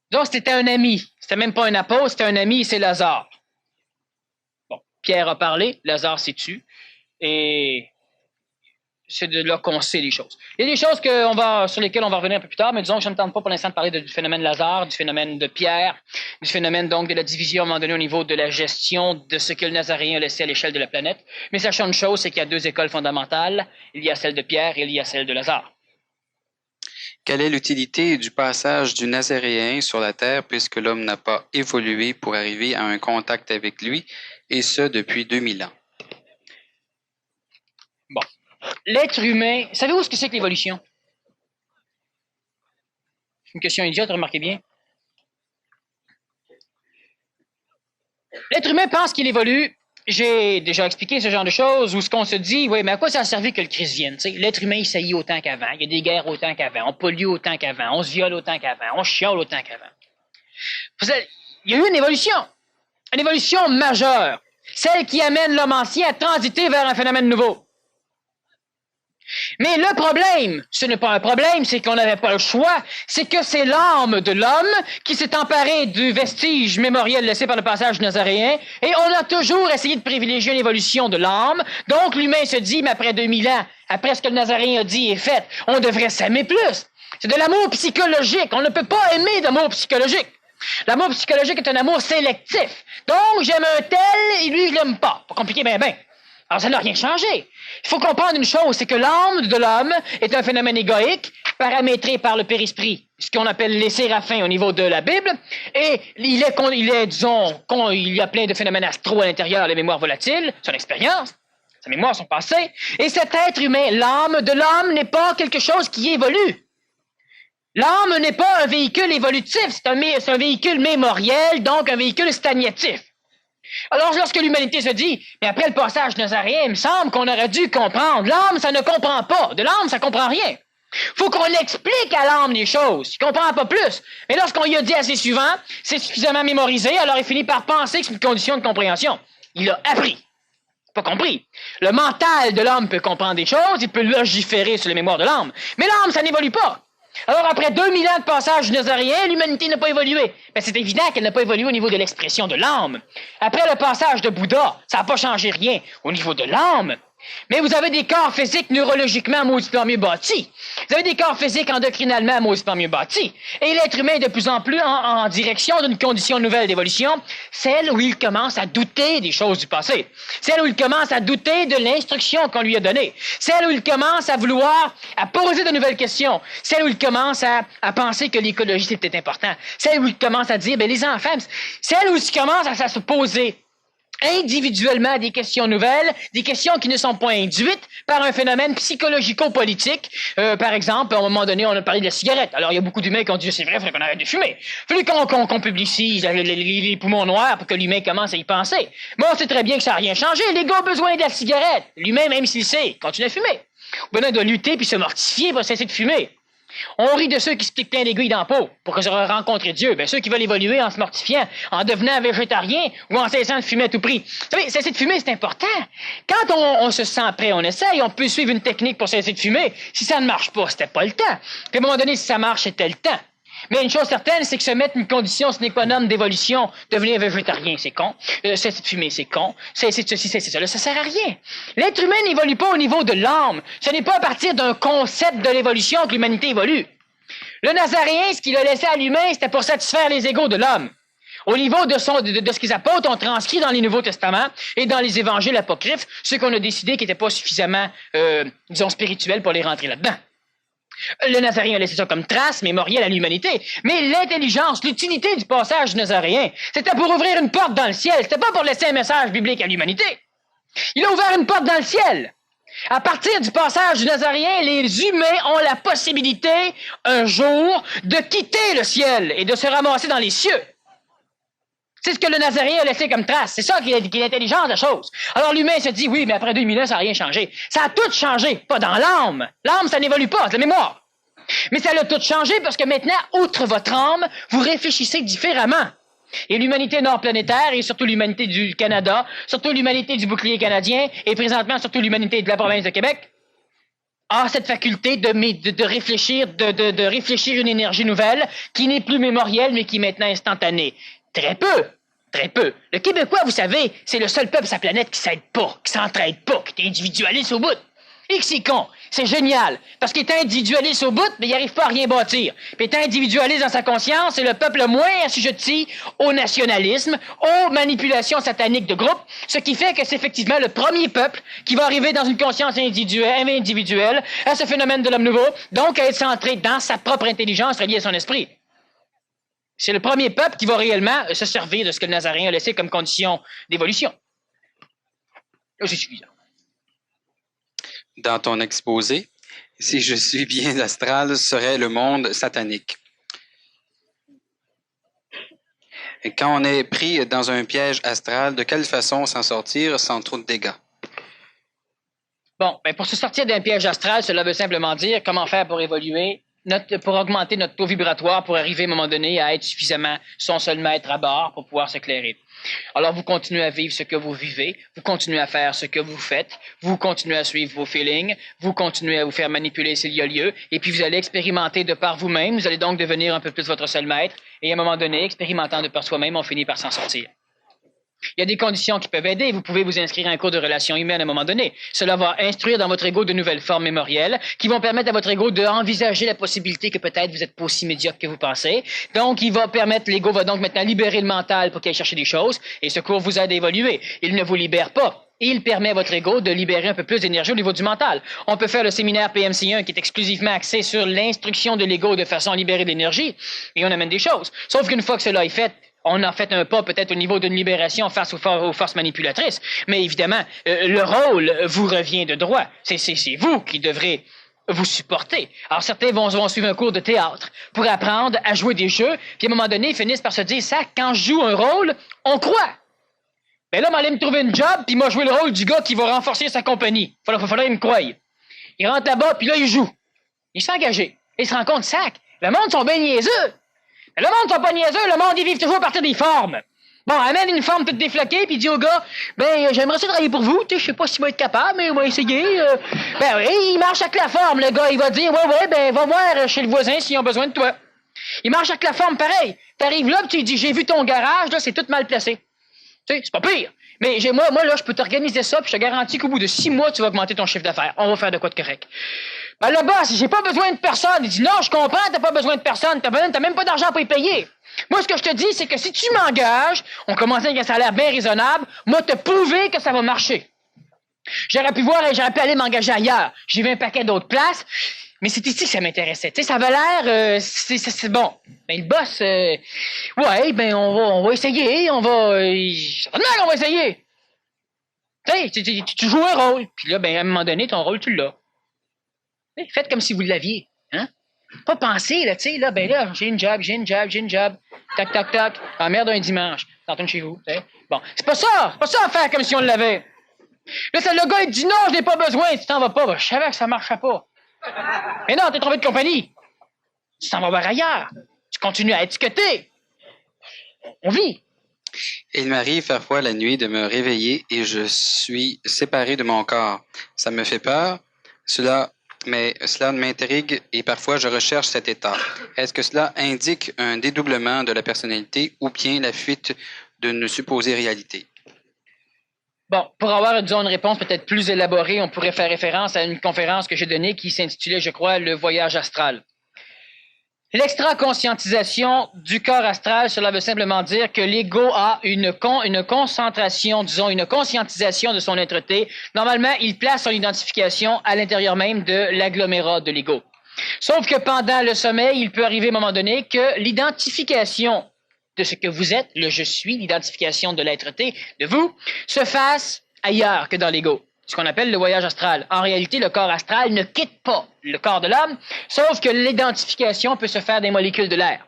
Donc, c'était un ami. C'était même pas un apôtre, c'était un ami, c'est Lazare. Bon, Pierre a parlé, Lazare s'est tu. Et c'est de là qu'on sait les choses. Il y a des choses sur lesquelles on va revenir un peu plus tard, mais disons que je ne me tente pas pour l'instant de parler du phénomène Lazare, du phénomène de Pierre, du phénomène donc de la division à un moment donné au niveau de la gestion de ce que le Nazaréen a laissé à l'échelle de la planète. Mais sachant une chose, c'est qu'il y a deux écoles fondamentales. Il y a celle de Pierre et il y a celle de Lazare. Quelle est l'utilité du passage du Nazaréen sur la Terre puisque l'homme n'a pas évolué pour arriver à un contact avec lui, et ce depuis 2000 ans? Bon. L'être humain, savez-vous ce que c'est que l'évolution? C'est une question idiote, remarquez bien. L'être humain pense qu'il évolue. J'ai déjà expliqué ce genre de choses où ce qu'on se dit, oui, mais à quoi ça a servi que le Christ vienne? L'être humain, il saillit autant qu'avant. Il y a des guerres autant qu'avant. On pollue autant qu'avant. On se viole autant qu'avant. On chiale autant qu'avant. Il y a eu une évolution majeure. Celle qui amène l'homme ancien à transiter vers un phénomène nouveau. Mais le problème, ce n'est pas un problème, c'est qu'on n'avait pas le choix, c'est que c'est l'âme de l'homme qui s'est emparée du vestige mémoriel laissé par le passage nazaréen, et on a toujours essayé de privilégier l'évolution de l'âme. Donc l'humain se dit, mais après 2000 ans, après ce que le nazaréen a dit et fait, on devrait s'aimer plus. C'est de l'amour psychologique, on ne peut pas aimer d'amour psychologique. L'amour psychologique est un amour sélectif. Donc j'aime un tel, et lui je l'aime pas. Pas compliqué, ben. Alors ça n'a rien changé. Il faut comprendre une chose, c'est que l'âme de l'homme est un phénomène égoïque, paramétré par le périsprit, ce qu'on appelle les séraphins au niveau de la Bible, et il y a plein de phénomènes astraux à l'intérieur, les mémoires volatiles, son expérience, sa mémoire, son passé, et cet être humain, l'âme de l'homme, n'est pas quelque chose qui évolue. L'âme n'est pas un véhicule évolutif, c'est un véhicule mémoriel, donc un véhicule stagnatif. Alors, lorsque l'humanité se dit, mais après le passage nazaréen, il me semble qu'on aurait dû comprendre. L'âme, ça ne comprend pas. De l'âme, ça comprend rien. Faut qu'on explique à l'âme les choses. Il comprend pas plus. Mais lorsqu'on lui a dit assez souvent, c'est suffisamment mémorisé, alors il finit par penser que c'est une condition de compréhension. Il a appris. Pas compris. Le mental de l'homme peut comprendre des choses, il peut légiférer sur les mémoires de l'âme. Mais l'âme, ça n'évolue pas. Alors, après 2000 ans de passage nazaréen, l'humanité n'a pas évolué. Ben, c'est évident qu'elle n'a pas évolué au niveau de l'expression de l'âme. Après le passage de Bouddha, ça n'a pas changé rien au niveau de l'âme. Mais vous avez des corps physiques neurologiquement mauditement mieux bâtis. Vous avez des corps physiques endocrinalement mauditement mieux bâtis. Et l'être humain est de plus en plus en direction d'une condition nouvelle d'évolution, celle où il commence à douter des choses du passé. Celle où il commence à douter de l'instruction qu'on lui a donnée. Celle où il commence à vouloir, à poser de nouvelles questions. Celle où il commence à penser que l'écologie c'est peut-être important. Celle où il commence à dire, ben les enfants, celle où il commence à se poser individuellement des questions nouvelles, des questions qui ne sont pas induites par un phénomène psychologico-politique. Par exemple, à un moment donné, on a parlé de la cigarette. Alors, il y a beaucoup d'humains qui ont dit, c'est vrai, il faudrait qu'on arrête de fumer. Il faudrait qu'on publicise les poumons noirs pour que l'humain commence à y penser. Mais on sait très bien que ça n'a rien changé. Les gars ont besoin de la cigarette. L'humain, même s'il sait, continue à fumer. Ben, il doit lutter puis se mortifier pour cesser de fumer. On rit de ceux qui se piquent plein d'aiguilles dans la peau pour que ça rencontre Dieu. Ben, ceux qui veulent évoluer en se mortifiant, en devenant végétarien ou en cessant de fumer à tout prix. Vous savez, cesser de fumer, c'est important. Quand on se sent prêt, on essaye, on peut suivre une technique pour cesser de fumer. Si ça ne marche pas, c'était pas le temps. Puis à un moment donné, si ça marche, c'était le temps. Mais une chose certaine, c'est que se mettre une condition sine qua non d'évolution, devenir végétarien, c'est con. Cesser de fumer, c'est con. Cesser de ceci, cesser de cela, ça sert à rien. L'être humain n'évolue pas au niveau de l'âme. Ce n'est pas à partir d'un concept de l'évolution que l'humanité évolue. Le Nazaréen, ce qu'il a laissé à l'humain, c'était pour satisfaire les égos de l'homme. Au niveau de ce qu'ils apôtres ont transcrit dans les Nouveaux Testaments et dans les évangiles apocryphes, ceux qu'on a décidé qui n'étaient pas suffisamment, spirituels pour les rentrer là-dedans. Le Nazaréen a laissé ça comme trace mémorielle à l'humanité. Mais l'intelligence, l'utilité du passage du Nazaréen, c'était pour ouvrir une porte dans le ciel. C'était pas pour laisser un message biblique à l'humanité. Il a ouvert une porte dans le ciel. À partir du passage du Nazaréen, les humains ont la possibilité, un jour, de quitter le ciel et de se ramasser dans les cieux. C'est ce que le Nazaréen a laissé comme trace. C'est ça qui est l'intelligence de la chose. Alors l'humain se dit, oui, mais après 2000 ans, ça n'a rien changé. Ça a tout changé, pas dans l'âme. L'âme, ça n'évolue pas, c'est la mémoire. Mais ça a tout changé parce que maintenant, outre votre âme, vous réfléchissez différemment. Et l'humanité nord-planétaire, et surtout l'humanité du Canada, surtout l'humanité du bouclier canadien, et présentement surtout l'humanité de la province de Québec, a cette faculté de réfléchir, de réfléchir une énergie nouvelle qui n'est plus mémorielle, mais qui est maintenant instantanée. Très peu. Très peu. Le Québécois, vous savez, c'est le seul peuple sur la planète qui s'aide pas, qui s'entraide pas, qui est individualiste au bout. Et que c'est con. C'est génial. Parce qu'il est individualiste au bout, mais il n'arrive pas à rien bâtir. Puis il est individualiste dans sa conscience, c'est le peuple moins assujetti au nationalisme, aux manipulations sataniques de groupe, ce qui fait que c'est effectivement le premier peuple qui va arriver dans une conscience individuelle à ce phénomène de l'homme nouveau, donc à être centré dans sa propre intelligence reliée à son esprit. C'est le premier peuple qui va réellement se servir de ce que le Nazaréen a laissé comme condition d'évolution. Là, c'est suffisant. Dans ton exposé, si je suis bien astral, serait le monde satanique. Et quand on est pris dans un piège astral, de quelle façon s'en sortir sans trop de dégâts? Bon, ben pour se sortir d'un piège astral, cela veut simplement dire comment faire pour évoluer, pour augmenter notre taux vibratoire, pour arriver à un moment donné à être suffisamment son seul maître à bord pour pouvoir s'éclairer. Alors, vous continuez à vivre ce que vous vivez, vous continuez à faire ce que vous faites, vous continuez à suivre vos feelings, vous continuez à vous faire manipuler s'il y a lieu, et puis vous allez expérimenter de par vous-même, vous allez donc devenir un peu plus votre seul maître, et à un moment donné, expérimentant de par soi-même, on finit par s'en sortir. Il y a des conditions qui peuvent aider. Vous pouvez vous inscrire à un cours de relations humaines à un moment donné. Cela va instruire dans votre ego de nouvelles formes mémorielles qui vont permettre à votre ego d'envisager la possibilité que peut-être vous n'êtes pas aussi médiocre que vous pensez. Donc, l'ego va donc maintenant libérer le mental pour qu'il aille chercher des choses et ce cours vous aide à évoluer. Il ne vous libère pas. Il permet à votre ego de libérer un peu plus d'énergie au niveau du mental. On peut faire le séminaire PMC1 qui est exclusivement axé sur l'instruction de l'ego de façon à libérer de l'énergie et on amène des choses. Sauf qu'une fois que cela est fait, on a fait un pas peut-être au niveau d'une libération face aux forces manipulatrices, mais évidemment, le rôle vous revient de droit. C'est vous qui devrez vous supporter. Alors certains vont suivre un cours de théâtre pour apprendre à jouer des jeux, puis à un moment donné, ils finissent par se dire, ça, quand je joue un rôle, on croit. Ben là, m'allait me trouver une job, puis m'a joué le rôle du gars qui va renforcer sa compagnie. Faudrait qu'il me croie. Il rentre là-bas, puis là, il joue. Il s'est engagé. Il se rend compte, sac, le monde sont bien niaiseux. Le monde sont pas niaiseux, le monde, ils vivent toujours à partir des formes. Bon, amène une forme toute défloquée, puis dit au gars, ben, j'aimerais ça travailler pour vous, tu sais, je sais pas s'il va être capable, mais on va essayer. Ben oui, il marche avec la forme, le gars, il va dire, ouais, ben, va voir chez le voisin s'ils ont besoin de toi. Il marche avec la forme, pareil. T'arrives là, puis tu lui dis, j'ai vu ton garage, là, c'est tout mal placé. Tu sais, c'est pas pire. Mais moi, là, je peux t'organiser ça, puis je te garantis qu'au bout de 6 mois, tu vas augmenter ton chiffre d'affaires. On va faire de quoi de correct. Ben, le boss, j'ai pas besoin de personne. Il dit, non, je comprends, t'as pas besoin de personne. T'as même pas d'argent pour y payer. Moi, ce que je te dis, c'est que si tu m'engages, on commence avec un salaire bien raisonnable, moi, te prouver que ça va marcher. J'aurais pu aller m'engager ailleurs. J'ai vu un paquet d'autres places, mais c'est ici que ça m'intéressait. Tu sais, ça avait l'air, c'est bon. Mais le boss, ouais, ben, on va essayer, certainement qu'on va essayer. Tu sais, tu joues un rôle. Puis là, ben, à un moment donné, ton rôle, tu l'as. Faites comme si vous l'aviez, hein? Pas penser, là, tu sais, là, ben là, j'ai une job. Tac, tac, tac. En merde un dimanche. T'entends chez vous, tu sais. Bon, c'est pas ça à faire comme si on l'avait. Là, le gars, il dit non, je n'ai pas besoin. Tu t'en vas pas. Ben, je savais que ça marchait pas. Mais non, t'es trompé de compagnie. Tu t'en vas voir ailleurs. Tu continues à étiqueter. On vit. Il m'arrive parfois la nuit de me réveiller et je suis séparé de mon corps. Ça me fait peur. Mais cela m'intrigue et parfois je recherche cet état. Est-ce que cela indique un dédoublement de la personnalité ou bien la fuite d'une supposée réalité? Bon, pour avoir, disons, une réponse peut-être plus élaborée, on pourrait faire référence à une conférence que j'ai donnée qui s'intitulait, je crois, « Le voyage astral ». L'extra-conscientisation du corps astral, cela veut simplement dire que l'ego a une concentration, disons, une conscientisation de son être-té. Normalement, il place son identification à l'intérieur même de l'agglomérat de l'ego. Sauf que pendant le sommeil, il peut arriver à un moment donné que l'identification de ce que vous êtes, le je suis, l'identification de l'être-té, de vous, se fasse ailleurs que dans l'ego. Ce qu'on appelle le voyage astral. En réalité, le corps astral ne quitte pas le corps de l'homme, sauf que l'identification peut se faire des molécules de l'air.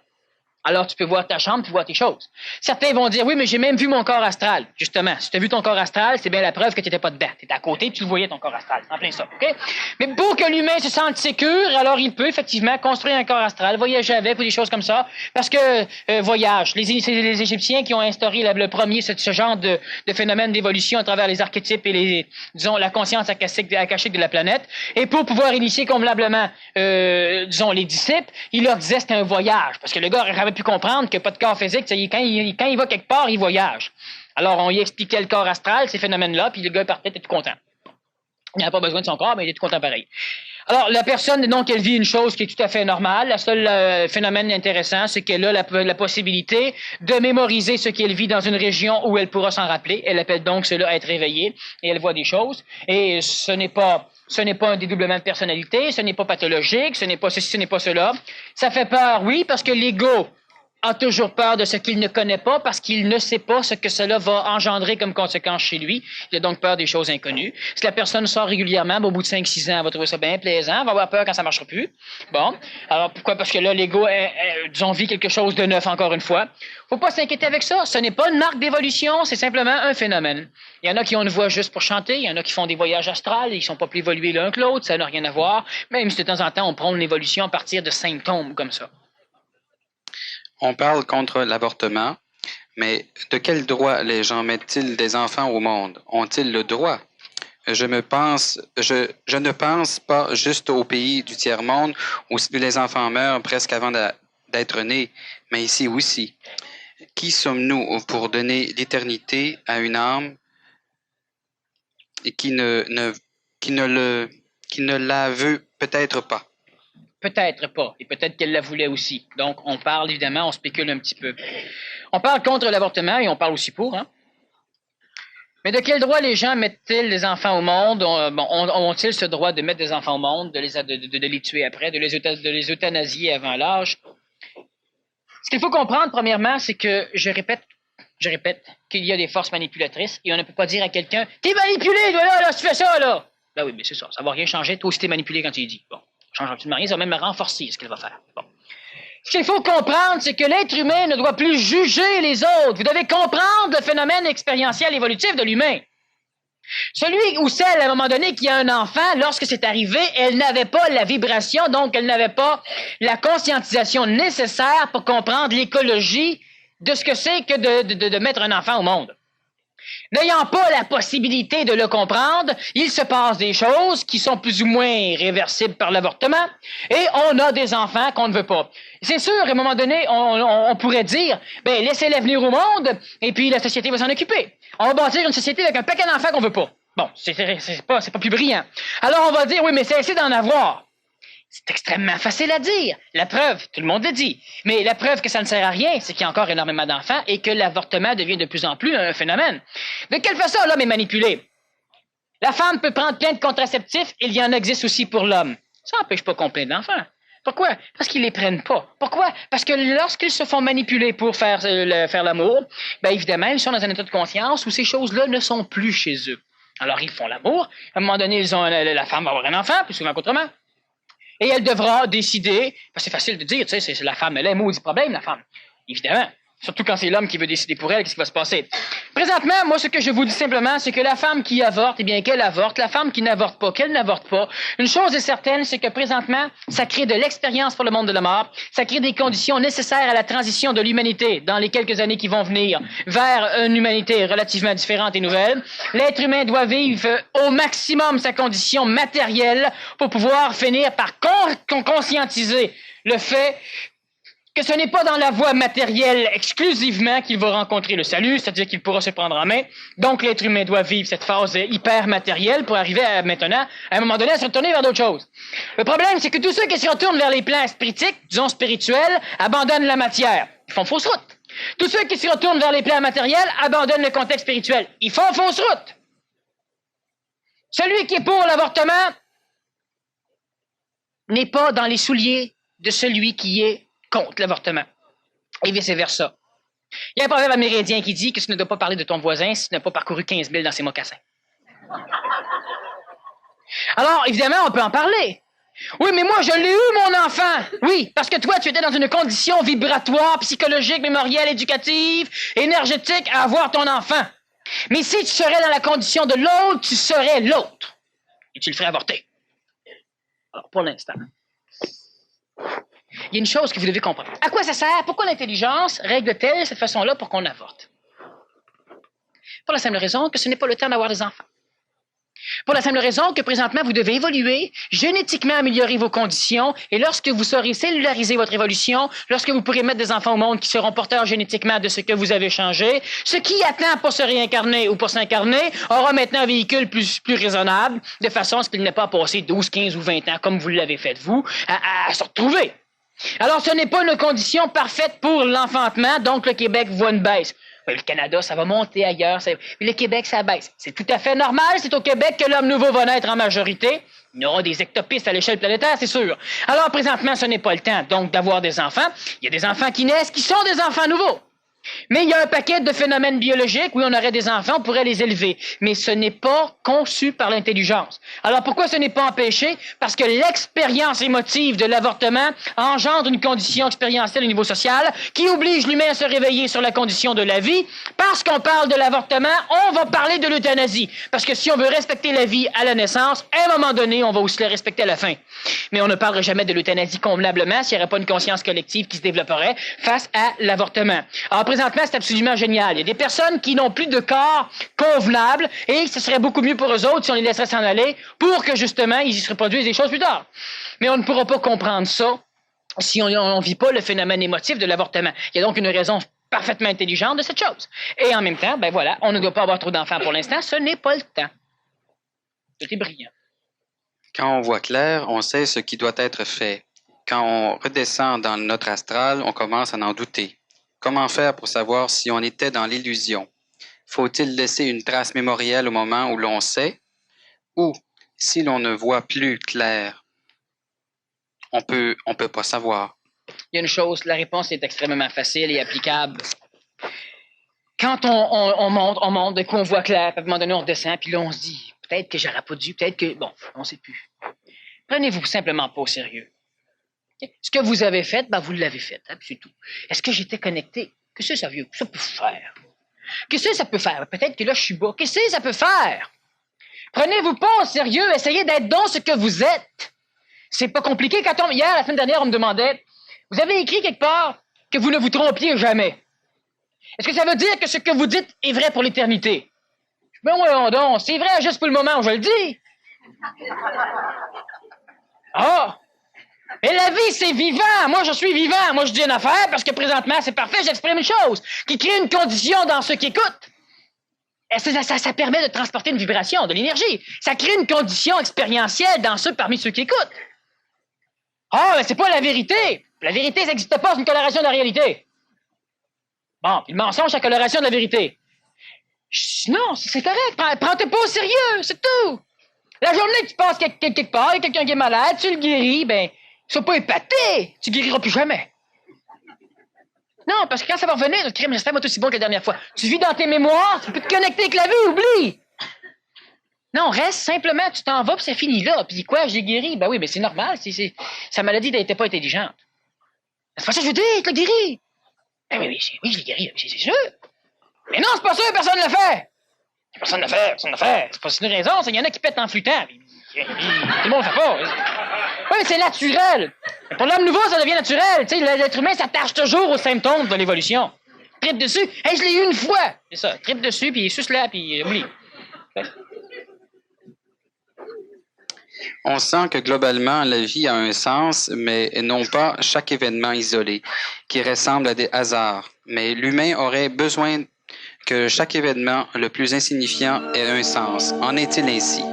Alors, tu peux voir ta chambre, tu vois tes choses. Certains vont dire, oui, mais j'ai même vu mon corps astral. Justement, si tu as vu ton corps astral, c'est bien la preuve que tu n'étais pas dedans. Tu étais à côté, tu le voyais, ton corps astral. C'est en plein ça, OK? Mais pour que l'humain se sente sécure, alors il peut effectivement construire un corps astral, voyager avec ou des choses comme ça, parce que, voyage. C'est les Égyptiens qui ont instauré le premier, ce genre de phénomène d'évolution à travers les archétypes et disons, la conscience akashique de la planète. Et pour pouvoir initier convenablement, disons, les disciples, il leur disait c'était un voyage. Parce que le gars avait pu comprendre que pas de corps physique, quand il va quelque part, il voyage. Alors, on y expliquait le corps astral, ces phénomènes-là, puis le gars partait, était tout content. Il n'avait pas besoin de son corps, mais il était tout content pareil. Alors, la personne, donc, elle vit une chose qui est tout à fait normale. Le seul phénomène intéressant, c'est qu'elle a la possibilité de mémoriser ce qu'elle vit dans une région où elle pourra s'en rappeler. Elle appelle donc cela être réveillée et elle voit des choses. Et ce n'est pas un dédoublement de personnalité, ce n'est pas pathologique, ce n'est pas ceci, ce n'est pas cela. Ça fait peur, oui, parce que l'ego a toujours peur de ce qu'il ne connaît pas parce qu'il ne sait pas ce que cela va engendrer comme conséquence chez lui. Il a donc peur des choses inconnues. Si la personne sort régulièrement, au bout de 5-6 ans, elle va trouver ça bien plaisant, elle va avoir peur quand ça ne marchera plus. Bon. Alors, pourquoi? Parce que là, l'ego, disons, vit quelque chose de neuf, encore une fois. Faut pas s'inquiéter avec ça. Ce n'est pas une marque d'évolution, c'est simplement un phénomène. Il y en a qui ont une voix juste pour chanter, il y en a qui font des voyages astrales, ils sont pas plus évolués l'un que l'autre, ça n'a rien à voir. Même si de temps en temps, on prend une évolution à partir de symptômes comme ça. On parle contre l'avortement, mais de quel droit les gens mettent-ils des enfants au monde? Ont-ils le droit? Je ne pense pas juste aux pays du tiers-monde où les enfants meurent presque avant d'être nés, mais ici aussi. Qui sommes-nous pour donner l'éternité à une âme qui ne la veut peut-être pas? Peut-être pas, et peut-être qu'elle la voulait aussi. Donc, on parle, évidemment, on spécule un petit peu. On parle contre l'avortement et on parle aussi pour, hein. Mais de quel droit les gens mettent-ils les enfants au monde? Ont-ils ce droit de mettre des enfants au monde, de les tuer après, de les euthanasier avant l'âge? Ce qu'il faut comprendre, premièrement, c'est que, je répète, qu'il y a des forces manipulatrices et on ne peut pas dire à quelqu'un « T'es manipulé, toi, là, tu fais ça, là! » Ben oui, mais c'est ça, ça va rien changer, toi aussi t'es manipulé quand tu y dis. Bon. Change absolument rien, ça va même renforcer ce qu'elle va faire. Bon. Ce qu'il faut comprendre, c'est que l'être humain ne doit plus juger les autres. Vous devez comprendre le phénomène expérientiel évolutif de l'humain. Celui ou celle, à un moment donné, qui a un enfant, lorsque c'est arrivé, elle n'avait pas la vibration, donc elle n'avait pas la conscientisation nécessaire pour comprendre l'écologie de ce que c'est que de mettre un enfant au monde. N'ayant pas la possibilité de le comprendre, il se passe des choses qui sont plus ou moins réversibles par l'avortement et on a des enfants qu'on ne veut pas. C'est sûr, à un moment donné, on pourrait dire, ben laissez-les venir au monde et puis la société va s'en occuper. On va bâtir une société avec un paquet d'enfants qu'on veut pas. Bon, c'est pas plus brillant. Alors on va dire, oui, mais cessez d'en avoir. C'est extrêmement facile à dire. La preuve, tout le monde le dit. Mais la preuve que ça ne sert à rien, c'est qu'il y a encore énormément d'enfants et que l'avortement devient de plus en plus un phénomène. De quelle façon l'homme est manipulé? La femme peut prendre plein de contraceptifs, il y en existe aussi pour l'homme. Ça n'empêche pas qu'on plaigne d'enfants. Pourquoi? Parce qu'ils les prennent pas. Pourquoi? Parce que lorsqu'ils se font manipuler pour faire l'amour, ben évidemment, ils sont dans un état de conscience où ces choses-là ne sont plus chez eux. Alors, ils font l'amour. À un moment donné, la femme va avoir un enfant, plus souvent qu'autrement. Et elle devra décider, parce que c'est facile de dire, tu sais, c'est la femme, elle a un maudit problème, la femme. Évidemment. Surtout quand c'est l'homme qui veut décider pour elle, qu'est-ce qui va se passer. Présentement, moi, ce que je vous dis simplement, c'est que la femme qui avorte, eh bien, qu'elle avorte. La femme qui n'avorte pas, qu'elle n'avorte pas. Une chose est certaine, c'est que présentement, ça crée de l'expérience pour le monde de la mort. Ça crée des conditions nécessaires à la transition de l'humanité dans les quelques années qui vont venir vers une humanité relativement différente et nouvelle. L'être humain doit vivre au maximum sa condition matérielle pour pouvoir finir par conscientiser le fait que ce n'est pas dans la voie matérielle exclusivement qu'il va rencontrer le salut, c'est-à-dire qu'il pourra se prendre en main. Donc, l'être humain doit vivre cette phase hyper matérielle pour arriver à un moment donné, à se retourner vers d'autres choses. Le problème, c'est que tous ceux qui se retournent vers les plans spiritiques, disons spirituels, abandonnent la matière. Ils font fausse route. Tous ceux qui se retournent vers les plans matériels abandonnent le contexte spirituel. Ils font fausse route. Celui qui est pour l'avortement n'est pas dans les souliers de celui qui est contre l'avortement. Et vice-versa. Il y a un proverbe amérindien qui dit que tu ne dois pas parler de ton voisin si tu n'as pas parcouru 15 000 dans ses mocassins. Alors, évidemment, on peut en parler. Oui, mais moi, je l'ai eu, mon enfant. Oui, parce que toi, tu étais dans une condition vibratoire, psychologique, mémorielle, éducative, énergétique à avoir ton enfant. Mais si tu serais dans la condition de l'autre, tu serais l'autre. Et tu le ferais avorter. Alors, pour l'instant, il y a une chose que vous devez comprendre. À quoi ça sert? Pourquoi l'intelligence règle-t-elle de cette façon-là pour qu'on avorte? Pour la simple raison que ce n'est pas le temps d'avoir des enfants. Pour la simple raison que présentement, vous devez évoluer, génétiquement améliorer vos conditions, et lorsque vous saurez cellulariser votre évolution, lorsque vous pourrez mettre des enfants au monde qui seront porteurs génétiquement de ce que vous avez changé, ce qui attend pour se réincarner ou pour s'incarner aura maintenant un véhicule plus raisonnable, de façon à ce qu'il n'ait pas passé 12, 15 ou 20 ans, comme vous l'avez fait vous, à se retrouver. Alors, ce n'est pas une condition parfaite pour l'enfantement, donc le Québec voit une baisse. Le Canada, ça va monter ailleurs. Mais le Québec, ça baisse. C'est tout à fait normal. C'est au Québec que l'homme nouveau va naître en majorité. Il y aura des ectopistes à l'échelle planétaire, c'est sûr. Alors, présentement, ce n'est pas le temps, donc, d'avoir des enfants. Il y a des enfants qui naissent qui sont des enfants nouveaux. Mais il y a un paquet de phénomènes biologiques où on aurait des enfants, on pourrait les élever. Mais ce n'est pas conçu par l'intelligence. Alors pourquoi ce n'est pas empêché? Parce que l'expérience émotive de l'avortement engendre une condition expérientielle au niveau social qui oblige l'humain à se réveiller sur la condition de la vie. Parce qu'on parle de l'avortement, on va parler de l'euthanasie. Parce que si on veut respecter la vie à la naissance, à un moment donné, on va aussi la respecter à la fin. Mais on ne parlerait jamais de l'euthanasie convenablement s'il n'y avait pas une conscience collective qui se développerait face à l'avortement. Alors, présentement, c'est absolument génial. Il y a des personnes qui n'ont plus de corps convenable et ce serait beaucoup mieux pour eux autres si on les laisserait s'en aller pour que, justement, ils y se reproduisent des choses plus tard. Mais on ne pourra pas comprendre ça si on ne vit pas le phénomène émotif de l'avortement. Il y a donc une raison parfaitement intelligente de cette chose. Et en même temps, ben voilà, on ne doit pas avoir trop d'enfants pour l'instant. Ce n'est pas le temps. C'était brillant. Quand on voit clair, on sait ce qui doit être fait. Quand on redescend dans notre astral, on commence à en douter. Comment faire pour savoir si on était dans l'illusion? Faut-il laisser une trace mémorielle au moment où l'on sait? Ou, si l'on ne voit plus clair, on peut pas savoir? Il y a une chose, la réponse est extrêmement facile et applicable. Quand on monte, de coup on voit clair, puis à un moment donné on redescend, puis là on se dit, peut-être que j'aurais pas dû, peut-être que, bon, on ne sait plus. Prenez-vous simplement pas au sérieux. Ce que vous avez fait, ben vous l'avez fait, hein, puis c'est tout. Est-ce que j'étais connecté? Qu'est-ce que ça veut? Ça peut faire? Qu'est-ce que ça peut faire? Peut-être que là, je suis bas. Qu'est-ce que ça peut faire? Prenez-vous pas au sérieux. Essayez d'être donc ce que vous êtes. C'est pas compliqué. Hier, la semaine dernière, on me demandait, vous avez écrit quelque part que vous ne vous trompiez jamais. Est-ce que ça veut dire que ce que vous dites est vrai pour l'éternité? Ben voyons donc, c'est vrai juste pour le moment où je le dis. Ah! Et la vie, c'est vivant. Moi, je suis vivant. Moi, je dis une affaire parce que présentement, c'est parfait. J'exprime une chose qui crée une condition dans ceux qui écoutent. Et ça permet de transporter une vibration, de l'énergie. Ça crée une condition expérientielle dans parmi ceux qui écoutent. Ah, mais c'est pas la vérité. La vérité, ça n'existe pas. C'est une coloration de la réalité. Bon, puis le mensonge, c'est la coloration de la vérité. Non, c'est correct. Prends-toi pas au sérieux. C'est tout. La journée que tu passes quelque part, il y a quelqu'un qui est malade, tu le guéris, ben... Sois pas épaté! Tu guériras plus jamais. Non, parce que quand ça va revenir, le crime, j'espère être aussi bon que la dernière fois. Tu vis dans tes mémoires, tu peux te connecter avec la vie, oublie! Non, reste simplement, tu t'en vas, puis c'est fini là. Puis quoi, je l'ai guéri? Ben oui, mais c'est normal, sa maladie n'était pas intelligente. C'est pas ça que je veux dire, tu l'as guéri! Ben oui, je l'ai guéri, c'est sûr. Mais non, c'est pas sûr, personne ne l'a fait! Personne ne l'a fait. C'est pas une raison, il y en a qui pètent en flûtant. Tout le monde le fait pas. Oui, mais c'est naturel. Pour l'homme nouveau, ça devient naturel. Tu sais, l'être humain s'attache toujours aux symptômes de l'évolution. Tripe dessus. Hey, je l'ai eu une fois. C'est ça. Tripe dessus, puis suce là, puis oublie. Ouais. On sent que globalement, la vie a un sens, mais non pas chaque événement isolé, qui ressemble à des hasards. Mais l'humain aurait besoin que chaque événement, le plus insignifiant, ait un sens. En est-il ainsi?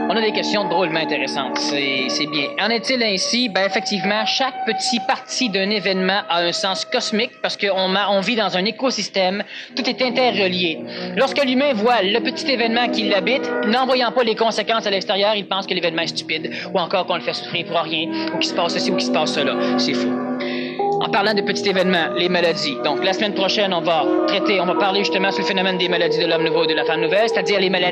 On a des questions drôlement intéressantes. C'est bien. En est-il ainsi? Ben, effectivement, chaque petit partie d'un événement a un sens cosmique parce qu'on vit dans un écosystème. Tout est interrelié. Lorsque l'humain voit le petit événement qui l'habite, n'en voyant pas les conséquences à l'extérieur, il pense que l'événement est stupide ou encore qu'on le fait souffrir pour rien ou qu'il se passe ceci ou qu'il se passe cela. C'est fou. En parlant de petits événements, les maladies. Donc, la semaine prochaine, on va parler justement sur le phénomène des maladies de l'homme nouveau et de la femme nouvelle, c'est-à-dire les maladies